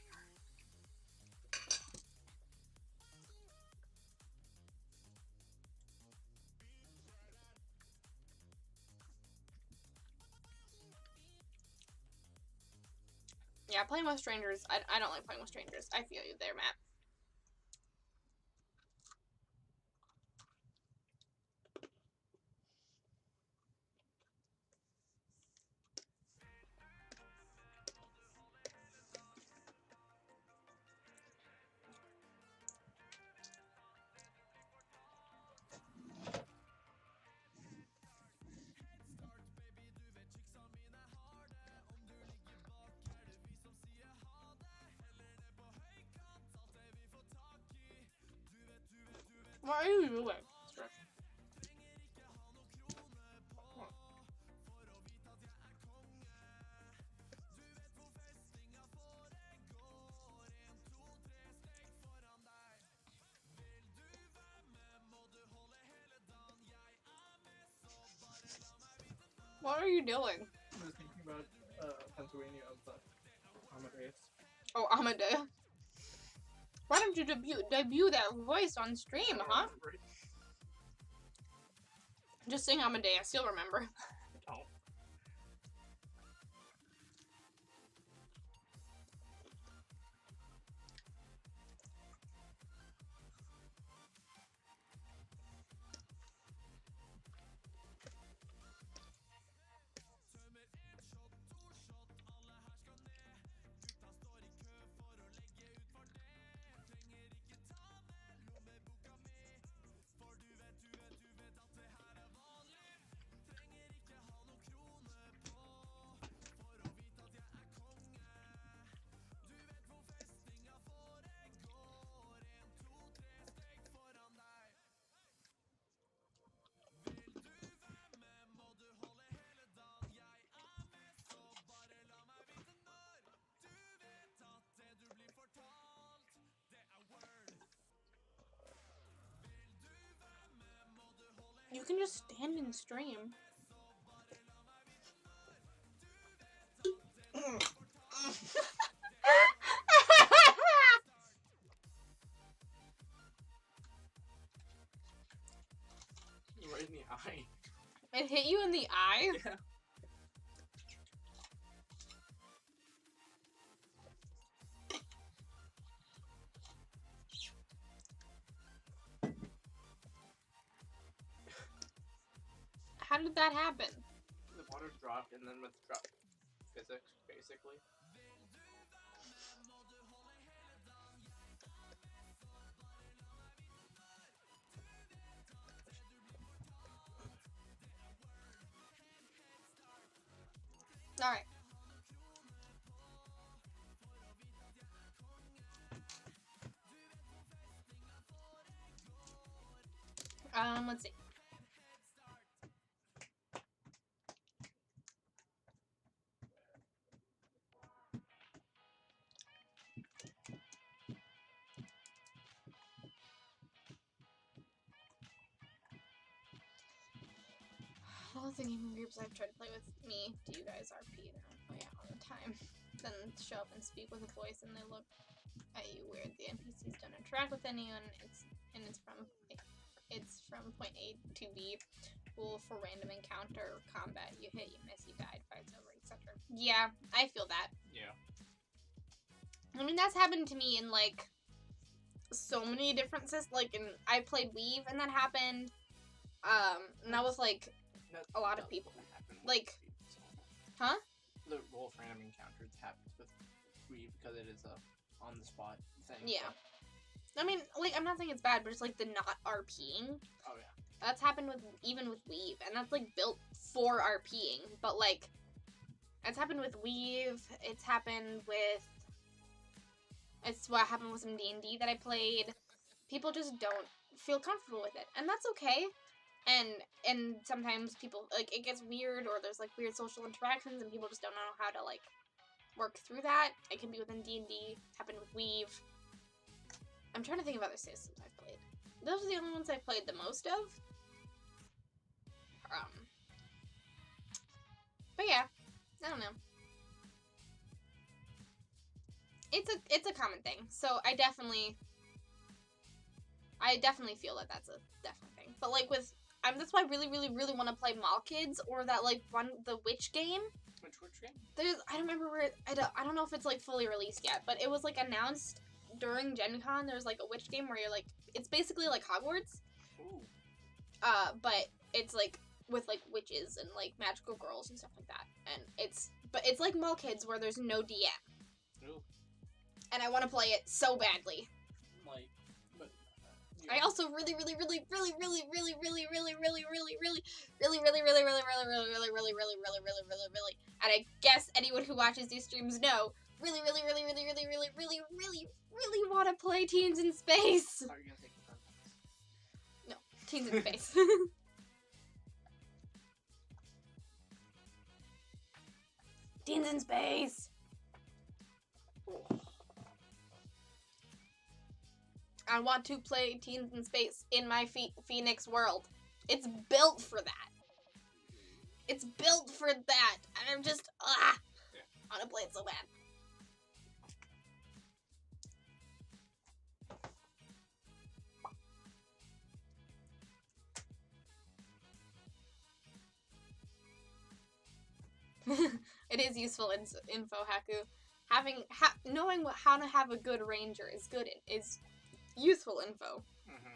Yeah, playing with strangers, I don't like playing with strangers. I feel you there, Matt. What are you doing? What are you doing? I was thinking about Pennsylvania of Amadeus. Oh, Amadeus. Why don't you debut that voice on stream, huh? Just sing Amadeus, you'll remember. Oh. You can just stand and stream. Right in the eye. It hit you in the eye? Yeah. How did that happen? The water dropped and then with drop physics, basically. Alright. Let's see. All the gaming groups I've tried to play with me, do you guys RP now? Oh yeah, all the time. Then show up and speak with a voice and they look at you weird. The NPCs don't interact with anyone. It's from point A to B. Rule for random encounter or combat. You hit, you miss, you died, fight's over, etc. Yeah, I feel that. Yeah. I mean, that's happened to me in like so many different systems. Like, I played Weave and that happened. And that was like a lot of people. Like, huh? The roll for random encounters happens with Weave because it is a on the spot thing. Yeah. I mean, like, I'm not saying it's bad, but it's like the not RPing. Oh yeah. That's happened with even with Weave, and that's like built for RPing. But like, it's happened with Weave. It's happened with. It's what happened with some D&D that I played. People just don't feel comfortable with it, and that's okay. And sometimes people, like, it gets weird, or there's like weird social interactions, and people just don't know how to like work through that. It can be within D&D. It's happened with Weave. I'm trying to think of other systems I've played. Those are the only ones I've played the most of. But yeah, I don't know. It's a common thing. So I definitely feel that that's a definite thing. But like with, that's why I really want to play Mall Kids, or that like the Witch game. Which game? I don't remember where I don't know if it's like fully released yet, but it was like announced during Gen Con. There's like a witch game where you're like, it's basically like Hogwarts. Ooh. But it's like with like witches and like magical girls and stuff like that. And it's like Mall Kids where there's no DM. Ooh. And I want to play it so badly. Like, but I also really, and I guess anyone who watches these streams know, really want to play Teens in Space. Are you gonna take the contest? No, Teens in Space. Teens in Space. I want to play Teens in Space in my Phoenix world. It's built for that. It's built for that. And I'm just, I want to play it so bad. It is useful info, Haku. Knowing how to have a good ranger is useful info. Mm-hmm.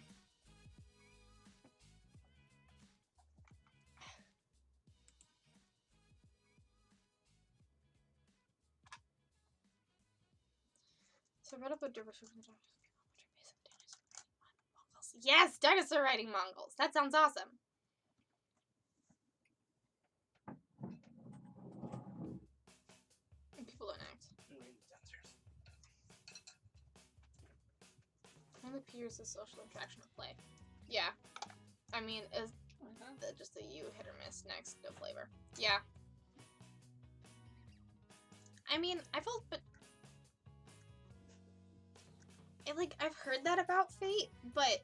So I read up a Yes, dinosaur riding Mongols. That sounds awesome. People don't act. One of the peers is social interaction of play. Yeah. I mean, is just a you hit or miss next to flavor. Yeah. I mean, I felt, but I've heard that about Fate, but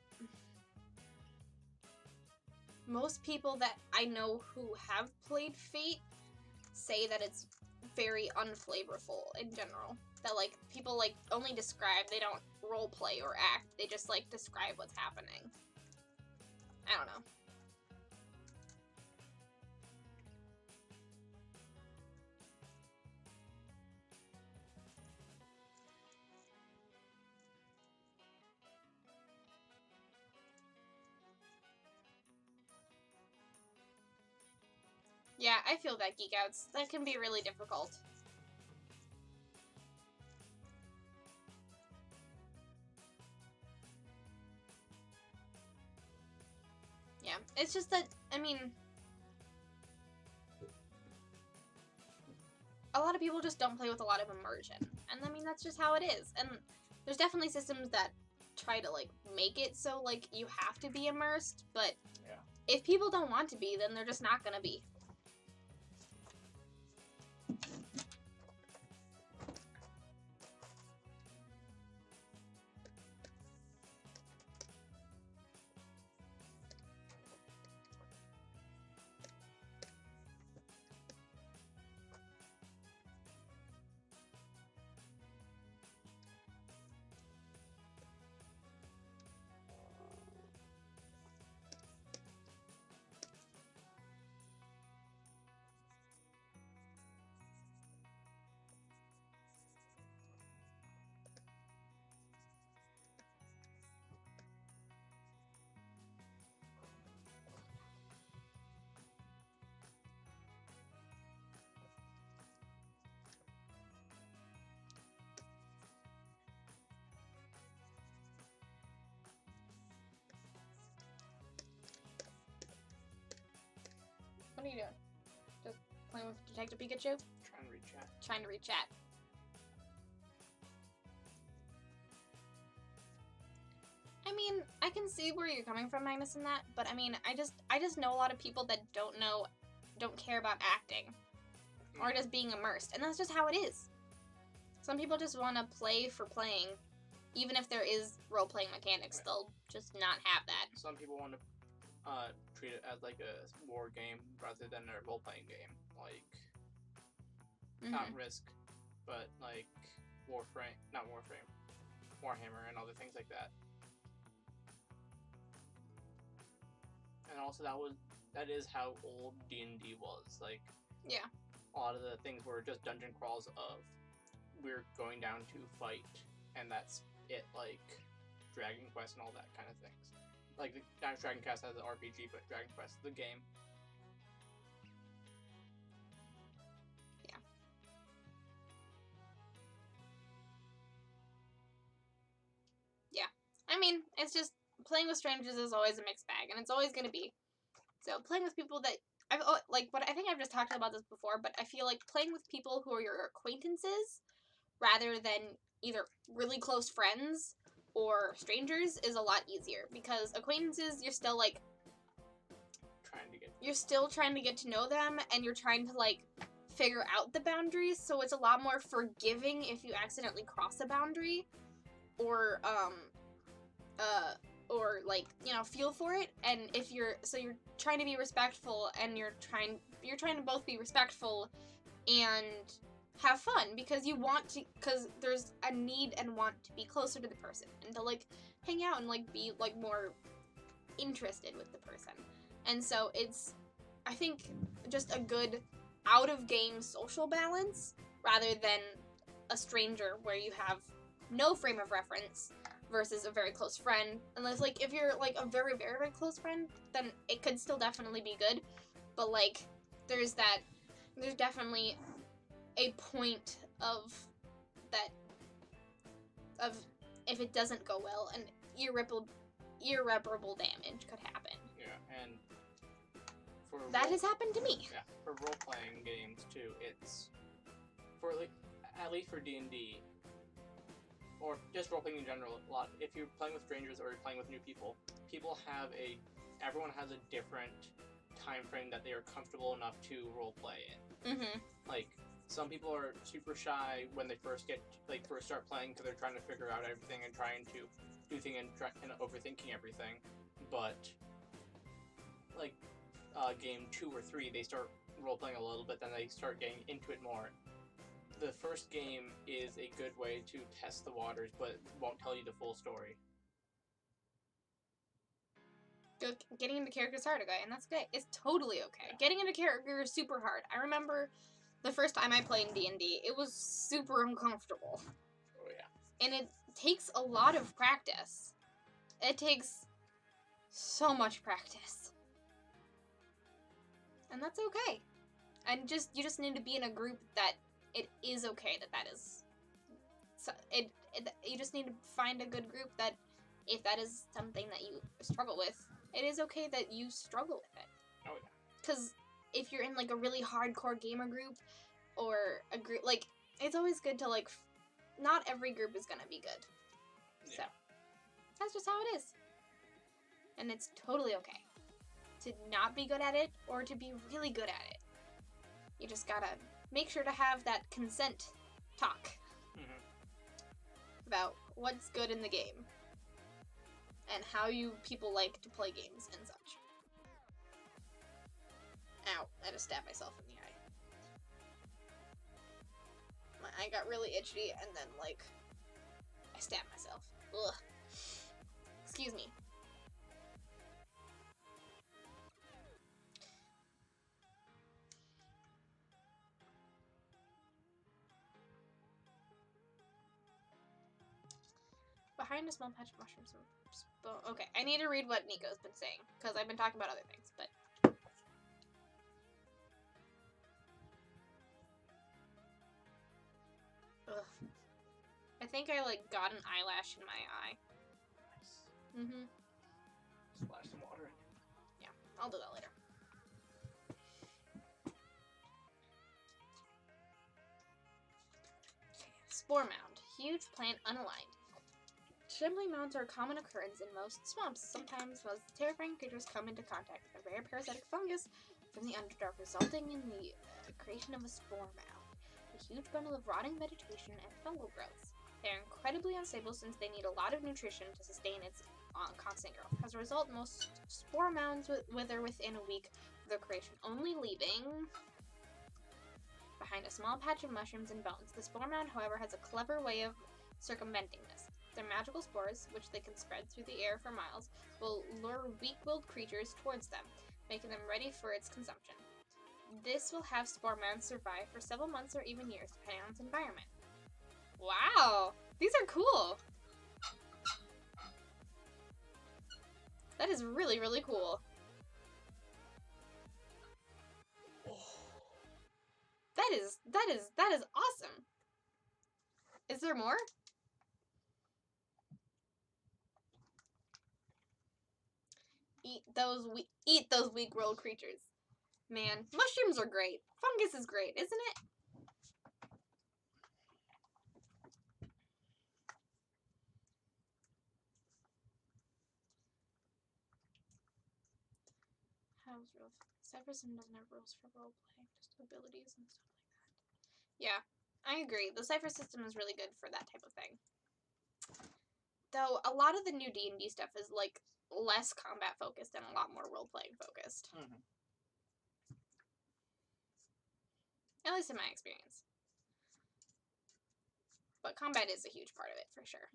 most people that I know who have played Fate say that it's very unflavorful in general. That, people, only describe, they don't role play or act, they just, describe what's happening. I don't know. Yeah, I feel that, Geek Outs. That can be really difficult. Yeah, it's just that, I mean, a lot of people just don't play with a lot of immersion. And, I mean, that's just how it is. And there's definitely systems that try to, make it so, you have to be immersed, but yeah. If people don't want to be, then they're just not gonna be. What are you doing? Just playing with Detective Pikachu? Trying to reach chat. Trying to read chat. I mean, I can see where you're coming from, Magnus, in that, but I mean, I just know a lot of people that don't care about acting. Or just being immersed, and that's just how it is. Some people just want to play for playing, even if there is role-playing mechanics, they'll just not have that. Some people want to treat it as like a war game rather than a role-playing game, like not Risk, but like Warhammer and other things like that. And also that is how old D&D was. Like, yeah, a lot of the things were just dungeon crawls of we're going down to fight, and that's it. Like Dragon Quest and all that kind of things. Like Dragon Quest has an RPG, but Dragon Quest the game. Yeah. Yeah. I mean, it's just playing with strangers is always a mixed bag, and it's always going to be. So playing with people that I think I've just talked about this before, but I feel like playing with people who are your acquaintances rather than either really close friends or strangers is a lot easier, because acquaintances, you're still trying to get to know them, and you're trying to figure out the boundaries, so it's a lot more forgiving if you accidentally cross a boundary or feel for it. And if you're trying to be respectful, and you're trying to both be respectful and have fun, because there's a need and want to be closer to the person and to hang out and be more interested with the person. And so it's, I think, just a good out of game social balance rather than a stranger where you have no frame of reference versus a very close friend. Unless, like, if you're, like, a very, very, very close friend, then it could still definitely be good. But, like, there's definitely a point of that, of if it doesn't go well, and irreparable damage could happen. Yeah, and for That has happened to me. Yeah, for role-playing games too, it's for like at least for D&D or just role-playing in general. A lot if you're playing with strangers or you're playing with new people, everyone has a different time frame that they are comfortable enough to role-play in. Mm-hmm. Like some people are super shy when they first start playing because they're trying to figure out everything and trying to do things and overthinking everything. But like game 2 or 3, they start role playing a little bit, then they start getting into it more. The first game is a good way to test the waters, but won't tell you the full story. Getting into character is hard, okay, and that's okay. It's totally okay. Yeah. Getting into character is super hard. I remember the first time I played D&D, it was super uncomfortable. Oh yeah. And it takes a lot of practice. It takes so much practice. And that's okay. And you just need to be in a group that it is okay that is. So you just need to find a good group that, if that is something that you struggle with, it is okay that you struggle with it. Oh yeah. Because if you're in like a really hardcore gamer group, or a group, like, it's always good to like, not every group is gonna be good. Yeah. So that's just how it is. And it's totally okay to not be good at it or to be really good at it. You just gotta make sure to have that consent talk about what's good in the game and how people like to play games and such. Ow, I just stabbed myself in the eye. My eye got really itchy and then, like, I stabbed myself. Ugh. Excuse me. Behind a small patch of mushrooms. Okay, I need to read what Nico's been saying, because I've been talking about other things, but... Ugh. I think I, like, got an eyelash in my eye. Nice. Mm-hmm. Splash some water in it. Yeah, I'll do that later. Spore mound. Huge plant unaligned. Shambling mounds are a common occurrence in most swamps. Sometimes most terrifying creatures come into contact with a rare parasitic fungus from the Underdark, resulting in the creation of a spore mound, a huge bundle of rotting vegetation and fungal growths. They are incredibly unstable since they need a lot of nutrition to sustain its constant growth. As a result, most spore mounds wither within a week of their creation, only leaving behind a small patch of mushrooms and bones. The spore mound, however, has a clever way of circumventing this. Their magical spores, which they can spread through the air for miles, will lure weak-willed creatures towards them, making them ready for its consumption. This will have spore mounds survive for several months or even years, depending on its environment. Wow! These are cool! That is really, really cool. That is awesome! Is there more? Eat those weak-willed creatures. Man, mushrooms are great. Fungus is great, isn't it? How's real? Cyphersystem doesn't have rules for roleplay, just abilities and stuff like that. Yeah, I agree. The Cypher system is really good for that type of thing. Though a lot of the new D&D stuff is like less combat focused and a lot more role playing focused. At least in my experience. But combat is a huge part of it for sure.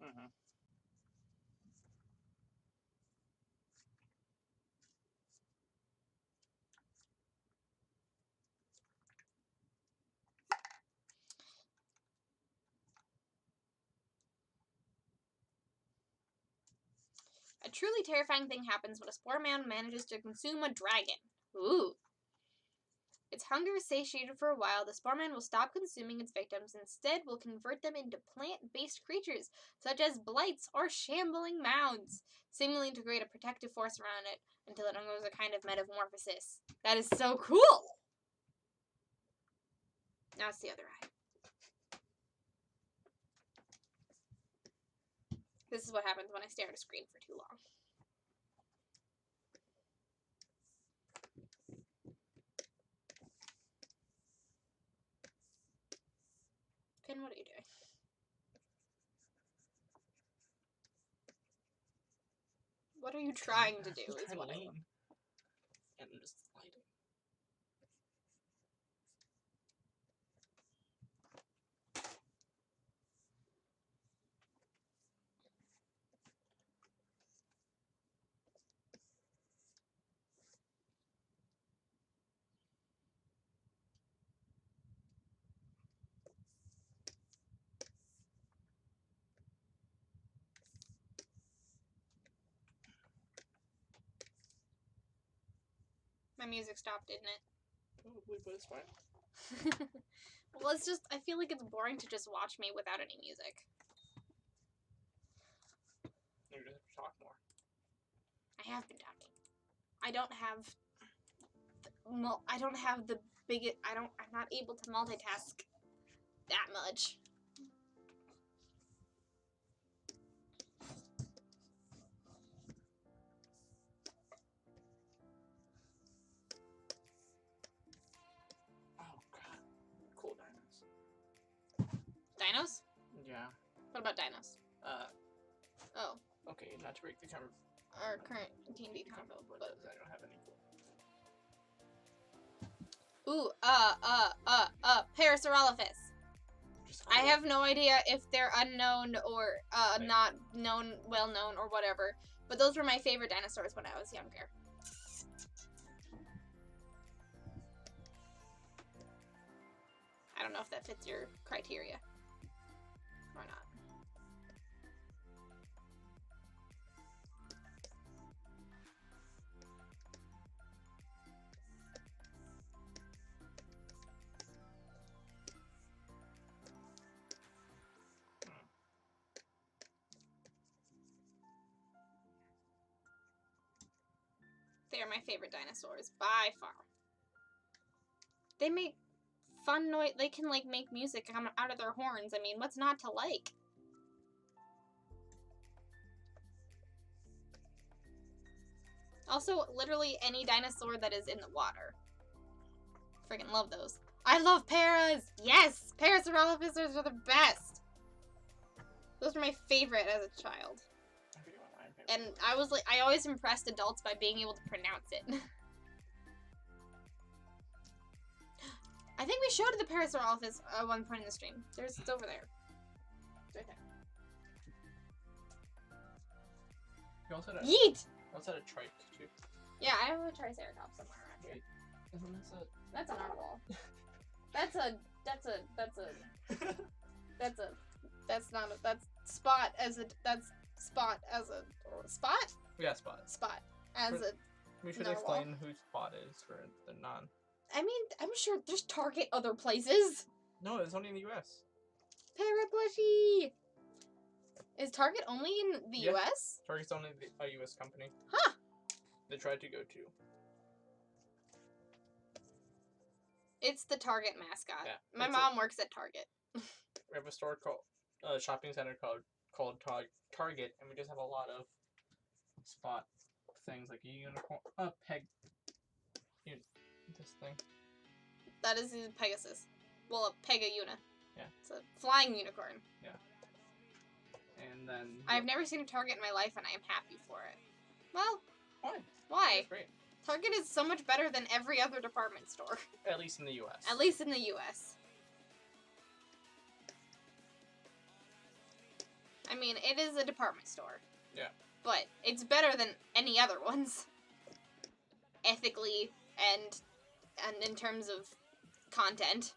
A truly terrifying thing happens when a spore man manages to consume a dragon. Ooh. Its hunger is satiated for a while, the spore man will stop consuming its victims and instead will convert them into plant-based creatures, such as blights or shambling mounds, seemingly to create a protective force around it until it undergoes a kind of metamorphosis. That is so cool! Now it's the other eye. This is what happens when I stare at a screen for too long. Finn, what are you doing? What are you trying to do? Is what I want. And I'm just sliding. My music stopped, didn't it? Probably, but it's fine. Well, it's just, I feel like it's boring to just watch me without any music. You just have to talk more. I have been talking. I don't have the biggest, I'm not able to multitask that much. Oh god. Cool dinos. Dinos? Yeah. What about dinos? Oh, Okay, not to break the our current D&D combo, but but... I don't have any cool. Ooh, Parasaurolophus. Just I cool. have no idea if they're unknown or Same. not known, well known or whatever, but those were my favorite dinosaurs when I was younger. I don't know if that fits your criteria or not. They are my favorite dinosaurs, by far. They make fun noise. They can, like, make music come out of their horns. I mean, what's not to like? Also, literally any dinosaur that is in the water. Freaking love those. I love paras! Yes! Parasaurolophus are the best! Those were my favorite as a child. And I was like, I always impressed adults by being able to pronounce it. I think we showed the Parasaurolophus at one point in the stream. It's over there. It's right there. You also had a, Yeet! you also had a trike too. Yeah, I have a Triceratops somewhere around here. Isn't this a... That's a narwhal. That's Spot as a Spot? Yeah, Spot. Spot as a We should narwhal. explain who Spot is for the non... I mean, I'm sure there's Target other places. No, it's only in the US. Paraplushie! Is Target only in the Yeah. US? Target's only a US company. Huh. They tried to go to. It's the Target mascot. Yeah, My it's mom works at Target. We have a store called... shopping center called Target, and we just have a lot of Spot things, like a unicorn... peg... This thing. That is a Pegasus. Well, a Pega-Una. Yeah. It's a flying unicorn. And then... I've never seen a Target in my life, and I am happy for it. Well, Why? why? It's great. Target is so much better than every other department store. At least in the US. At least in the US. I mean, it is a department store. Yeah. But it's better than any other ones. Ethically and in terms of content.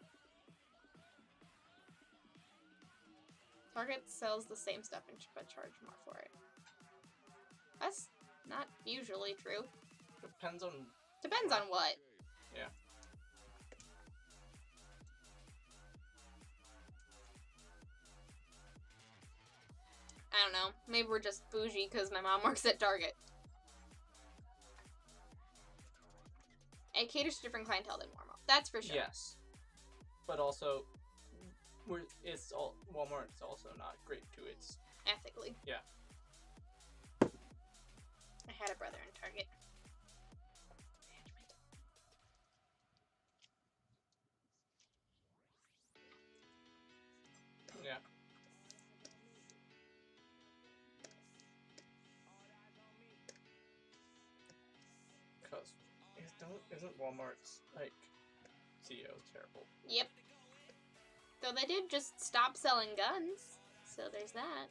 Target sells the same stuff but charge more for it. That's not usually true. Depends on. Depends on what. Yeah. I don't know. Maybe we're just bougie because my mom works at Target. It caters to different clientele than Walmart. That's for sure. Yes. But also, Walmart's also not great to its. Ethically. Yeah. I had a brother in Target. Yeah. Because isn't Walmart's like CEO terrible? Yep. Though they did just stop selling guns, so there's that.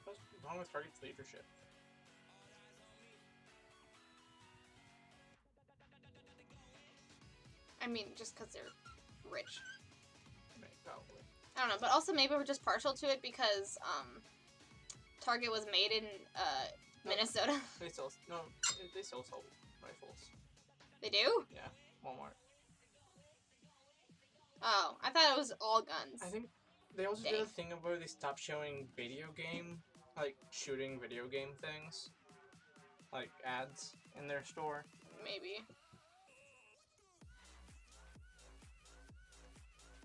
What's wrong with Target's leadership? I mean, just because they're rich. Probably. I don't know, but also maybe we're just partial to it because Target was made in Minnesota. They still sell rifles. They do? Yeah, Walmart. Oh, I thought it was all guns. I think they also did Dang. a thing where they stopped showing shooting video game things, like ads in their store. Maybe.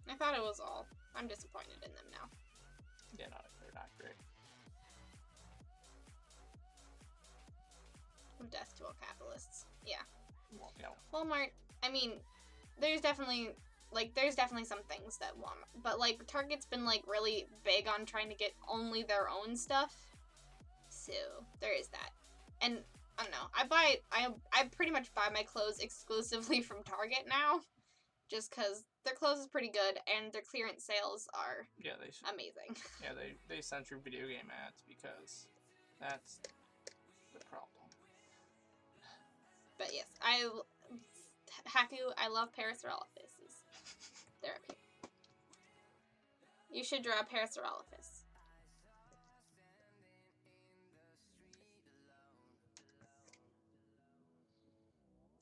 I thought it was all. I'm disappointed in them now. Yeah, they're not great. Death to all capitalists. Yeah. Well, yeah. Walmart, I mean, there's definitely some things that Walmart, but like Target's been like really big on trying to get only their own stuff. So there is that. And I don't know. I pretty much buy my clothes exclusively from Target now, just because their clothes is pretty good and their clearance sales are amazing. Yeah, they censor video game ads because that's the problem. But yes, I love Parasaurolophus. They're up here. You should draw Parasaurolophus.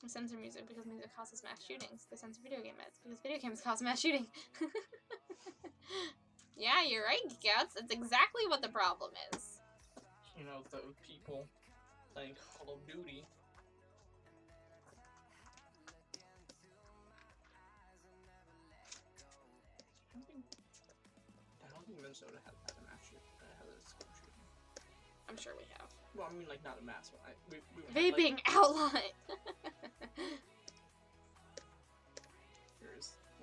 They censor music because music causes mass shootings. They censor video game ads because video games cause mass shooting. Yeah, you're right, Geekouts. That's exactly what the problem is. You know, those people playing Call of Duty. I don't think Minnesota has had a mass shooting. Has a school shooting. I'm sure we have. Well, I mean, like, not a mass one. Vaping outlawed.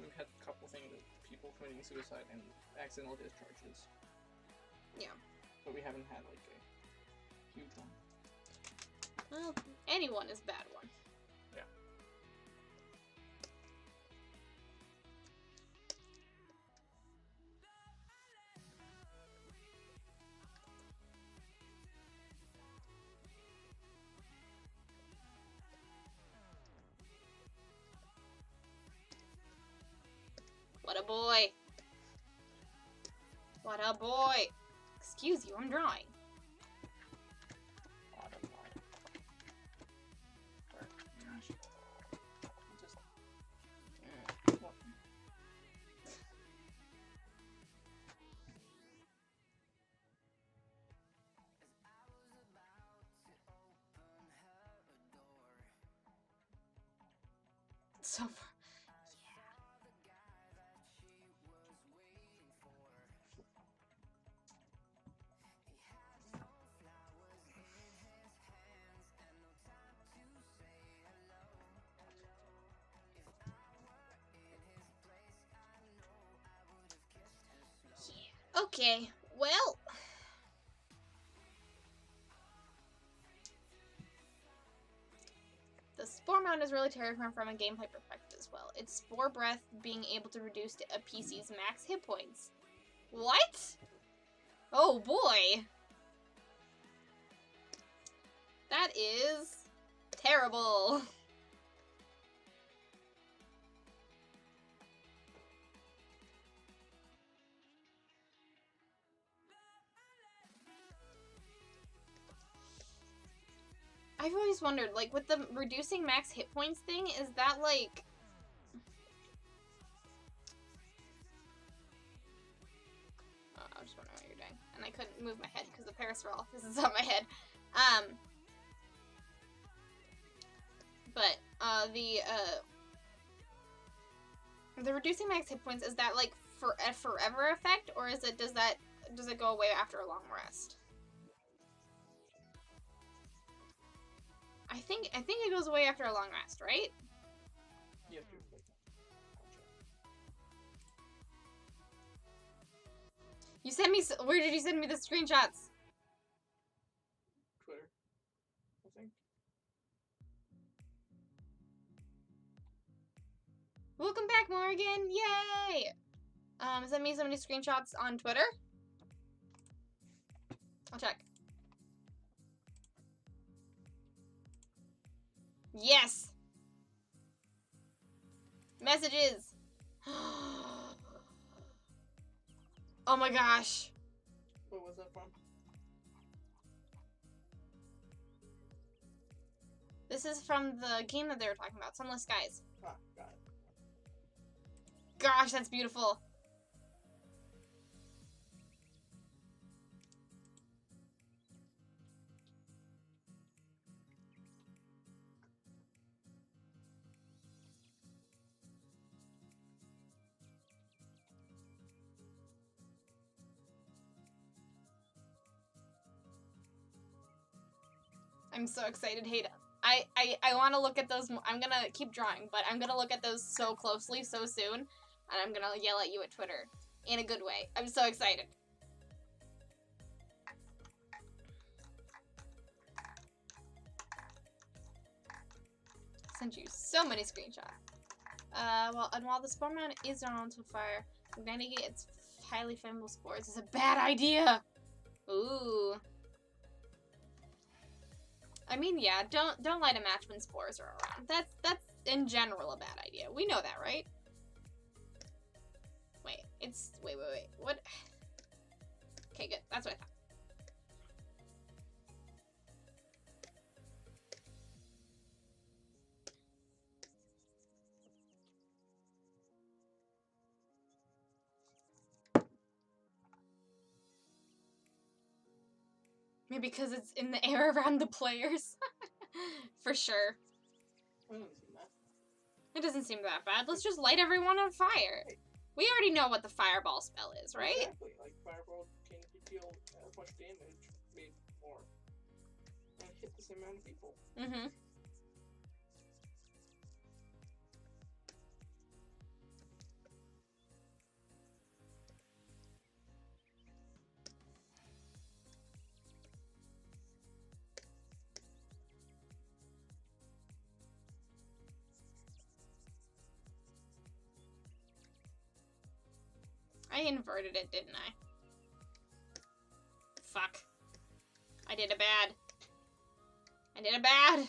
We've had a couple things with people committing suicide and accidental discharges. Yeah. But we haven't had, like, a huge one. Well, anyone is a bad one. Yeah. What a boy. What a boy. Excuse you, I'm drawing. So far. Yeah. Okay, well. The Spore Mount is really terrifying from a gameplay perspective as well. It's Spore Breath being able to reduce a PC's max hit points. What? Oh boy. That is terrible. I've always wondered, like, with the reducing max hit points thing, is that, like... Oh, I just wondering what you're doing. And I couldn't move my head because the parasol is on my head. But, the reducing max hit points, is that, like, for a forever effect, or is it, does it go away after a long rest? I think it goes away after a long rest, right? You have to. You sent me, where did you send me the screenshots? Twitter, I think. Welcome back, Morgan! Yay! Send me so many screenshots on Twitter. I'll check. Yes! Messages! Oh my gosh. What was that from? This is from the game that they were talking about, Sunless Skies. Ah, got it. Gosh, that's beautiful. I'm so excited, Hayden. I want to look at those. I'm gonna keep drawing, but I'm gonna look at those so closely so soon, and I'm gonna yell at you at Twitter in a good way. I'm so excited. Sent you so many screenshots. While the spore mount is on to fire, igniting its highly flammable spores is a bad idea. Ooh. I mean, yeah, don't light a match when spores are around. That's in general a bad idea. We know that, right? Wait. What? Okay, good. That's what I thought. Maybe because it's in the air around the players. For sure. I didn't see that. It doesn't seem that bad. Let's just light everyone on fire. We already know what the fireball spell is, right? Exactly. Like, fireball can deal as much damage, maybe more, and hit the same amount of people. Mm-hmm. I inverted it, didn't I? Fuck. I did a bad. I did a bad.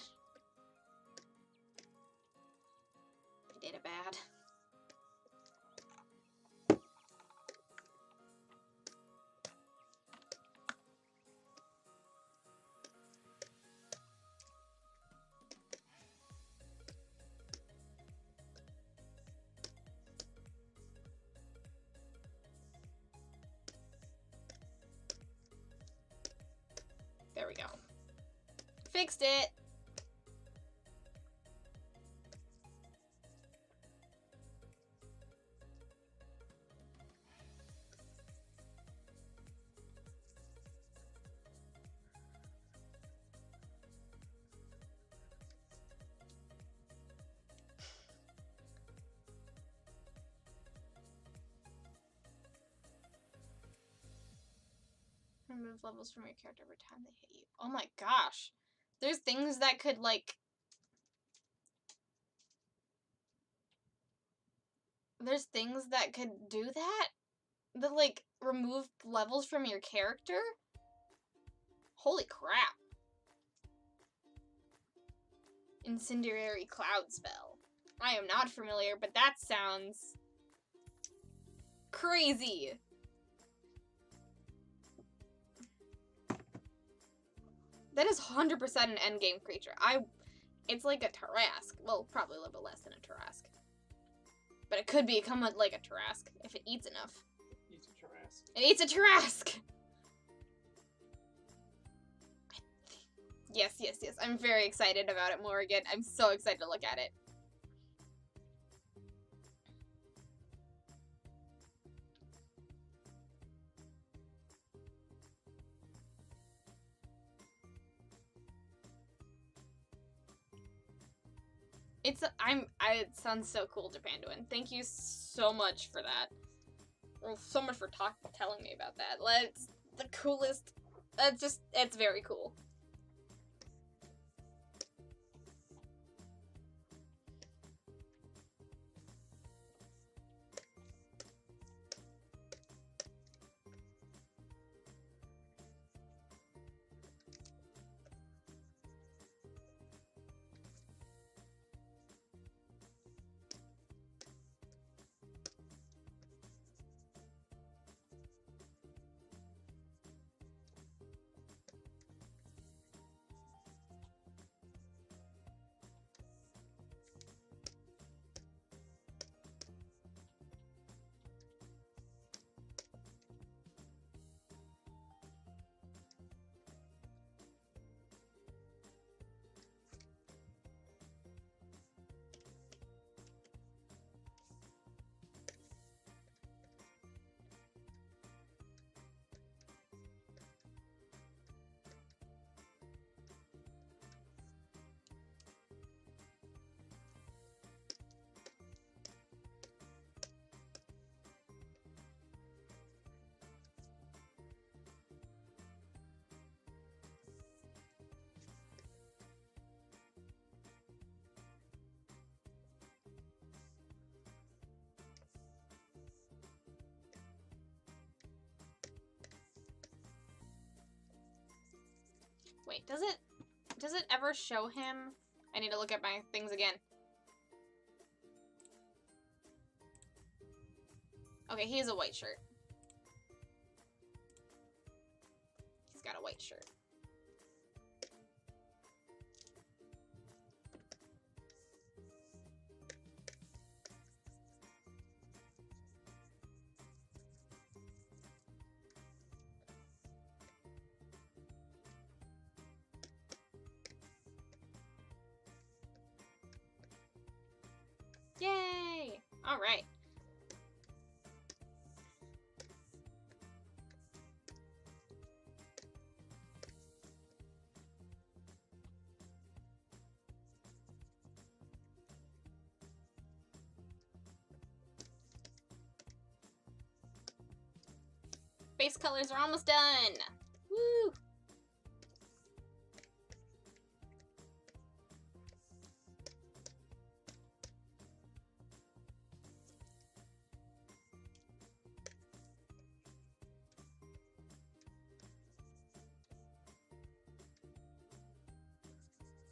I did a bad. There we go. Fixed it. Remove levels from your character every time they hit you. Oh my gosh. There's things that could, like... There's things that could do that? That, like, remove levels from your character? Holy crap. Incendiary Cloud spell. I am not familiar, but that sounds... crazy. That is 100% an endgame creature. It's like a Tarrasque. Well, probably a little bit less than a Tarrasque. But it could become like a Tarrasque if it eats enough. Eats a Tarrasque. It eats a Tarrasque! Yes. I'm very excited about it, Morrigan. I'm so excited to look at it. It sounds so cool, Japanduin. Thank you so much for that. Well, so much for telling me about that. It's the coolest. It's very cool. Wait, does it ever show him? I need to look at my things again. Okay, he has a white shirt. He's got a white shirt. Yay! All right. Base colors are almost done. Woo!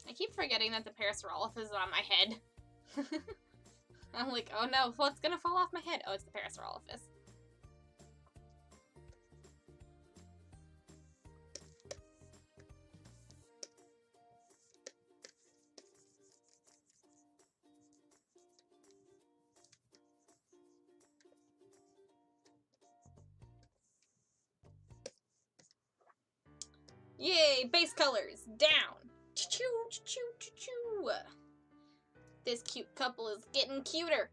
I keep forgetting that the Parasaurolophus is on my head. I'm like, oh no, what's gonna fall off my head? Oh, it's the Parasaurolophus. Yay, base colors, down. Choo choo choo choo choo. This cute couple is getting cuter.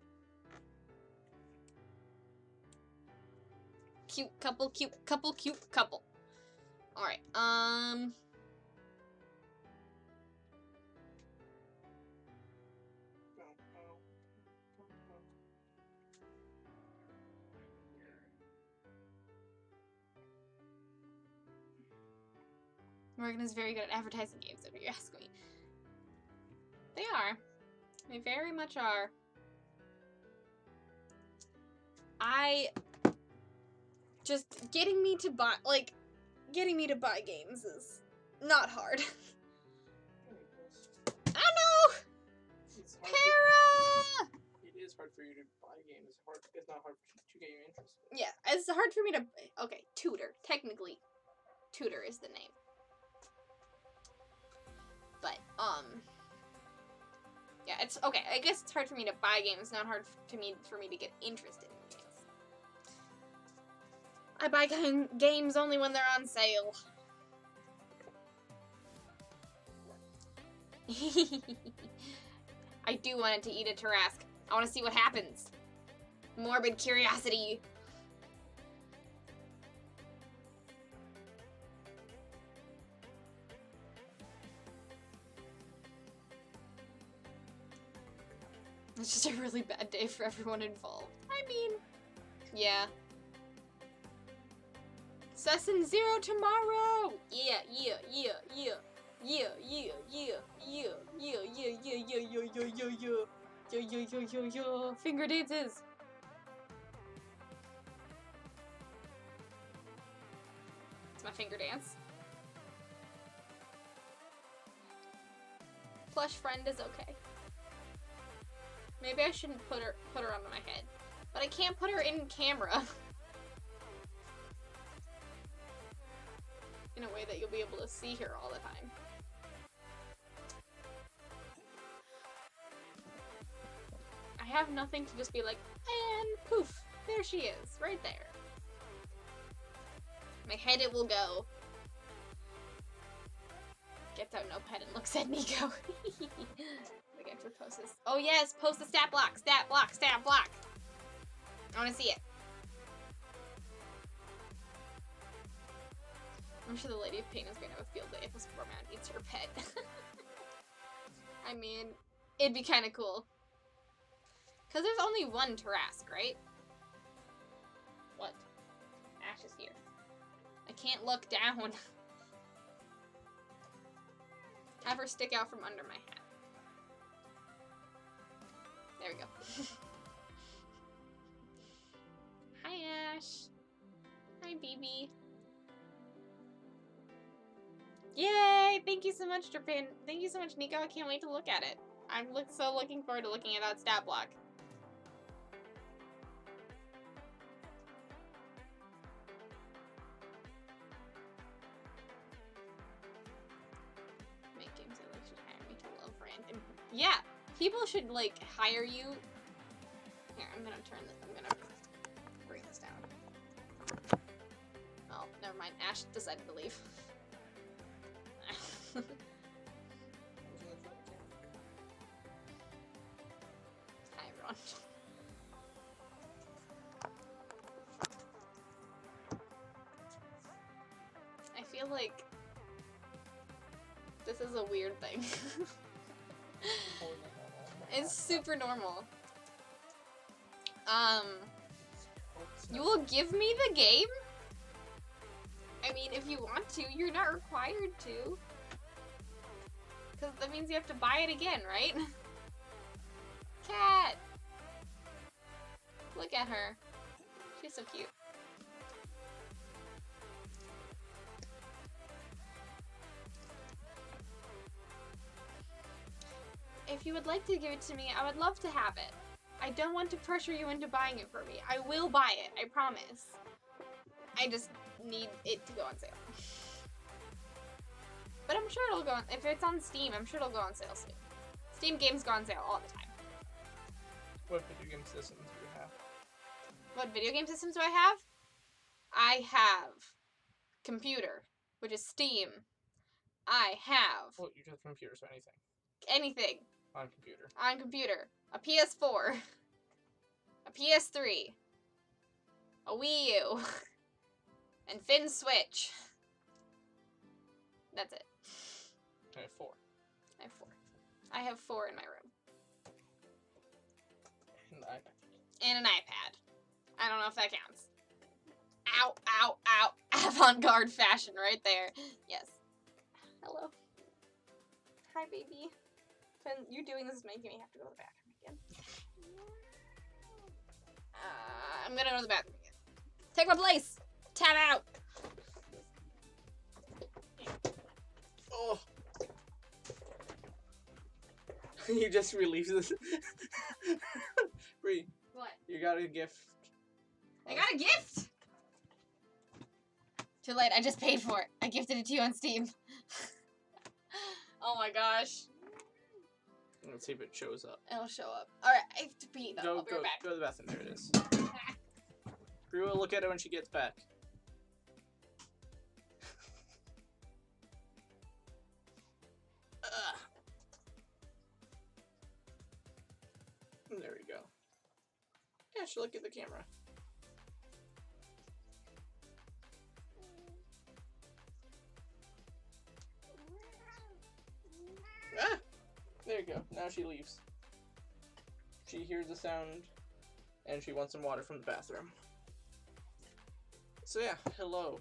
Cute couple, cute couple, cute couple. Alright, Morgan is very good at advertising games, if you ask me. They are. They very much are. Just getting me to buy games is not hard. I know! Para! It is hard for you to buy games. It's not hard to get you interested. Yeah, it's hard for me to... Okay, tutor. Technically, tutor is the name. But, yeah, it's, okay, I guess it's hard for me to buy games, not hard for me to get interested in games. I buy games only when they're on sale. I do want it to eat a Tarrasque. I want to see what happens. Morbid curiosity. It's just a really bad day for everyone involved. I mean, yeah. Session 0 tomorrow! Yeah. Finger dances! It's my finger dance. Plush friend is okay. Maybe I shouldn't put her on my head. But I can't put her in camera. In a way that you'll be able to see her all the time. I have nothing to just be like, and poof, there she is, right there. My head it will go. Gets out notepad and looks at Nico. I have to post this. Oh yes, post the stat block, stat block, stat block. I want to see it. I'm sure the Lady of Pain is going to have a field day if a spore man eats her pet. I mean, it'd be kind of cool. Because there's only one Tarrasque, right? What? Ash is here. I can't look down. Have her stick out from under my hat. There we go. Hi, Ash. Hi, BB. Yay! Thank you so much, Japan. Thank you so much, Nico. I can't wait to look at it. I'm so looking forward to looking at that stat block. Make games that like should hire me to love rant. And yeah, people should like hire you. Here, I'm gonna turn this. I'm gonna bring this down. Oh, never mind. Ash decided to leave. Hi everyone. I feel like this is a weird thing. It's super normal. You will give me the game? I mean, if you want to, you're not required to. Because that means you have to buy it again, right? Cat! Look at her. She's so cute. If you would like to give it to me, I would love to have it. I don't want to pressure you into buying it for me. I will buy it, I promise. I just need it to go on sale. But I'm sure it'll go on, if it's on Steam, I'm sure it'll go on sale soon. Steam games go on sale all the time. What video game systems do you have? What video game systems do I have? I have computer, which is Steam. I have Well, you just computers or anything. anything On computer. on computer. A PS4, a PS3, a Wii U, and Fin Switch. That's it. I have 4. I have 4. I have 4 in my room. And the iPad. And an iPad. I don't know if that counts. Ow, ow, ow. Avant-garde fashion right there. Yes. Hello. Hi, baby. Finn, you doing this is making me have to go to the bathroom again. I'm gonna go to the bathroom again. Take my place. Tap out. Oh! You just released this. Bree, What? you got a gift. I got a gift! Too late, I just paid for it. I gifted it to you on Steam. Oh my gosh. Let's see if it shows up. It'll show up. Alright, I have to pee though. I'll be right back. Go to the bathroom. There it is. Brie will look at it when she gets back. There we go. Yeah, she'll look at the camera. Ah! There you go. Now she leaves. She hears the sound, and she wants some water from the bathroom. So yeah, hello.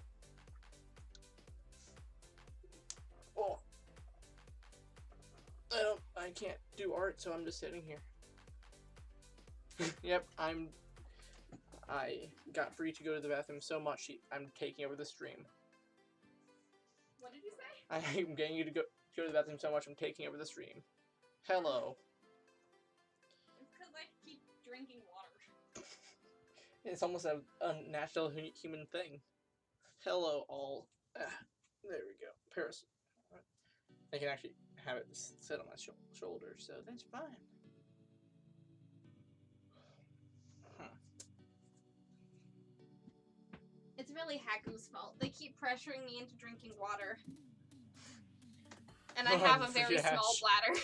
Oh. I can't do art, so I'm just sitting here. Yep, I got Bree to go to the bathroom so much, I'm taking over the stream. What did you say? I'm getting you to go to the bathroom so much, I'm taking over the stream. Hello. It's because I keep drinking water. It's almost a natural human thing. Hello, all. There we go. Paris. I can actually have it sit on my shoulder, so that's fine. It's really Haku's fault. They keep pressuring me into drinking water. And I have a very small bladder.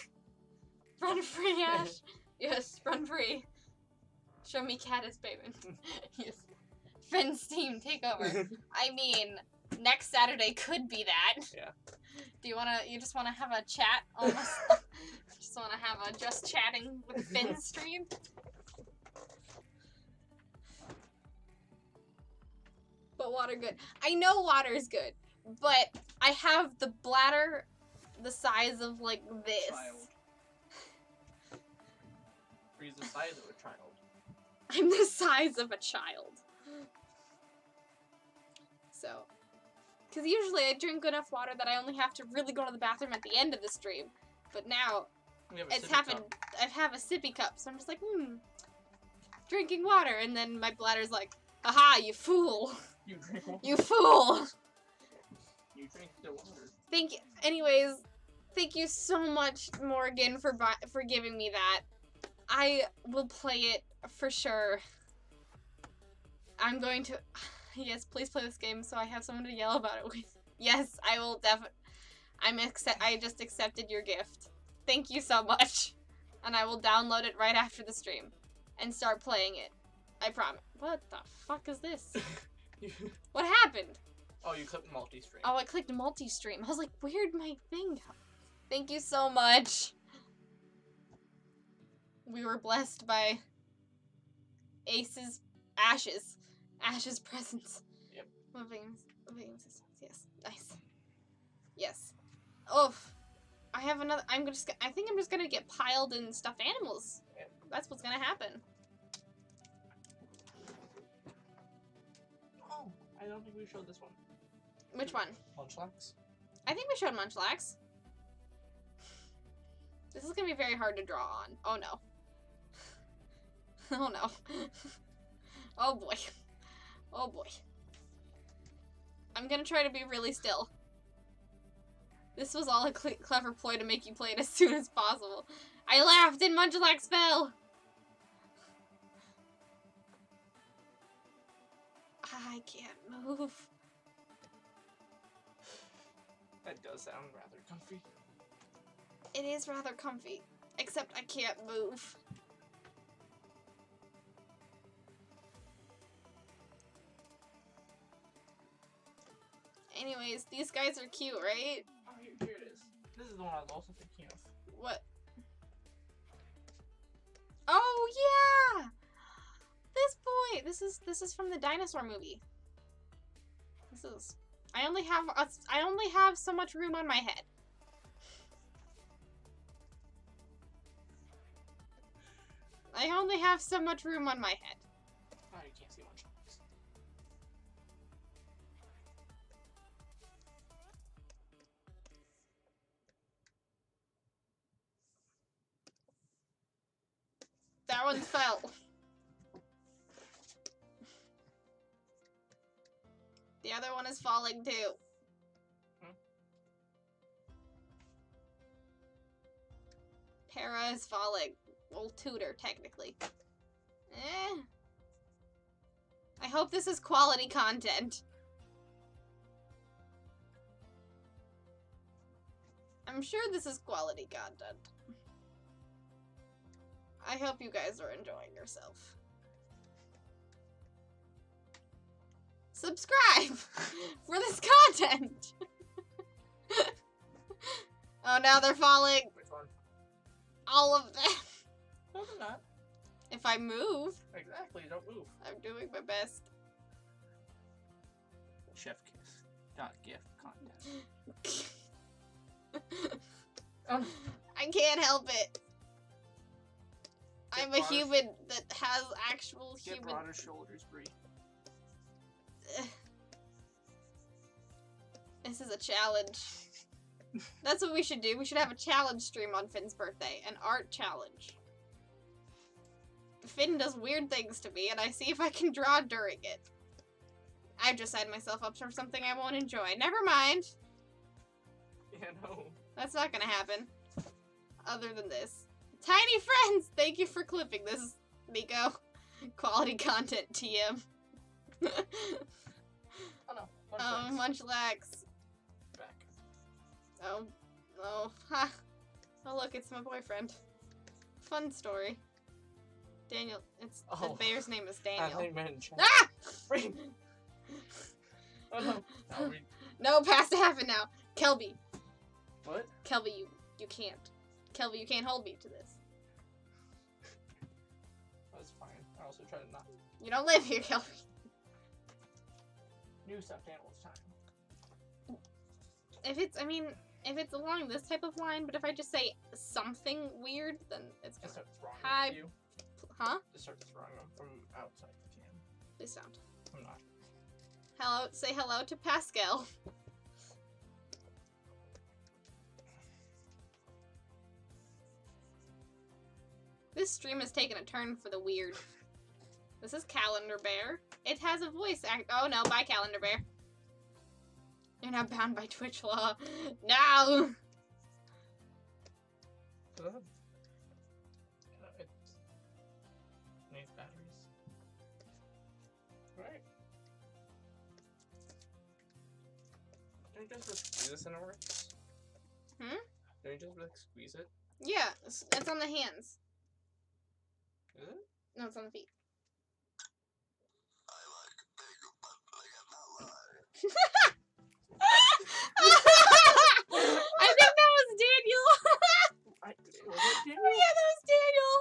Run free, Ash. Yes, run free. Show me Caddis payment. Yes. Finn's team, take over. I mean, next Saturday could be that. Yeah. Do you just wanna have a chat almost? Just wanna have a just chatting with Finn stream? But water good. I know water's good, but I have the bladder the size of like this. Child. Bree's the size of a child. I'm the size of a child. So, because usually I drink enough water that I only have to really go to the bathroom at the end of the stream. But now, it's happened. I have a sippy cup, so I'm just like, drinking water, and then my bladder's like, haha, you fool. You drink water. You fool. You drink the water. Thank you. Anyways, thank you so much, Morgan, for giving me that. I will play it for sure. I'm going to... Yes, please play this game so I have someone to yell about it with. Yes, I will definitely... I just accepted your gift. Thank you so much. And I will download it right after the stream. And start playing it. I promise. What the fuck is this? What happened? Oh, you clicked multi-stream. Oh, I clicked multi-stream. I was like, where'd my thing go? Thank you so much. We were blessed by Ash's presence. Yep. Living systems. Yes. Nice. Yes. Oh, I have another. I think I'm just gonna get piled in stuffed animals. Yep. That's what's gonna happen. Oh, I don't think we showed this one. Which one? Munchlax. I think we showed Munchlax. This is gonna be very hard to draw on. Oh no. Oh no. Oh boy. Oh boy. I'm gonna try to be really still. This was all a clever ploy to make you play it as soon as possible. I laughed and Munchlax fell! I can't move. That does sound rather comfy. It is rather comfy, except I can't move. Anyways, these guys are cute, right? Oh, here it is. This is the one I was also thinking of. What? Oh yeah! This boy! This is from the dinosaur movie. This is... I only have so much room on my head. I only have so much room on my head. Oh, you can't see Munchlax. That one fell. The other one is falling too. Hera is falling. Well, tutor, technically. I hope this is quality content. I'm sure this is quality content. I hope you guys are enjoying yourself. Subscribe for this content. Oh, now they're falling. Which one? All of them. No, they're not. If I move, Exactly, don't move. I'm doing my best. Chef kiss. .gif content. Oh. I can't help it. Get I'm a broader- human that has actual Get human. broader shoulders, Brie. This is a challenge. That's what we should do. We should have a challenge stream on Finn's birthday. An art challenge. Finn does weird things to me, and I see if I can draw during it. I've just signed myself up for something I won't enjoy. Never mind. Yeah, no. That's not gonna happen. Other than this. Tiny friends! Thank you for clipping this, Nico. Quality content, TM. Oh no. Munchlax. Back. Oh, ha. Oh look, it's my boyfriend. Fun story. Daniel, the bear's name is I Daniel. think man. Ah! Brie. Oh no. No, Brie. No, past to happen now. Kelby. What? Kelby, you can't. Kelby, you can't hold me to this. That's fine. I also try to not. You don't live here, Kelby. New stuffed animals time. If it's along this type of line, but if I just say something weird, then it's It gonna. starts wrong Hi. with you. Huh? It starts wrong from outside the cam. Please don't. I'm not. Hello, say hello to Pascal. This stream has taken a turn for the weird. This is Calendar Bear. It has a voice act. Oh no, bye Calendar Bear. You're not bound by Twitch law. No! It needs batteries. Right. Don't you just squeeze this and it works? Hmm? Don't you just squeeze it? Yeah, it's on the hands. Is it? No, it's on the feet. I think that was Daniel. Was it Daniel? Yeah, that was Daniel.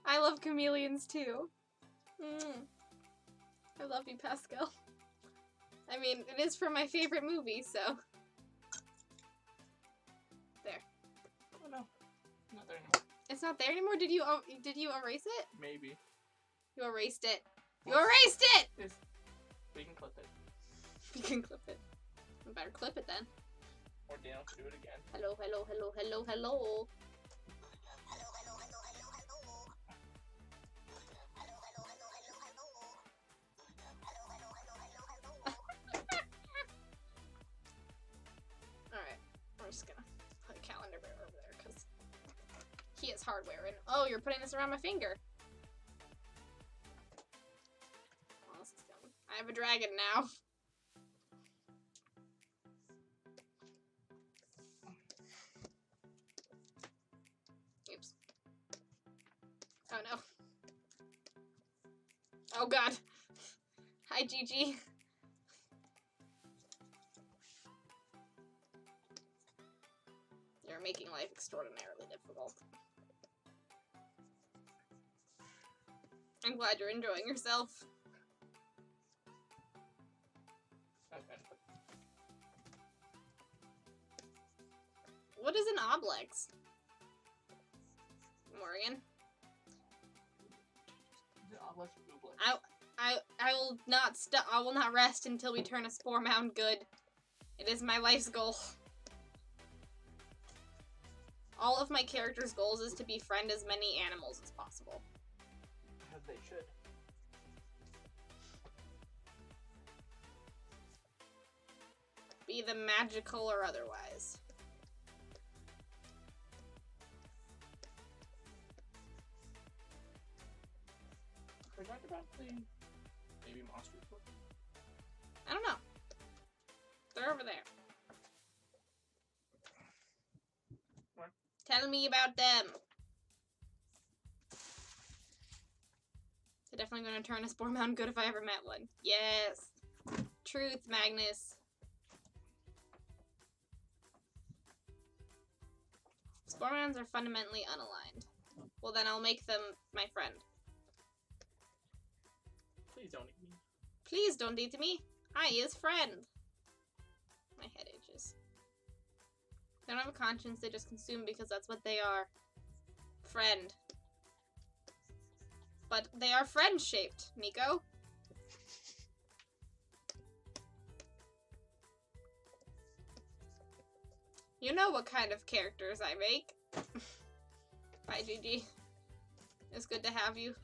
I love chameleons too. I love you, Pascal. I mean, it is from my favorite movie, so. There. Oh no. Not there anymore. It's not there anymore? Did you erase it? Maybe. You erased it. You erased it! It's, we can clip it. You can clip it. I better clip it then. Or Daniel can do it again. Hello, hello, hello, hello, hello. Alright, I'm just gonna put Calendar Bear over there because he has hardware and oh, you're putting this around my finger. Well, this is dumb. I have a dragon now. Oops. Oh no. Oh god. Hi, Gigi. You're making life extraordinarily difficult. I'm glad you're enjoying yourself. Okay. What is an oblex? Morgan? I will not stop. I will not rest until we turn a spore mound good. It is my life's goal. All of my characters' goals is to befriend as many animals as possible. they should. Be them magical or otherwise. We talked about the maybe monsters book. I don't know. They're over there. What? Tell me about them. They're definitely going to turn a Spore Mound good if I ever met one. Yes. Truth, Magnus. Spore Mounds are fundamentally unaligned. Well, then I'll make them my friend. Please don't eat me. Please don't eat me. I is friend. My head itches. They don't have a conscience, they just consume because that's what they are. Friend. But they are friend-shaped, Nico. You know what kind of characters I make. Bye, GG. It's good to have you.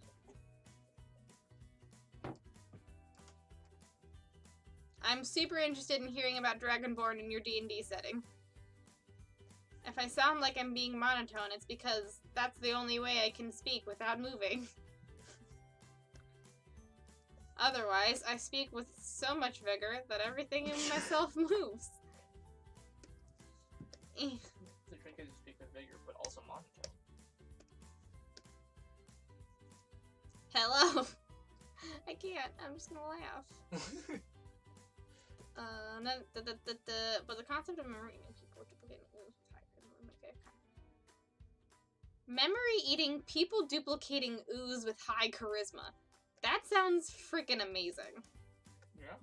I'm super interested in hearing about Dragonborn in your D&D setting. If I sound like I'm being monotone, it's because that's the only way I can speak without moving. Otherwise, I speak with so much vigor that everything in myself moves. The trick is to speak with vigor, but also monotone. Hello! I can't. I'm just gonna laugh. But the concept of memory eating people duplicating ooze with high charisma. Memory eating people duplicating ooze with high charisma. That sounds freaking amazing. Yeah.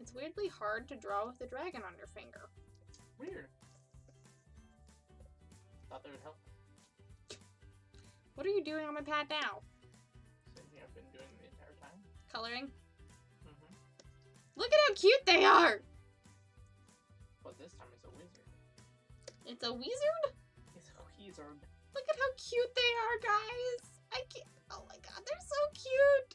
It's weirdly hard to draw with a dragon on your finger. Weird. Thought that would help. What are you doing on my pad now? Same thing I've been doing the entire time. Coloring? Mm-hmm. Look at how cute they are! But this time it's a wizard. It's a wizard? It's a wizard. Look at how cute they are, guys! I can't. Oh my god, they're so cute!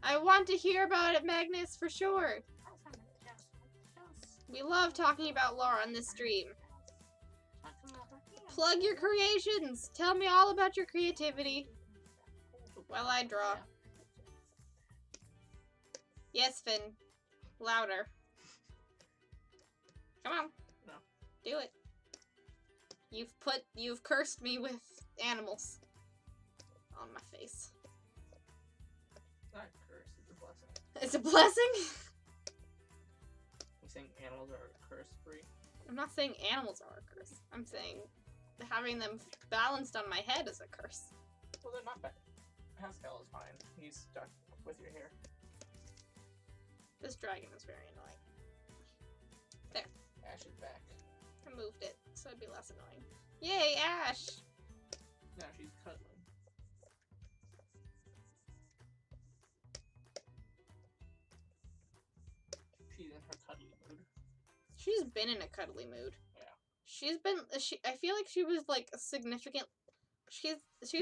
I want to hear about it, Magnus, for sure. We love talking about lore on this stream. Plug your creations! Tell me all about your creativity. While I draw. Yes, Finn. Louder. Come on. No. Do it. You've cursed me with animals on my face. It's not a curse, it's a blessing. It's a blessing? You saying animals are curse free? I'm not saying animals are a curse. I'm saying having them balanced on my head is a curse. Well, they're not bad. Pascal is fine. He's stuck with your hair. This dragon is very annoying. There. Ash is back. I moved it, so it'd be less annoying. Yay, Ash! Now she's cuddling. She's in her cuddly mood. She's been in a cuddly mood. Yeah. She's been. I feel like she was like a significant. She's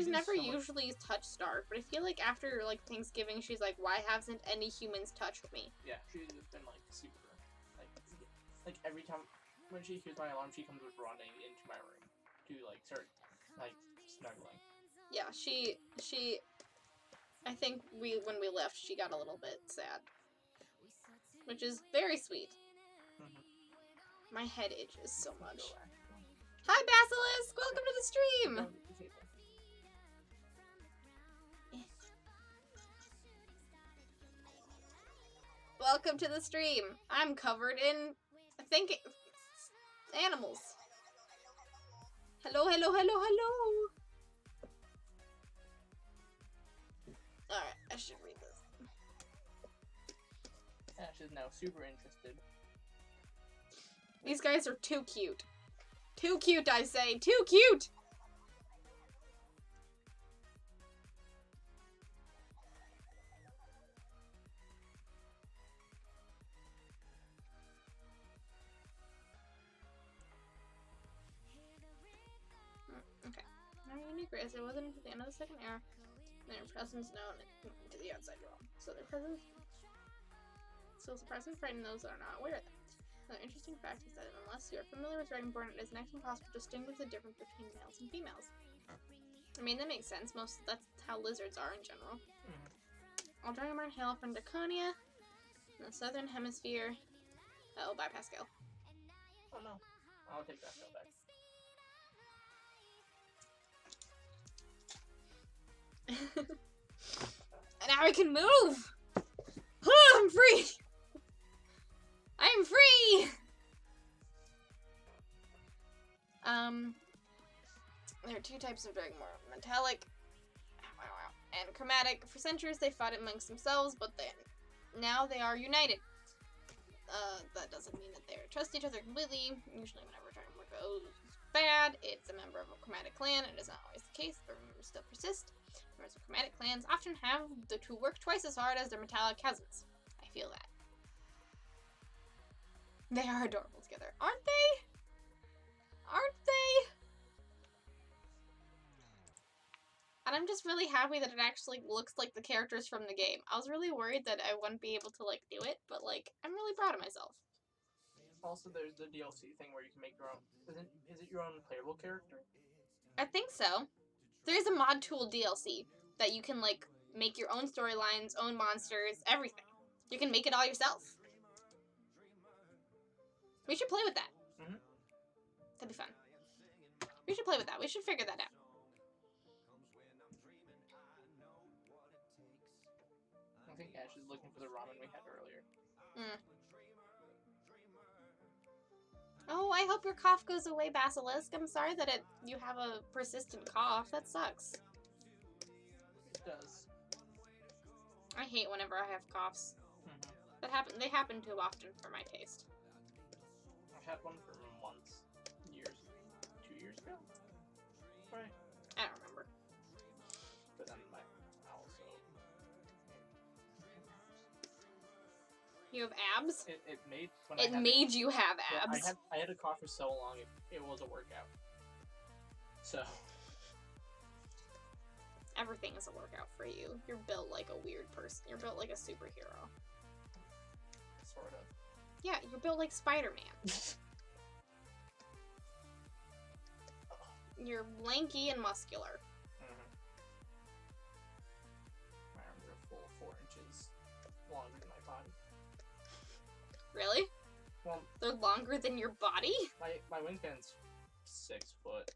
never so much. usually touched Stark, but I feel like after like Thanksgiving, she's like, why hasn't any humans touched me? Yeah, she's just been like super, like every time when she hears my alarm, she comes running into my room to like start like snuggling. Yeah, she. I think when we left, she got a little bit sad, which is very sweet. Mm-hmm. My head itches so much. Hi, Basilisk! Welcome to the stream! Welcome to the stream. I'm covered in, I think, animals. Hello, hello, hello, hello! Alright, I should read this. Ash is now super interested. These guys are too cute. Too cute, I say. Too cute! aggressive. It wasn't until the end of the second era that their presence known to the outside world. So their presence still surprise and frighten those that are not aware of that. Another interesting fact is that unless you are familiar with Dragonborn, it is next to impossible to distinguish the difference between males and females. I mean, that makes sense. That's how lizards are in general. All Dragonborn hail from Draconia, in the southern hemisphere. Oh, bye, Pascal. Oh no. I'll take that shell back. And now I can move! Oh, I'm free! I'm free! There are two types of Dragonborn. Metallic and chromatic. For centuries they fought amongst themselves, but then now they are united. That doesn't mean that they trust each other completely. Usually whenever Dragonborn goes bad, it's a member of a chromatic clan. It is not always the case, but members still persist. Members of chromatic clans often have to work twice as hard as their metallic cousins. I feel that. They are adorable together, aren't they? Aren't they? And I'm just really happy that it actually looks like the characters from the game. I was really worried that I wouldn't be able to, like, do it, but, like, I'm really proud of myself. Also, there's the DLC thing where you can make your own... Is it your own playable character? I think so. There's a mod tool DLC that you can, like, make your own storylines, own monsters, everything. You can make it all yourself. We should play with that. Mm-hmm. That'd be fun. We should play with that. We should figure that out. I think Ash is looking for the ramen we had earlier. Oh, I hope your cough goes away, Basilisk. I'm sorry that you have a persistent cough. That sucks. It does. I hate whenever I have coughs. Mm-hmm. They happen too often for my taste. I've had one for months. Years. 2 years ago? Right. I don't remember. But then I also... You have abs? It made... It made you have abs. Yeah, I had a cough for so long, it was a workout. So... Everything is a workout for you. You're built like a weird person. You're built like a superhero. Sort of. Yeah, you're built like Spider-Man. You're lanky and muscular. Mm-hmm. My arms are a full 4 inches longer than my body. Really? Well, they're longer than your body? My wingspan's 6 foot.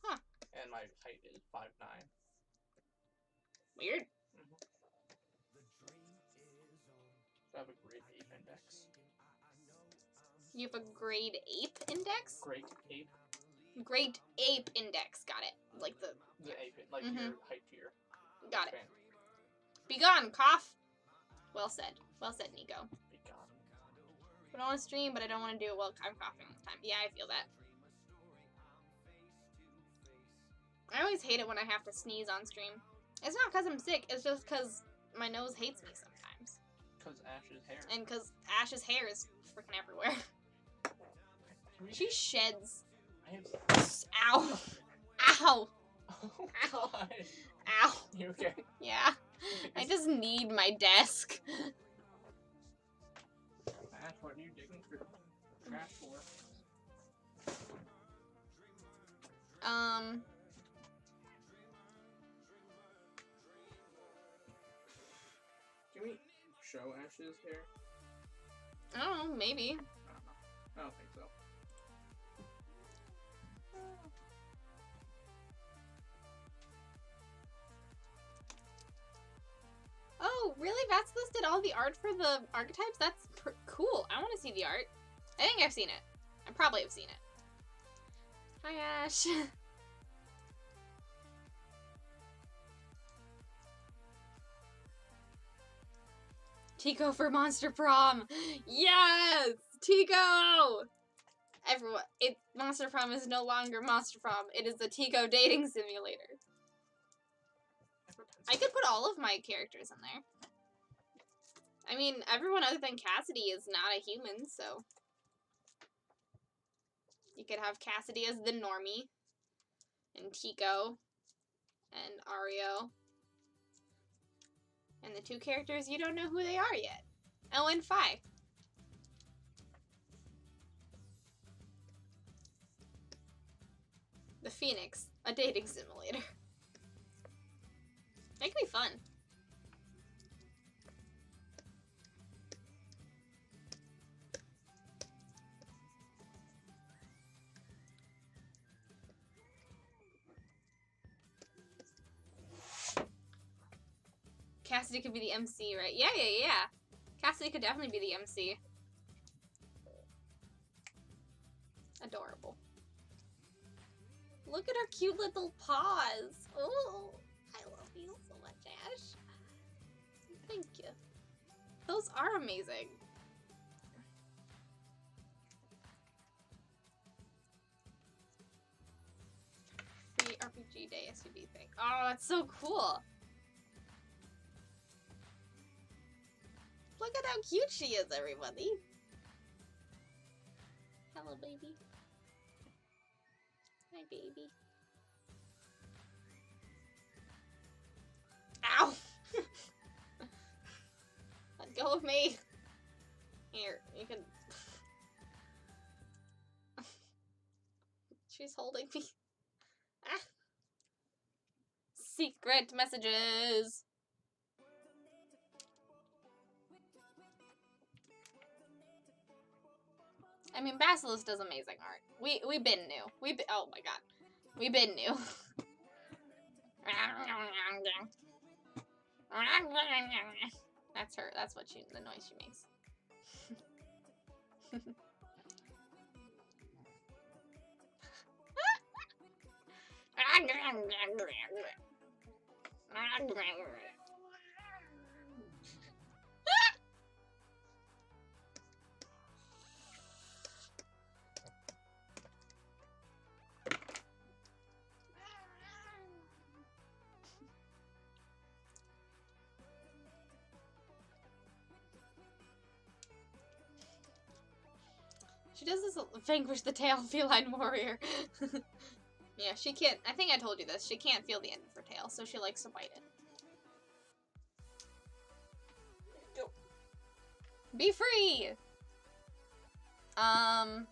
Huh. And my height is 5'9". Weird. Mm-hmm. So I have a grade 8 index. You have a grade ape index? Great ape. Great ape index. Got it. Like the ape, like mm-hmm. your height tier. Got it. Be gone, cough. Well said. Well said, Nico. Be gone. I don't want to stream, but I don't want to do it while I'm coughing all the time. Yeah, I feel that. I always hate it when I have to sneeze on stream. It's not because I'm sick, it's just because my nose hates me sometimes. Because Ash's hair. And because Ash's hair is freaking everywhere. She sheds. Ow. Ow. Oh, God. Ow. You okay? Yeah. I just need my desk. Ash, what are you digging through trash for? Can we show Ash's hair? I don't know, maybe. I don't know. I don't think so. Oh, really? Vatsilis did all the art for the archetypes? That's cool. I want to see the art. I think I've seen it. I probably have seen it. Hi, Ash. Tico for Monster Prom! Yes! Tico! Everyone, Monster Prom is no longer Monster Prom. It is the Tico dating simulator. I could put all of my characters in there. I mean, everyone other than Cassidy is not a human, so... You could have Cassidy as the normie. And Tico and Ario. And the two characters you don't know who they are yet. Oh, and Fi. The Phoenix, a dating simulator. That could be fun. Cassidy could be the MC, right? Yeah. Cassidy could definitely be the MC. Adorable. Look at her cute little paws. Oh, I love you so much, Ash. Thank you. Those are amazing. Free RPG Day SUV thing. Oh, that's so cool. Look at how cute she is, everybody. Hello, baby. Hi, baby. Ow! Let go of me. Here, you can... She's holding me. Ah! Secret messages! I mean, Basilisk does amazing art. We been new. Oh my god. We been new. That's her. That's what the noise she makes. She does this vanquish the tail feline warrior. Yeah, she can't. I think I told you this. She can't feel the end of her tail, so she likes to bite it. Go. Be free! Alright,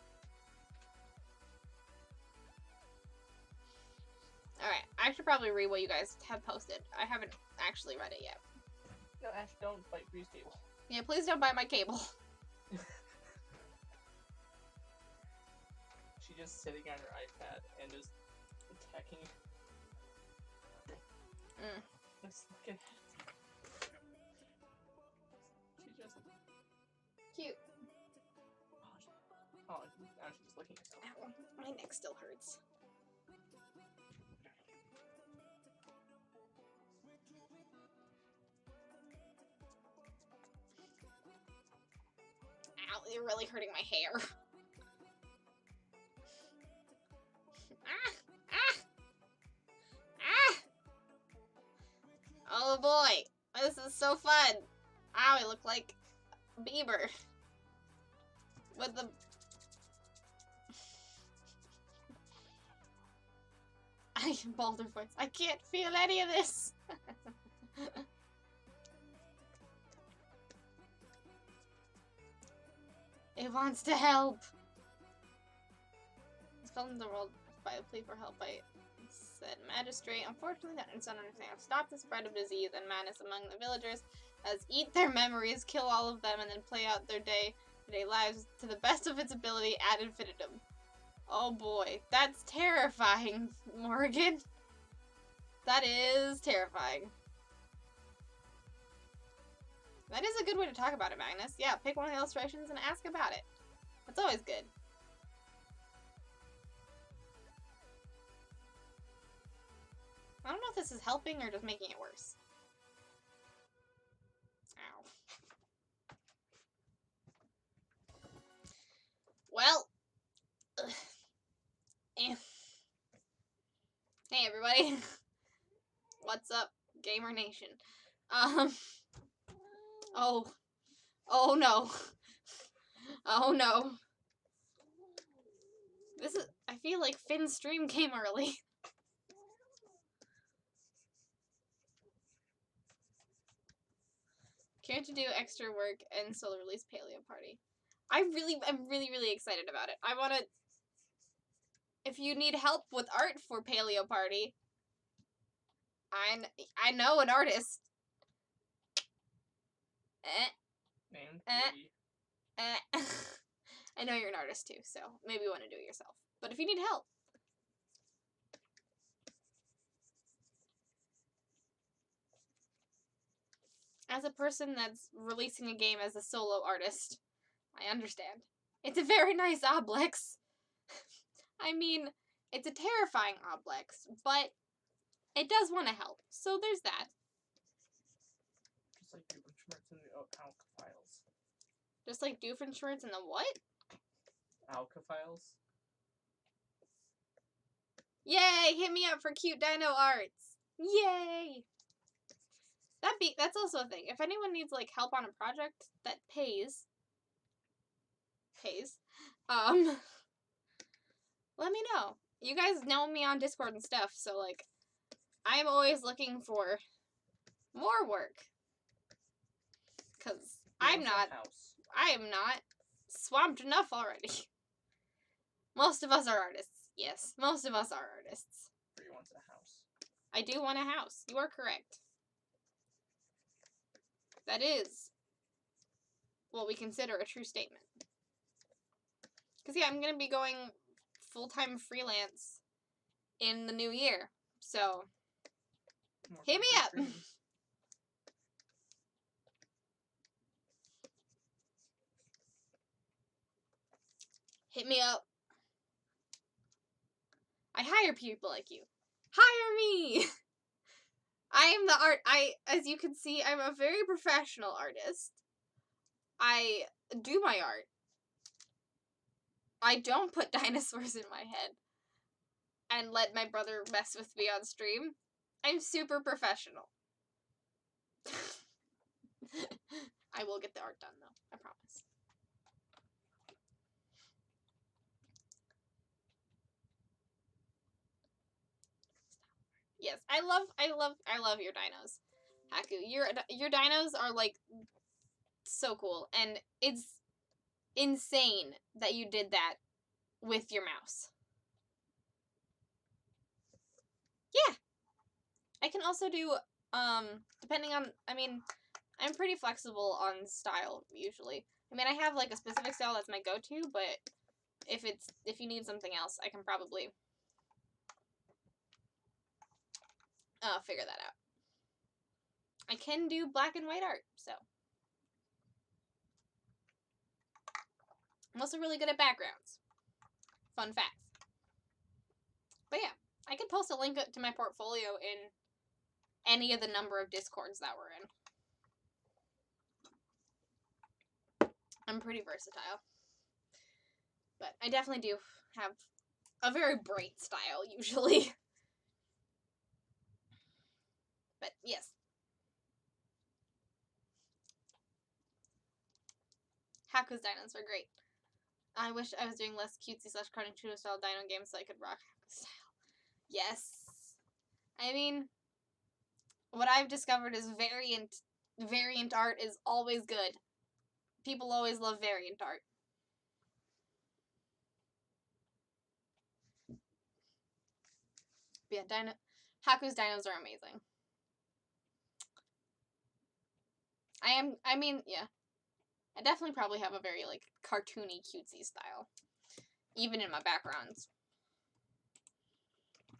I should probably read what you guys have posted. I haven't actually read it yet. No, Ash, don't bite Bree's cable. Yeah, please don't bite my cable. She's just sitting on her iPad and just attacking. Let's look at it. She just... Cute. Oh, now she's just licking herself. Ow, my neck still hurts. Ow, you're really hurting my hair. Oh boy, this is so fun. Ow, I look like Bieber. With the... Boulder voice. I can't feel any of this. It wants to help. It's called in the world by a plea for help by said magistrate. Unfortunately, the understand have stopped the spread of disease and madness among the villagers, as eat their memories, kill all of them, and then play out their day-to-day lives to the best of its ability ad infinitum. Oh boy, that's terrifying, Morgan. That is terrifying. That is a good way to talk about it, Magnus. Yeah, pick one of the illustrations and ask about it. That's always good. I don't know if this is helping or just making it worse. Ow. Well. Hey everybody. What's up, Gamer Nation? Oh no. Oh no. This is, I feel like Finn's stream came early. Can't you do extra work and solo release Paleo Party? I'm really excited about it. I want to. If you need help with art for Paleo Party, I know an artist. Named Lee. I know you're an artist too, so maybe you want to do it yourself. But if you need help. As a person that's releasing a game as a solo artist, I understand. It's a very nice Oblex. I mean, it's a terrifying Oblex, but it does want to help, so there's that. Just like Doofenshmirtz in the Alka Files. Just like Doofenshmirtz in the what? Alka Files. Yay! Hit me up for cute dino arts! Yay! That's also a thing. If anyone needs like help on a project that pays, let me know. You guys know me on Discord and stuff, so like, I'm always looking for more work. Cause I am not swamped enough already. Most of us are artists. Yes, most of us are artists. Bree wants a house. I do want a house. You are correct. That is what we consider a true statement. Because, yeah, I'm going to be going full-time freelance in the new year. So, hit me up. Hit me up. I hire people like you. Hire me! I am the as you can see, I'm a very professional artist. I do my art. I don't put dinosaurs in my head and let my brother mess with me on stream. I'm super professional. I will get the art done though, I promise. Yes, I love your dinos, Haku. Your dinos are like so cool, and it's insane that you did that with your mouse. Yeah, I can also do depending on. I mean, I'm pretty flexible on style usually. I mean, I have like a specific style that's my go-to, but if you need something else, I can probably figure that out. I can do black and white art, so. I'm also really good at backgrounds. Fun fact. But yeah, I could post a link to my portfolio in any of the number of Discords that we're in. I'm pretty versatile. But I definitely do have a very bright style, usually. But yes. Haku's dinos are great. I wish I was doing less cutesy / Cartoon style dino games so I could rock Haku's style. Yes. I mean, what I've discovered is variant art is always good. People always love variant art. But yeah, Haku's dinos are amazing. I mean, yeah. I definitely probably have a very, like, cartoony, cutesy style. Even in my backgrounds.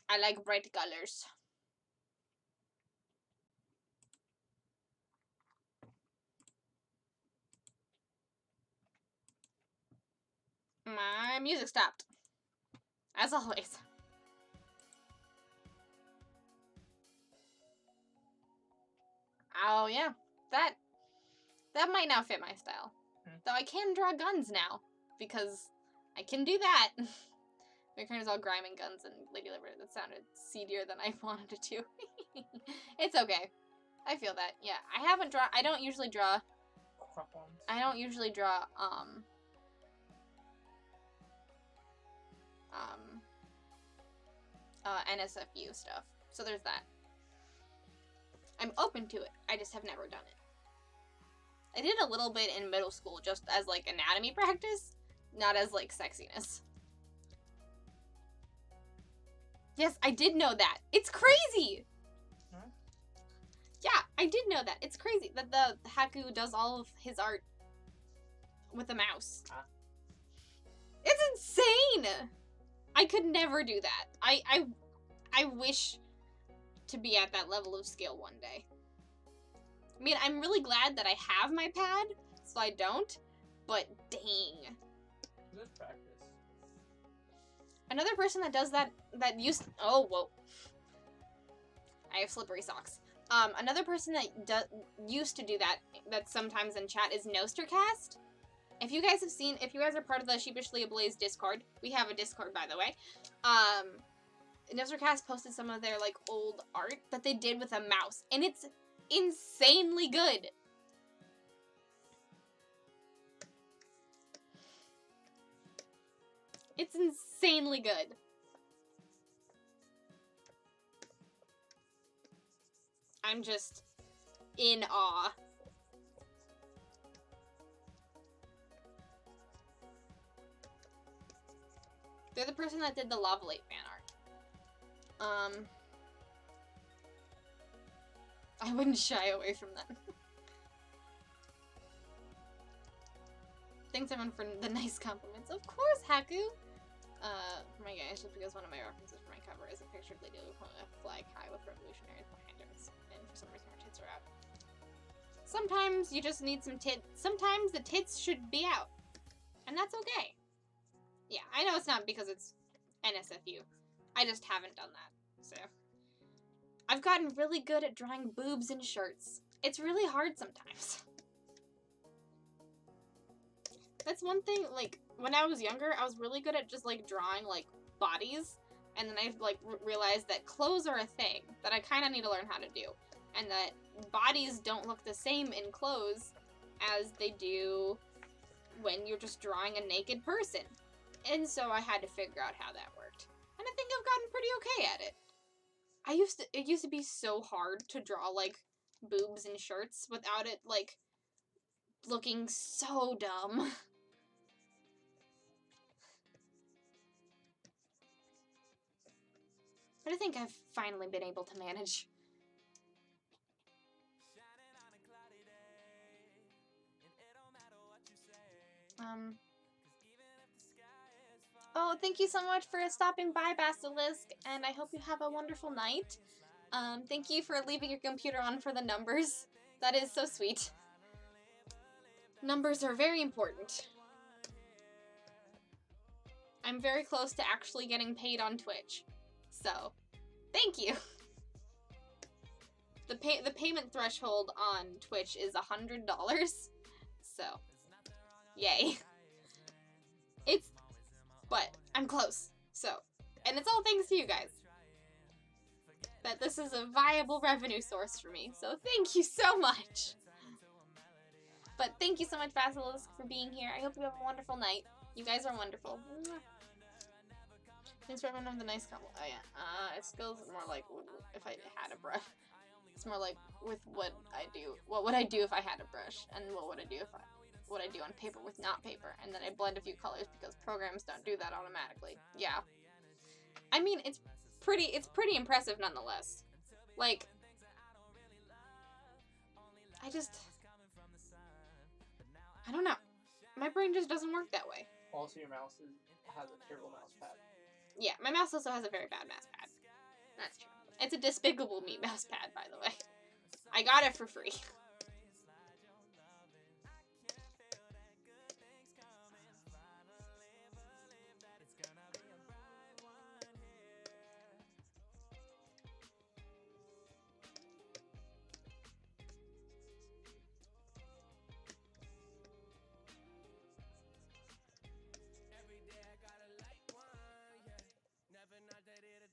I like bright colors. My music stopped. As always. Oh, yeah. That might not fit my style. Though I can draw guns now. Because I can do that. My character's all grime and guns and Lady Liberty. That sounded seedier than I wanted it to. It's okay. I feel that. Yeah. I don't usually draw. I don't usually draw, NSFU stuff. So there's that. I'm open to it. I just have never done it. I did a little bit in middle school just as, like, anatomy practice, not as, like, sexiness. Yes, I did know that. It's crazy! Huh? Yeah, I did know that. It's crazy that the Haku does all of his art with a mouse. Huh? It's insane! I could never do that. I wish to be at that level of skill one day. I mean, I'm really glad that I have my pad, so I don't, but dang. Just practice. Another person that does that oh, whoa. I have slippery socks. Another person that used to do that sometimes in chat is Nostercast. If you guys are part of the Sheepishly Ablaze Discord, we have a Discord, by the way. Nostercast posted some of their, like, old art that they did with a mouse, and it's insanely good. It's insanely good. I'm just in awe. They're the person that did the Lava Lake fan art. I wouldn't shy away from that. Thanks everyone for the nice compliments. Of course, Haku! My guys, just because one of my references for my cover is a picture of Lady Luke holding a flag high with revolutionaries behind her, and for some reason her tits are out. Sometimes you just need some tits. Sometimes the tits should be out. And that's okay. Yeah, I know it's not because it's NSFU. I just haven't done that, so. I've gotten really good at drawing boobs in shirts. It's really hard sometimes. That's one thing, like, when I was younger, I was really good at just, like, drawing, like, bodies. And then I, like, realized that clothes are a thing that I kind of need to learn how to do. And that bodies don't look the same in clothes as they do when you're just drawing a naked person. And so I had to figure out how that worked. And I think I've gotten pretty okay at it. It used to be so hard to draw, like, boobs in shirts without it, like, looking so dumb. But I think I've finally been able to manage. Oh, thank you so much for stopping by, Basilisk, and I hope you have a wonderful night. Thank you for leaving your computer on for the numbers. That is so sweet. Numbers are very important. I'm very close to actually getting paid on Twitch. So, thank you. The payment threshold on Twitch is $100. So, yay. But I'm close. So, and it's all thanks to you guys. That this is a viable revenue source for me. So, thank you so much. But thank you so much, Basilisk, for being here. I hope you have a wonderful night. You guys are wonderful. Thanks for everyone the nice comment. Oh yeah. It goes more like if I had a brush. It's more like with what I do. What would I do if I had a brush? And what would I do what I do on paper with not paper? And then I blend a few colors because programs don't do that automatically. Yeah. I mean, it's pretty impressive nonetheless. Like, I don't know. My brain just doesn't work that way. Also, your mouse has a terrible mouse pad. Yeah, my mouse also has a very bad mouse pad. That's true. It's a Despicable Me mouse pad, by the way. I got it for free.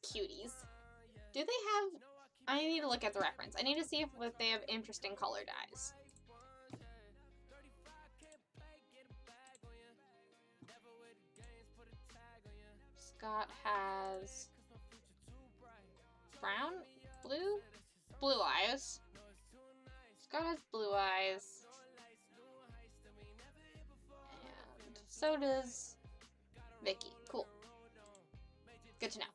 Cuties. Do they have... I need to look at the reference. I need to see if they have interesting color dyes. Scott has... brown? Blue? Blue eyes. Scott has blue eyes. So does Vicky. Cool. Good to know.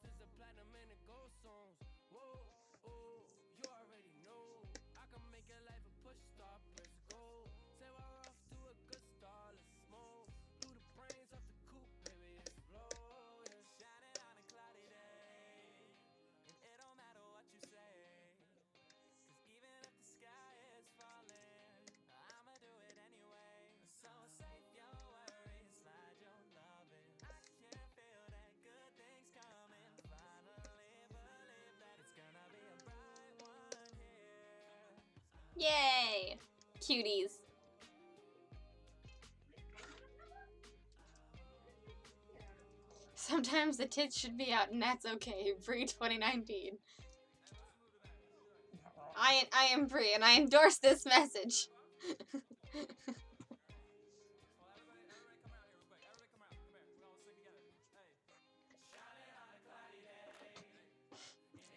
Yay! Cuties. Sometimes the tits should be out and that's okay. Brie 2019. I am Brie and I endorse this message. I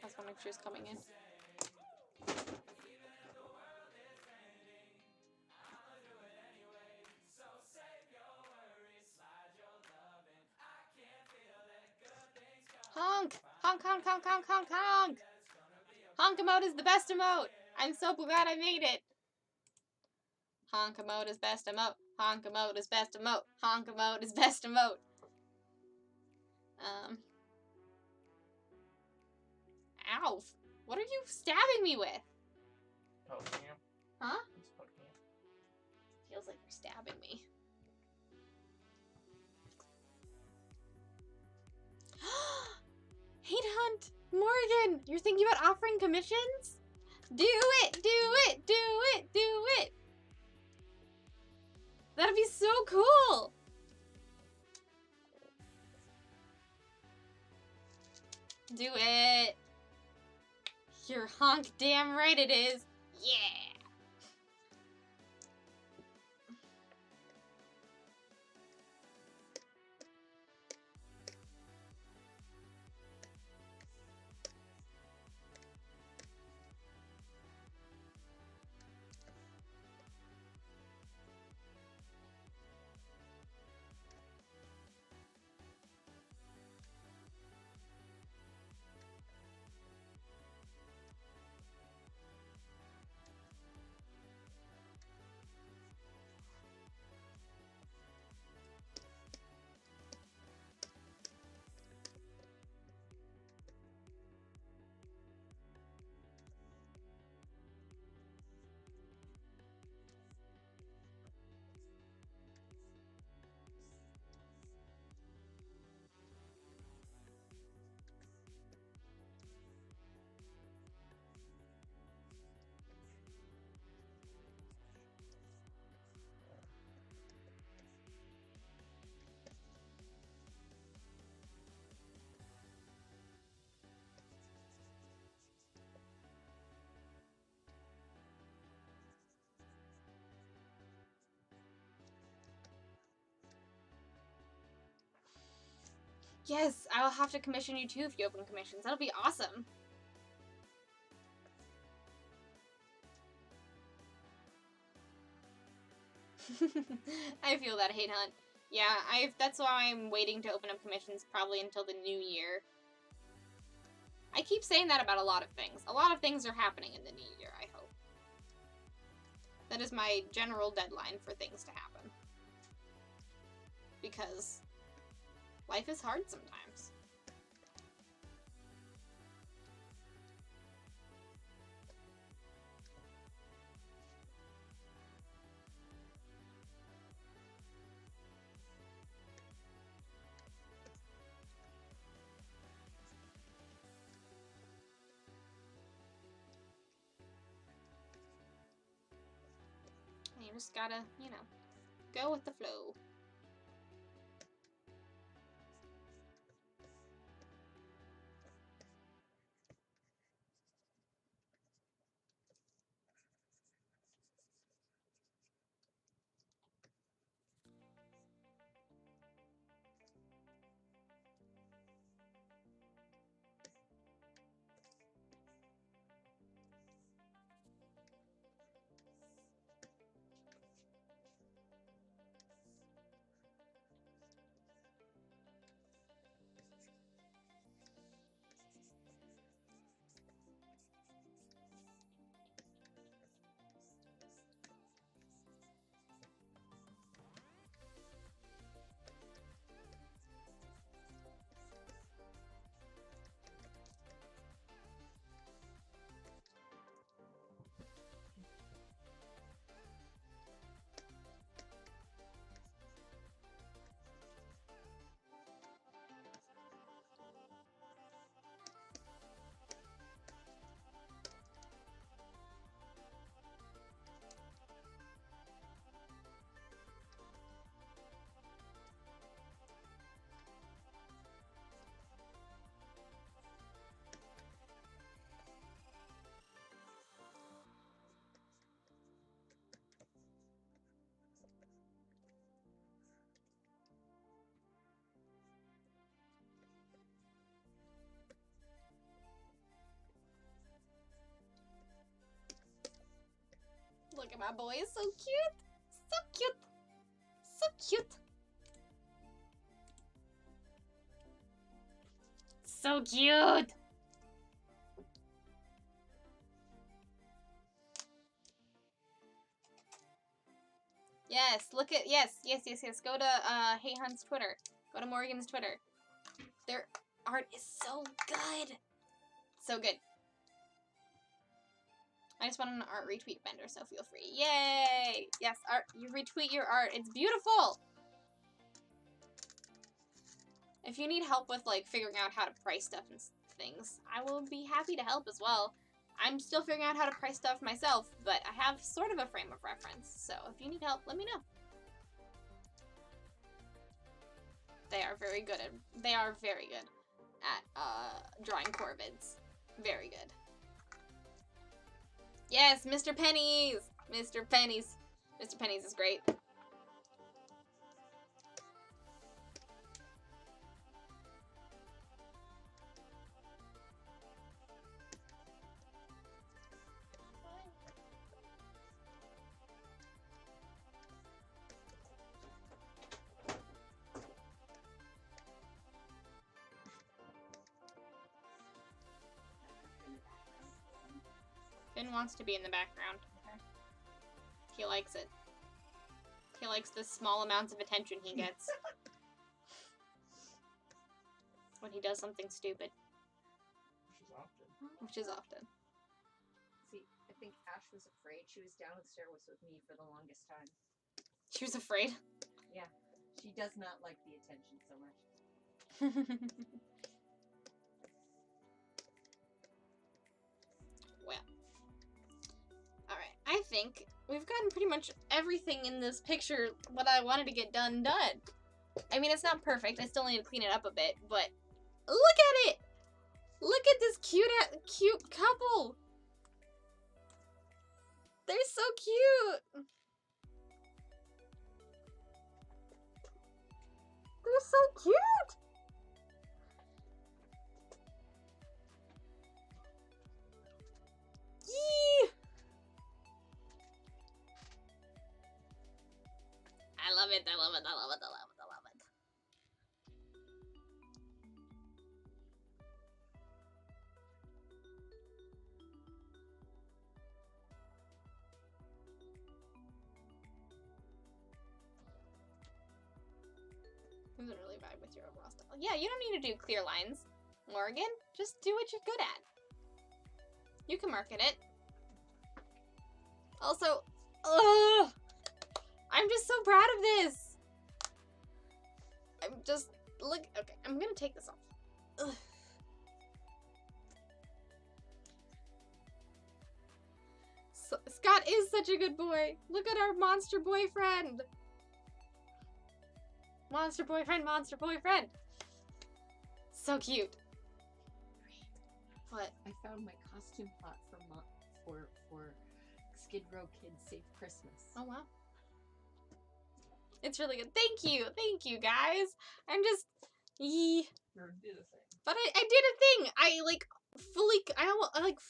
was wondering if she was coming in. Honk! Honk, honk, honk, honk, honk, honk! Honk emote is the best emote! I'm so glad I made it! Honk emote is best emote. Honk emote is best emote. Honk emote is best emote. Ow! What are you stabbing me with? Poking you. Huh? It's poking you. Feels like you're stabbing me. Hate hunt! Morgan! You're thinking about offering commissions? Do it! Do it! Do it! Do it! That'd be so cool! Do it! You're honk damn right it is! Yeah! Yes, I will have to commission you too if you open commissions. That'll be awesome. I feel that, hate hunt. Yeah, that's why I'm waiting to open up commissions probably until the new year. I keep saying that about a lot of things. A lot of things are happening in the new year, I hope. That is my general deadline for things to happen. Because life is hard sometimes. And you just gotta, you know, go with the flow. Look at my boy. He's so cute. So cute. So cute. So cute. Yes, look at, yes. Go to Hey Hunt's Twitter. Go to Morgan's Twitter. Their art is so good. So good. I just went on an art retweet bender, so feel free. Yay! Yes, art. You retweet your art. It's beautiful. If you need help with like figuring out how to price stuff and things, I will be happy to help as well. I'm still figuring out how to price stuff myself, but I have sort of a frame of reference. So if you need help, let me know. They are very good at drawing corvids. Very good. Yes, Mr. Pennies! Mr. Pennies. Mr. Pennies is great. Finn wants to be in the background. He likes it. He likes the small amounts of attention he gets. When he does something stupid. Which is often. See, I think Ash was afraid. She was down the stairwell with me for the longest time. She was afraid. Yeah. She does not like the attention so much. Well. Alright, I think we've gotten pretty much everything in this picture what I wanted to get done. I mean, it's not perfect. I still need to clean it up a bit, but look at it! Look at this cute couple! They're so cute! They're so cute! Yee! I love it, I love it, I love it, I love it, I love it. Doesn't really vibe with your overall style. Yeah, you don't need to do clear lines, Morgan. Just do what you're good at. You can market it. Also, ugh! I'm just so proud of this! I'm just, look, okay, I'm gonna take this off. Ugh. So, Scott is such a good boy. Look at our monster boyfriend. Monster boyfriend, monster boyfriend. So cute. What? I found my costume plot for Skid Row Kids Save Christmas. Oh wow. It's really good. Thank you guys. I'm just, but I did a thing. I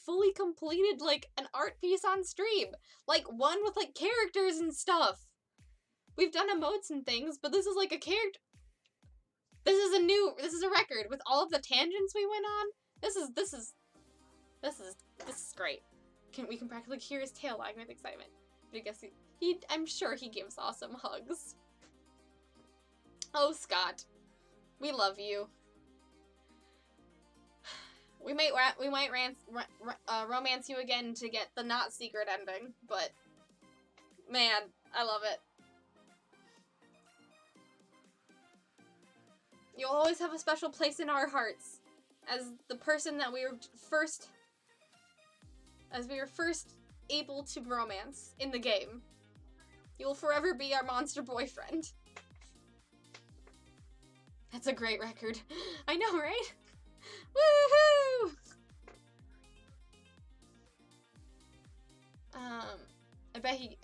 fully completed like an art piece on stream, like one with like characters and stuff. We've done emotes and things, but this is like a character. This is a record with all of the tangents we went on. This is great. We can practically hear his tail wagging with excitement. But I guess I'm sure he gives awesome hugs. Oh, Scott, we love you. We might romance you again to get the not secret ending, but man, I love it. You'll always have a special place in our hearts as the person that we were first able to romance in the game. You will forever be our monster boyfriend. That's a great record. I know, right? Woohoo! I bet he,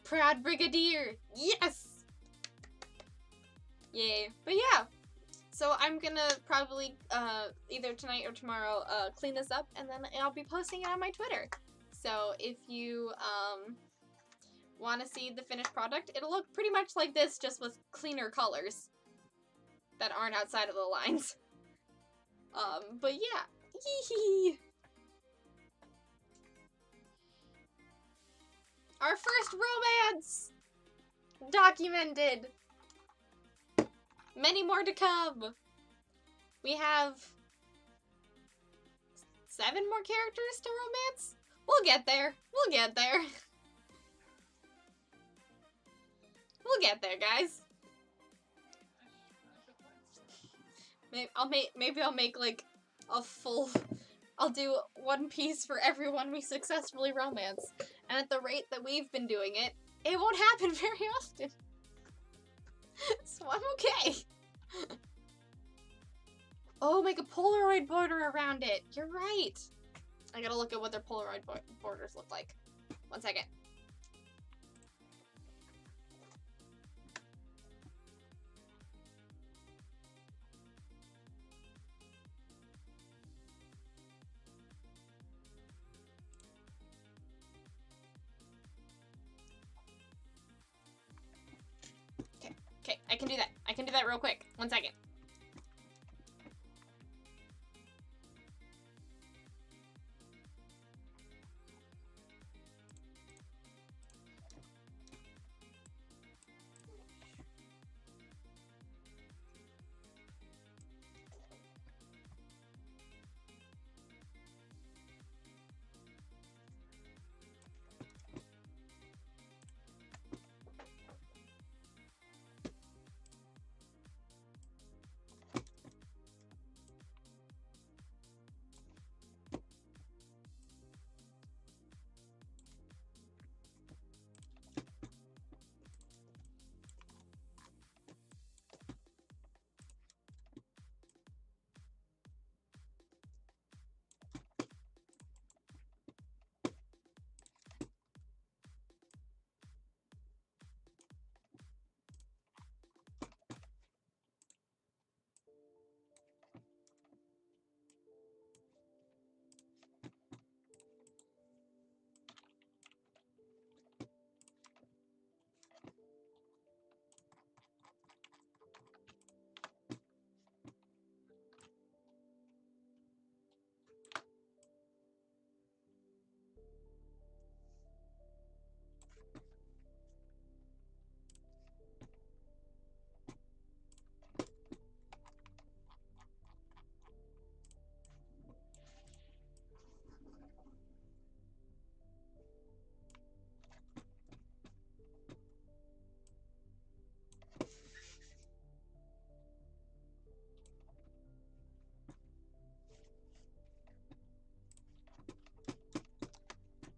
Proud Brigadier! Yes! Yay. But yeah. So I'm gonna probably, either tonight or tomorrow, clean this up, and then I'll be posting it on my Twitter. So if you, want to see the finished product, it'll look pretty much like this, just with cleaner colors that aren't outside of the lines. But yeah. Hee. Our first romance documented. Many more to come. We have 7 more characters to romance. We'll get there. We'll get there. We'll get there, guys. Maybe I'll make like a full. I'll do one piece for everyone we successfully romance, and at the rate that we've been doing it, it won't happen very often. So I'm okay. Oh, make a Polaroid border around it. You're right. I gotta look at what their Polaroid borders look like. 1 second. Okay, I can do that. I can do that real quick. 1 second.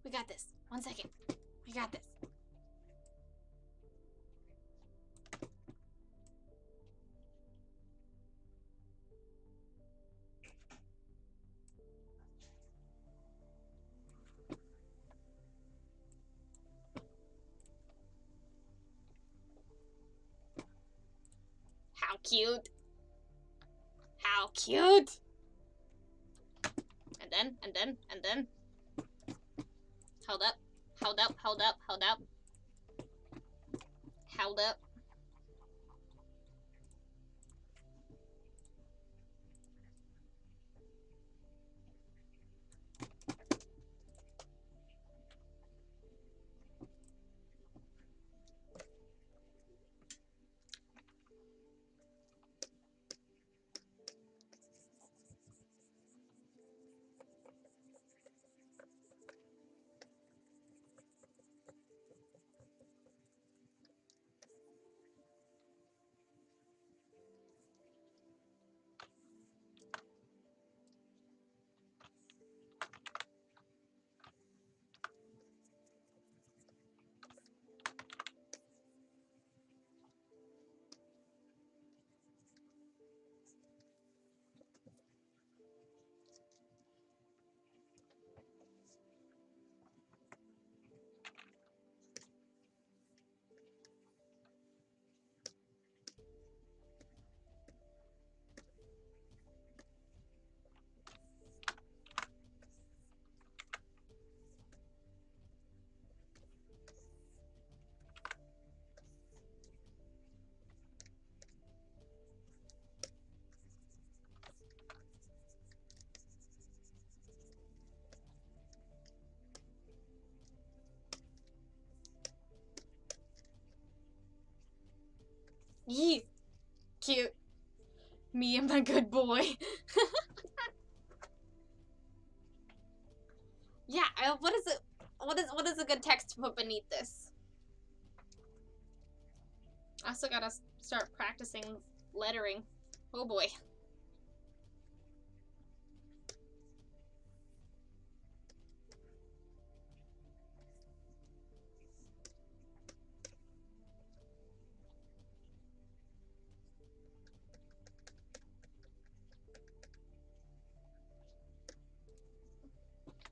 We got this. 1 second. We got this. How cute. How cute. And then. Hold up. Hold up. Hold up. Hold up. Hold up. Me and my good boy. Yeah, what is it? What is a good text to put beneath this? I still gotta start practicing lettering. Oh boy.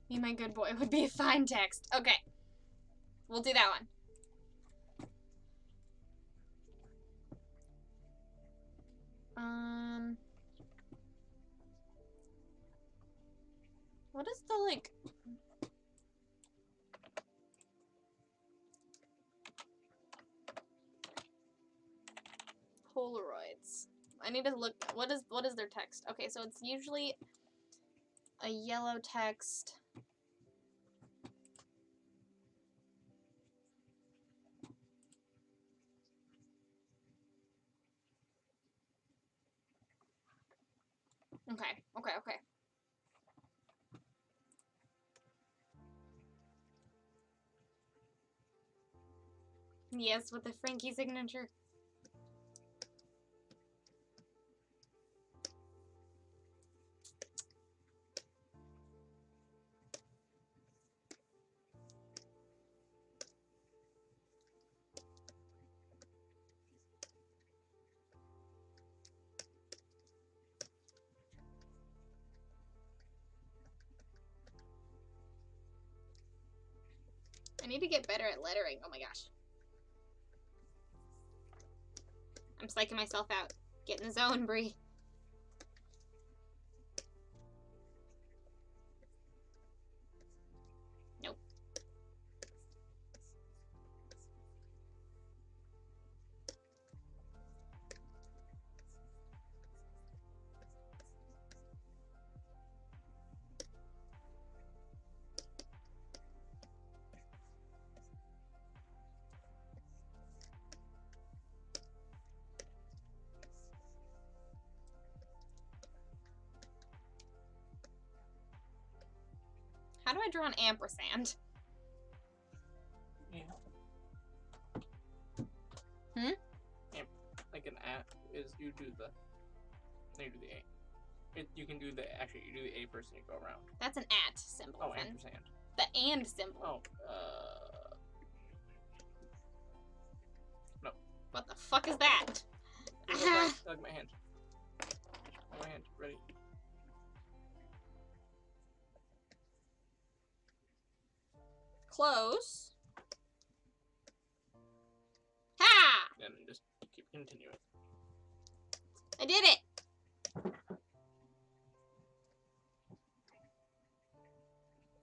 Me, my good boy would be a fine text. Okay. We'll do that one. What is the, like... Polaroids. I need to look... What is their text? Okay, so it's usually a yellow text. Okay. Yes, with the Frankie signature. I need to get better at lettering. Oh my gosh. I'm psyching myself out. Get in the zone, Bree. Nope. How do I draw an ampersand? Yeah. Like an at is you do the A. You can do the you do the A first and you go around. That's an at symbol. Oh, then. ampersand. The and symbol. Oh, no. What the fuck is that? Like my hand. My hand. Ready. Close. Ha! And then just continue it. I did it.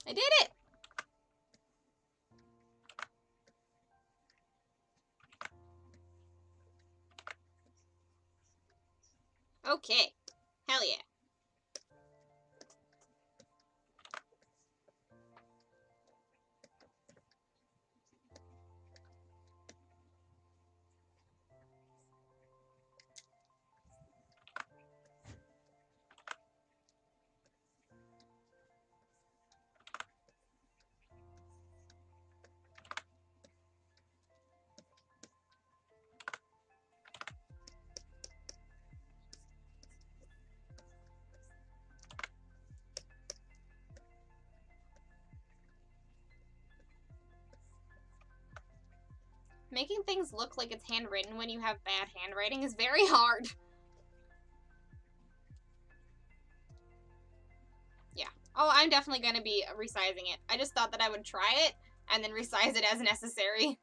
I did it. Okay. Hell yeah. Making things look like it's handwritten when you have bad handwriting is very hard. Yeah. Oh, I'm definitely going to be resizing it. I just thought that I would try it and then resize it as necessary.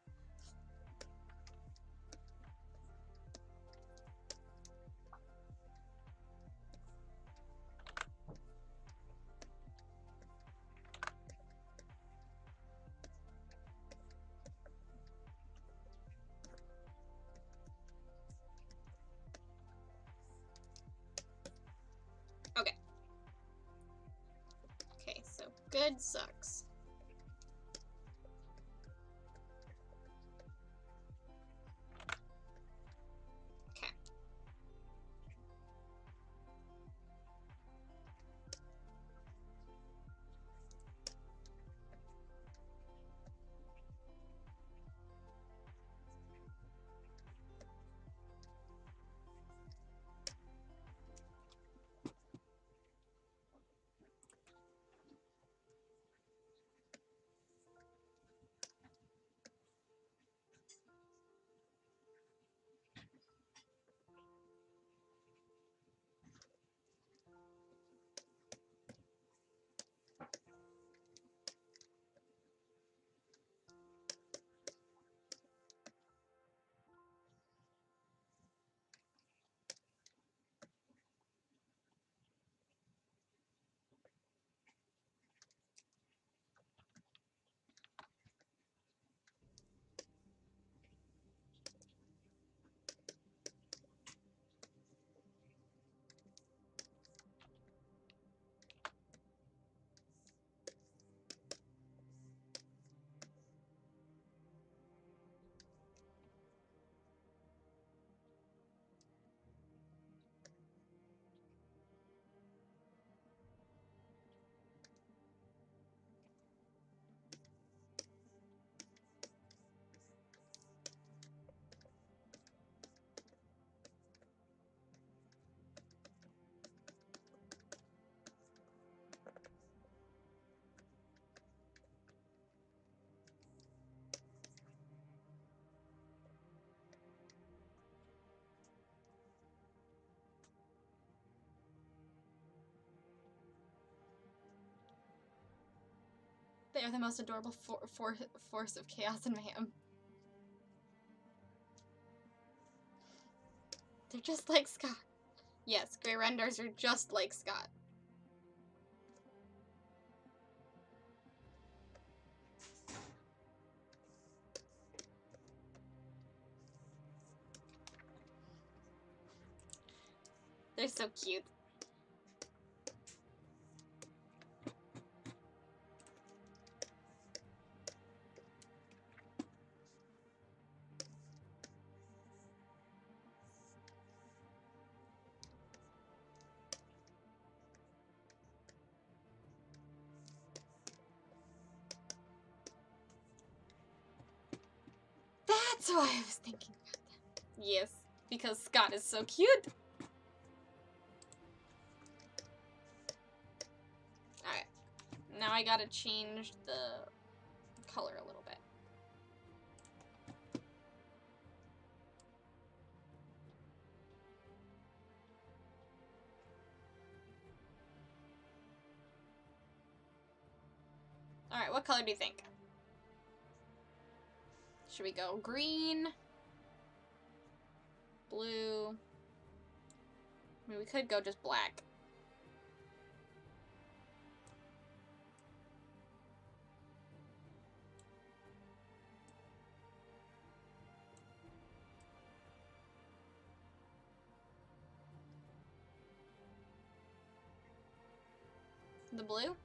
Okay, so good sucks. Okay. They are the most adorable force of chaos and mayhem. They're just like Scott. Yes, Grey Renders are just like Scott. They're so cute. That's why I was thinking about that. Yes, because Scott is so cute. Alright. Now I gotta change the color a little bit. Alright, what color do you think? Should we go green? Blue? I mean, we could go just black. The blue?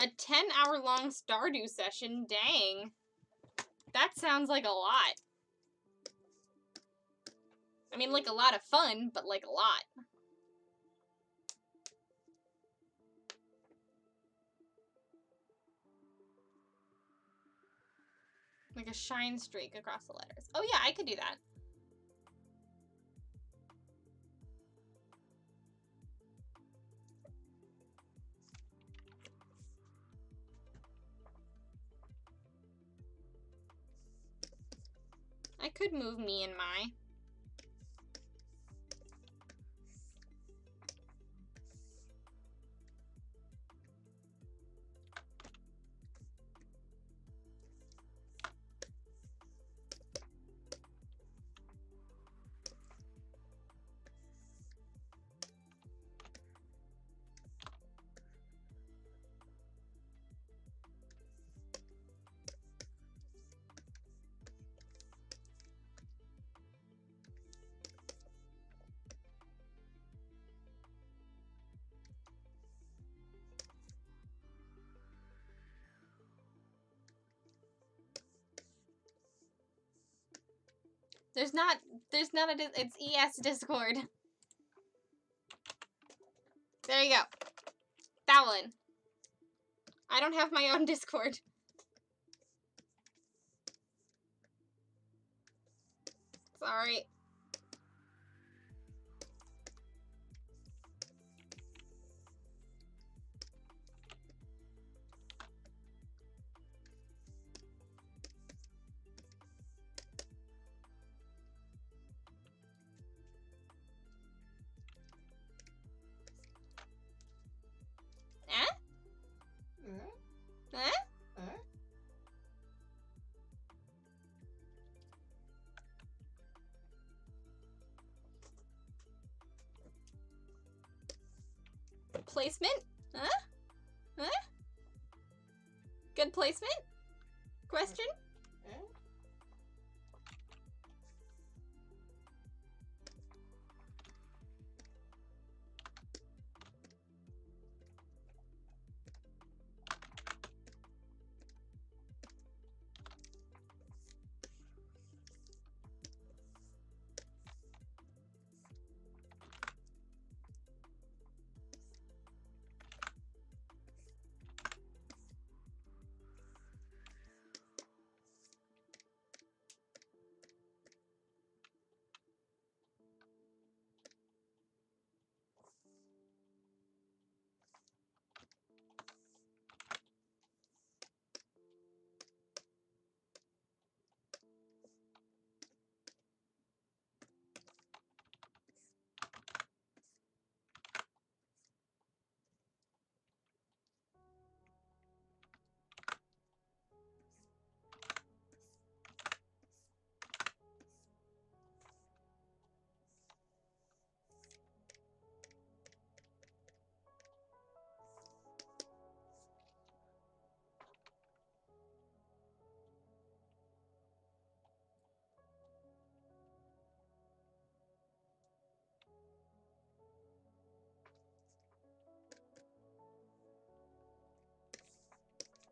A 10-hour-long Stardew session? Dang. That sounds like a lot. I mean, like a lot of fun, but like a lot. Like a shine streak across the letters. Oh yeah, I could do that. I could move me and my. There's not it's ES Discord. There you go. That one. I don't have my own Discord. Sorry. Placement? Huh? Huh? Good placement? Question?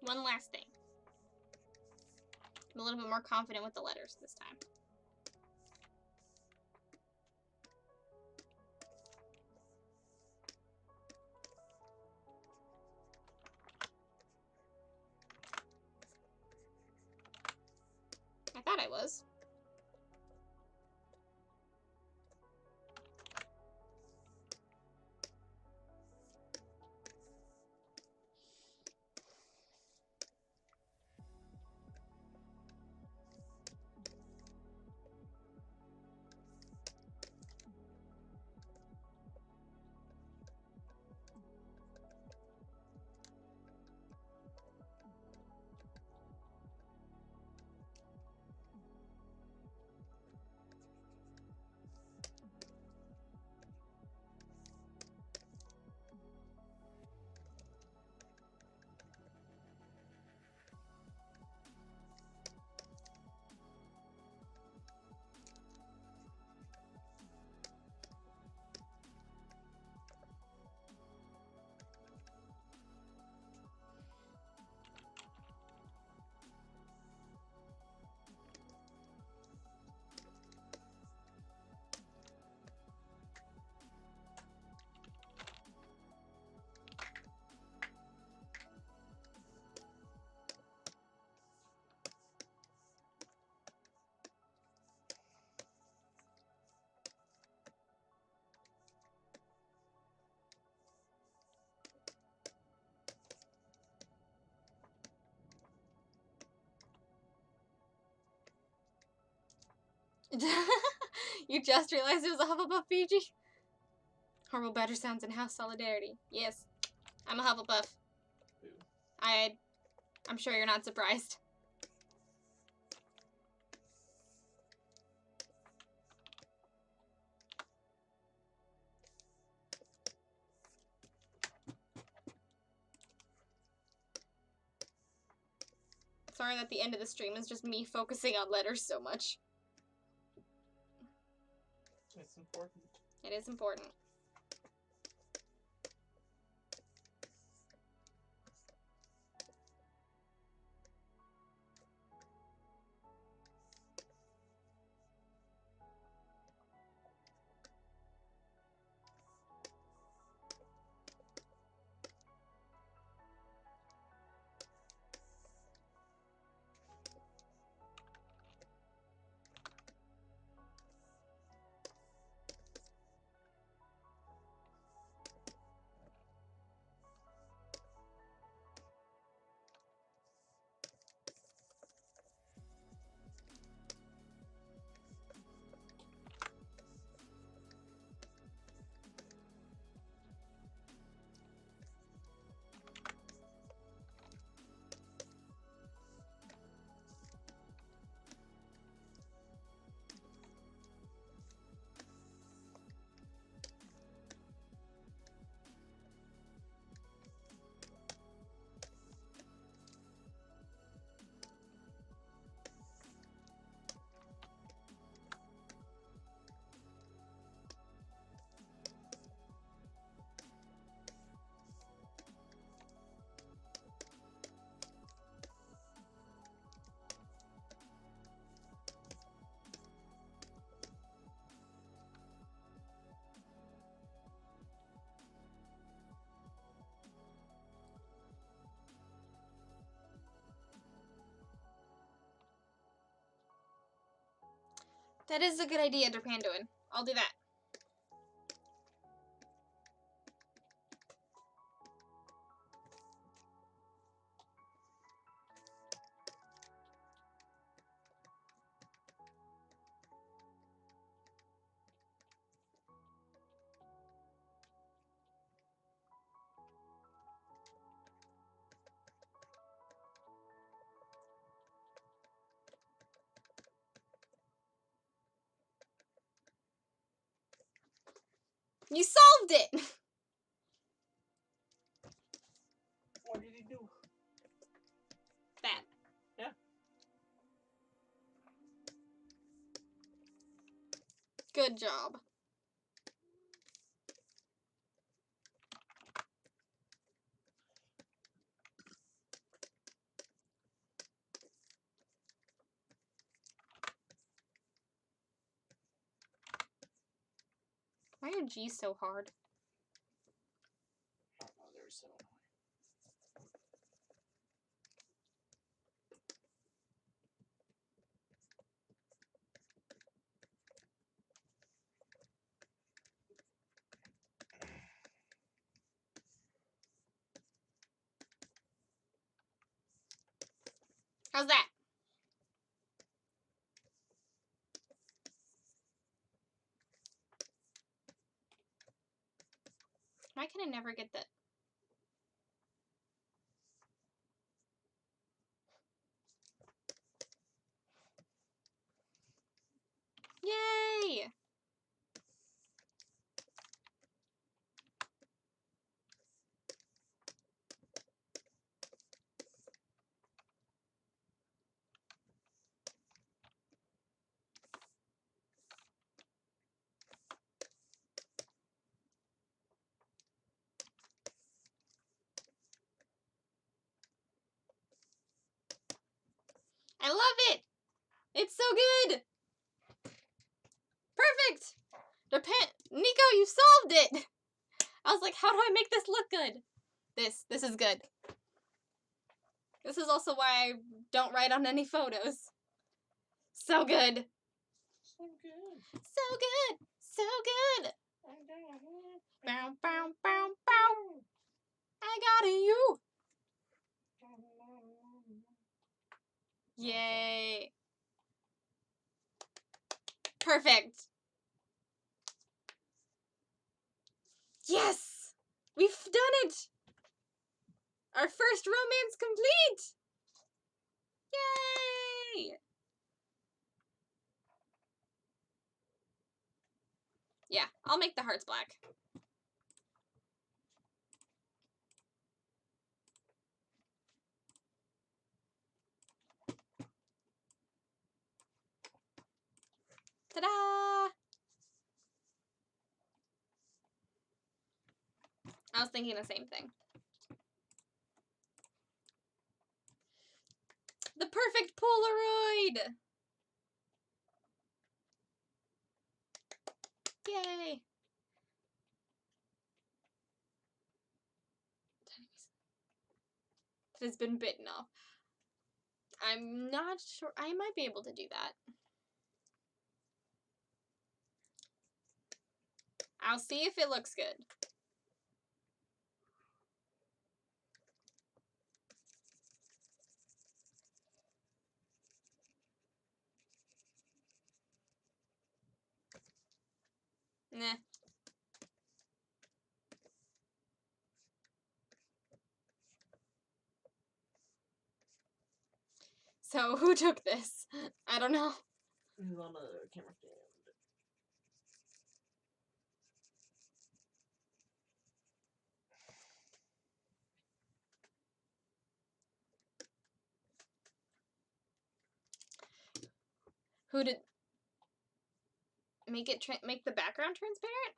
One last thing. I'm a little bit more confident with the letters this time. I thought I was. You just realized it was a Hufflepuff, PG? Horrible better sounds in house solidarity. Yes, I'm a Hufflepuff. Boo. I'm sure you're not surprised. Sorry that the end of the stream is just me focusing on letters so much. It's important. It is important. That is a good idea, Derpanduin. I'll do that. You solved it! What did he do? That. Yeah. Good job. Why are G's so hard? I don't know, they're so annoying. How's that? Why can I never get that? Yay! I love it! It's so good! Perfect! Nico, you solved it! I was like, how do I make this look good? This is good. This is also why I don't write on any photos. So good. So good. So good. So good. Bow, bow, bow, bow. I got it, you. Yay. Perfect. Yes! We've done it! Our first romance complete! Yay! Yeah, I'll make the hearts black. Ta-da! I was thinking the same thing. The perfect Polaroid! Yay! It has been bitten off. I'm not sure. I might be able to do that. I'll see if it looks good. Nah. So, who took this? I don't know. Who's on the camera stand? Who did... Make the background transparent?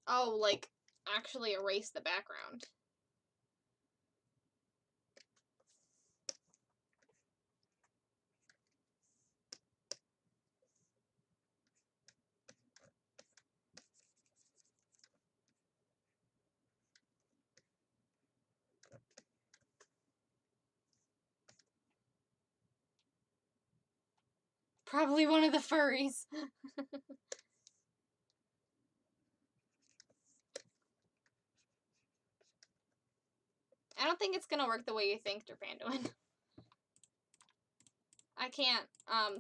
Oh, like, actually erase the background. Probably one of the furries. I don't think it's gonna work the way you think, Derpanduin. I can't,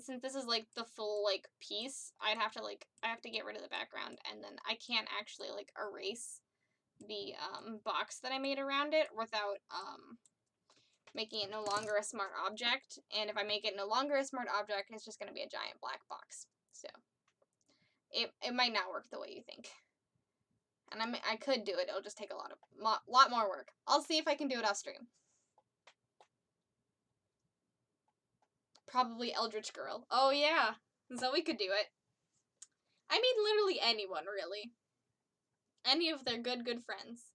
since this is, like, the full, like, piece, I have to get rid of the background, and then I can't actually, like, erase the, box that I made around it without, making it no longer a smart object, and if I make it no longer a smart object, it's just gonna be a giant black box. So, it might not work the way you think. And I could do it, it'll just take a lot more work. I'll see if I can do it off stream. Probably Eldritch Girl. Oh yeah, Zoe could do it. I mean, literally anyone, really. Any of their good friends.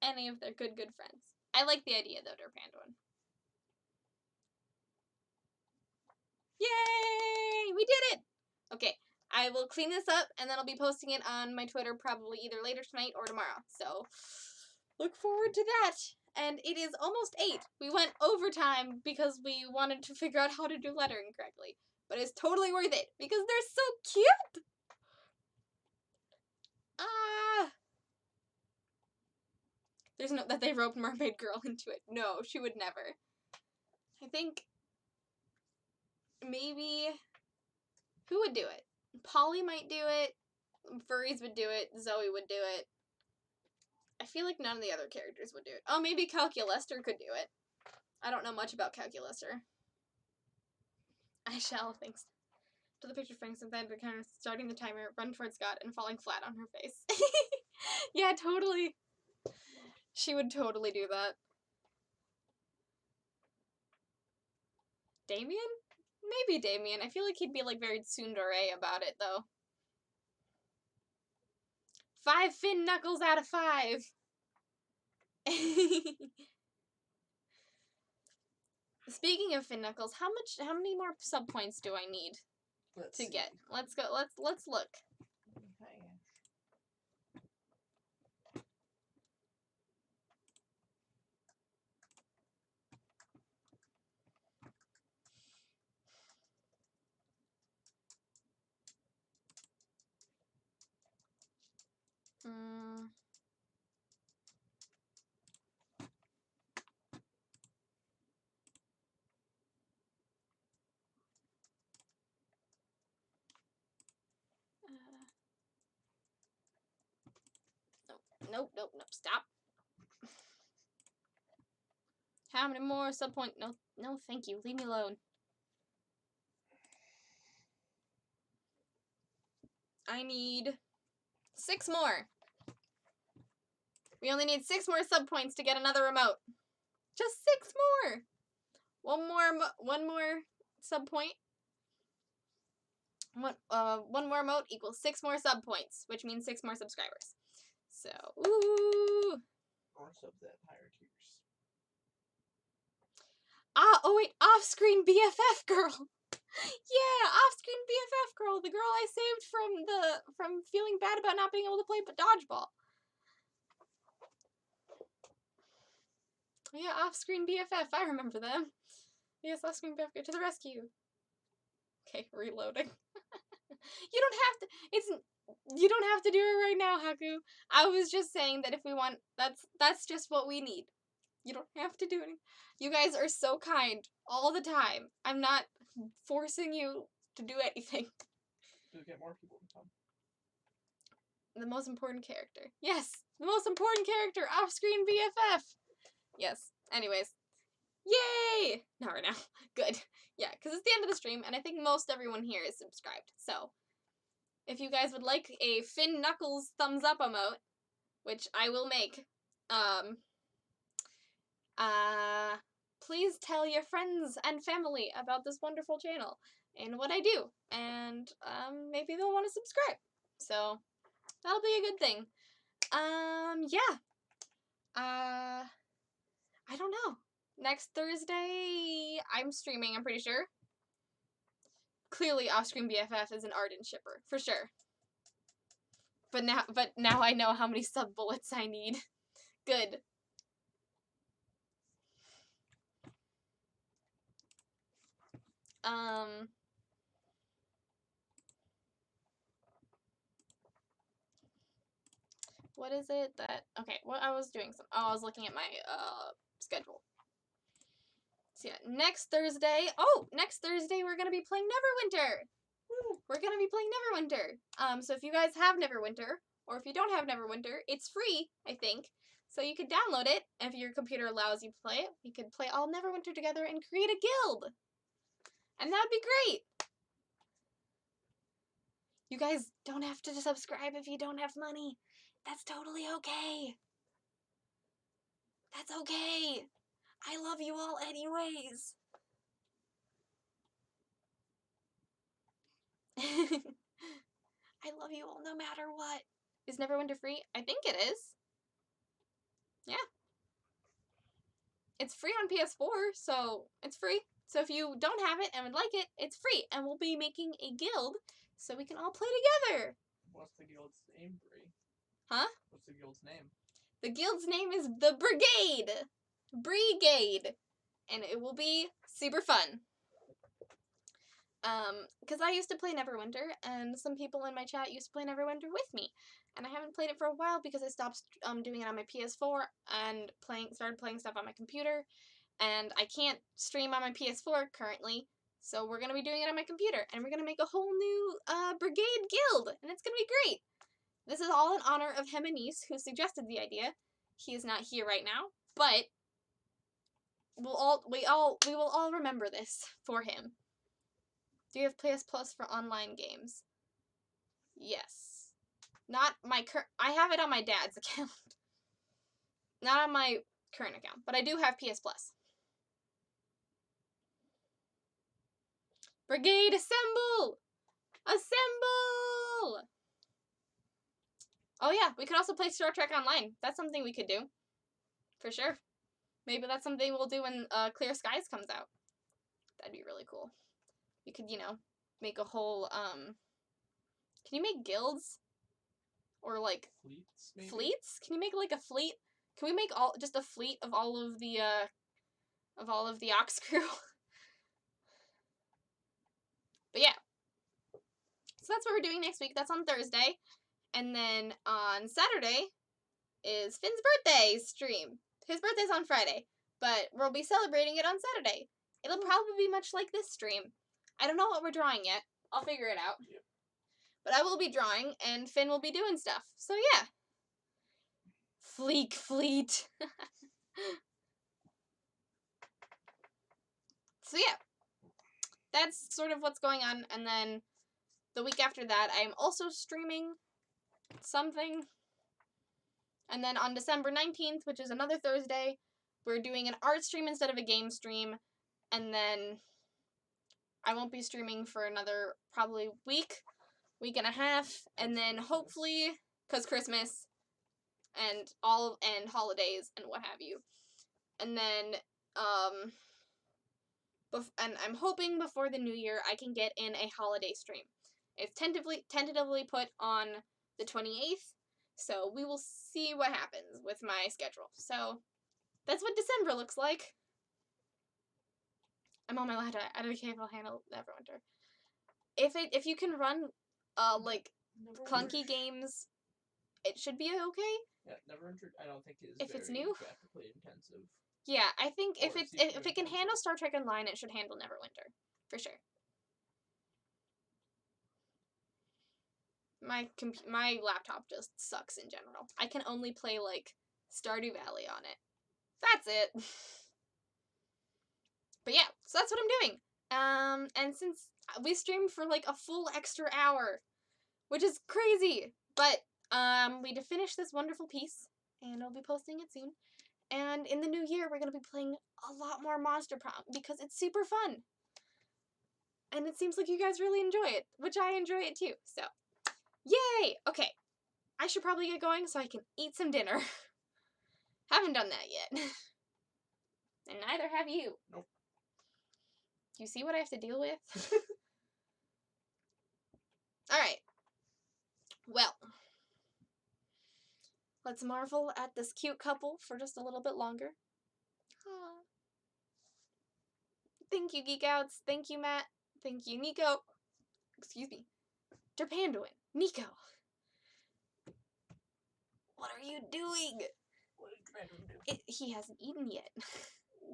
Any of their good friends. I like the idea, though, Derpanduin. Yay! We did it! Okay, I will clean this up, and then I'll be posting it on my Twitter probably either later tonight or tomorrow. So, look forward to that. And it is almost 8. We went overtime because we wanted to figure out how to do lettering correctly. But it's totally worth it, because they're so cute! Ah! There's no that they roped Mermaid Girl into it. No, she would never. I think maybe who would do it? Polly might do it. Furries would do it. Zoe would do it. I feel like none of the other characters would do it. Oh, maybe Calculester could do it. I don't know much about Calculester. I shall, thanks to the picture frame, sometimes kind of starting the timer, run towards Scott, and falling flat on her face. Yeah, totally. She would totally do that. Damien? Maybe Damien. I feel like he'd be like very tsundere about it, though. 5 fin knuckles out of 5. Speaking of fin knuckles, how many more sub points do I need to get? Let's go. Let's look. Okay. Nope, nope, nope. Stop. How many more sub point? No, no, thank you. Leave me alone. I need 6 more. We only need 6 more sub points to get another remote. Just 6 more. One more sub point. One more emote equals 6 more sub points, which means 6 more subscribers. So, ooh. Or subs at higher tiers. Oh wait, off-screen BFF girl. Yeah, off-screen BFF girl, the girl I saved from feeling bad about not being able to play dodgeball. Yeah, off-screen BFF, I remember them. Yes, off-screen BFF, to the rescue. Okay, reloading. You don't have to do it right now, Haku. I was just saying that if we want, that's just what we need. You don't have to do it. You guys are so kind all the time. I'm not forcing you to do anything. To get more people to come. The most important character. Yes, the most important character, off-screen BFF. Yes. Anyways. Yay! Not right now. Good. Yeah, because it's the end of the stream, and I think most everyone here is subscribed. So, if you guys would like a Finn Knuckles thumbs up emote, which I will make, please tell your friends and family about this wonderful channel and what I do, and maybe they'll want to subscribe. So that'll be a good thing. Yeah. I don't know. Next Thursday, I'm streaming, I'm pretty sure. Clearly, Off-Screen BFF is an ardent shipper, for sure. But now I know how many sub bullets I need. Good. What is it that, okay, what I was doing, I was looking at my, schedule. So yeah, next Thursday, we're gonna be playing Neverwinter! Woo! We're gonna be playing Neverwinter! So if you guys have Neverwinter, or if you don't have Neverwinter, it's free, I think. So you could download it, and if your computer allows you to play it, we could play all Neverwinter together and create a guild! And that would be great! You guys don't have to subscribe if you don't have money. That's totally okay. That's okay. I love you all anyways. I love you all no matter what. Is Neverwinter free? I think it is. Yeah. It's free on PS4, so it's free. So if you don't have it and would like it, it's free. And we'll be making a guild so we can all play together. What's the guild's name, Brie? Huh? What's the guild's name? The guild's name is the Brigade. Brigade. And it will be super fun. Because I used to play Neverwinter, and some people in my chat used to play Neverwinter with me. And I haven't played it for a while because I stopped doing it on my PS4 and started playing stuff on my computer. And I can't stream on my PS4 currently, so we're going to be doing it on my computer. And we're going to make a whole new Brigade guild, and it's going to be great. This is all in honor of Heminis, who suggested the idea. He is not here right now, but we will all remember this for him. Do you have PS Plus for online games? Yes. Not my I have it on my dad's account. Not on my current account, but I do have PS Plus. Brigade, assemble! Assemble! Oh yeah, we could also play Star Trek Online. That's something we could do. For sure. Maybe that's something we'll do when Clear Skies comes out. That'd be really cool. You could, make a whole, can you make guilds? Or, like, Fleets, maybe? Fleets? Can you make, like, a fleet? Can we make just a fleet of all of the Ox crew? But yeah. So that's what we're doing next week. That's on Thursday. And then on Saturday is Finn's birthday stream. His birthday's on Friday, but we'll be celebrating it on Saturday. It'll probably be much like this stream. I don't know what we're drawing yet. I'll figure it out. Yep. But I will be drawing, and Finn will be doing stuff. So yeah. Fleek Fleet. So yeah, that's sort of what's going on. And then the week after that, I am also streaming something. And then on December 19th, which is another Thursday, we're doing an art stream instead of a game stream. And then I won't be streaming for another probably week and a half. And then hopefully, because Christmas and holidays and what have you. And then, and I'm hoping before the new year I can get in a holiday stream. It's tentatively put on the 28th, so we will see what happens with my schedule. So that's what December looks like. I'm on my laptop. I don't care if I'll handle Neverwinter. If you can run like clunky games, it should be okay. Yeah, Neverwinter I don't think is if very it's new graphically intensive. Yeah, I think if Or it can handle Star Trek Online, it should handle Neverwinter for sure. My laptop just sucks in general. I can only play like Stardew Valley on it. That's it. But yeah, so that's what I'm doing. And since we streamed for like a full extra hour, which is crazy, but we to finish this wonderful piece, and I'll be posting it soon. And in the new year, we're gonna be playing a lot more Monster Prom because it's super fun. And it seems like you guys really enjoy it, which I enjoy it too. So, yay! Okay, I should probably get going so I can eat some dinner. Haven't done that yet. And neither have you. Nope. You see what I have to deal with? Alright. Well. Let's marvel at this cute couple for just a little bit longer. Aww. Thank you, Geek Outs. Thank you, Matt. Thank you, Nico. Excuse me. Derpanduin. Nico. What are you doing? What did Derpanduin do? He hasn't eaten yet.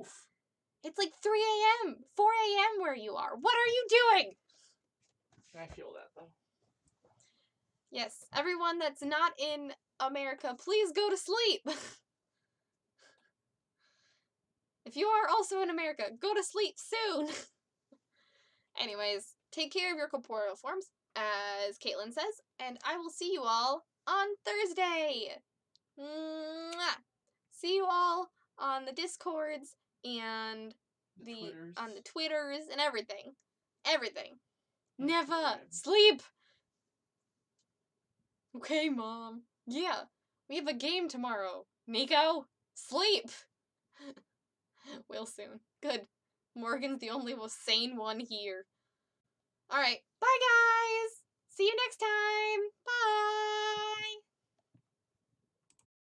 Oof. It's like 3 a.m. 4 a.m. where you are. What are you doing? I feel that, though. Yes, everyone that's not in America, please go to sleep. If you are also in America, go to sleep soon. Anyways, take care of your corporeal forms, as Caitlin says, and I will see you all on Thursday. Mwah! See you all on the Discords and on the Twitters and everything. Everything. Never sleep. Okay, Mom. Yeah, we have a game tomorrow. Nico, sleep. We'll soon. Good. Morgan's the only sane one here. Alright, bye guys! See you next time!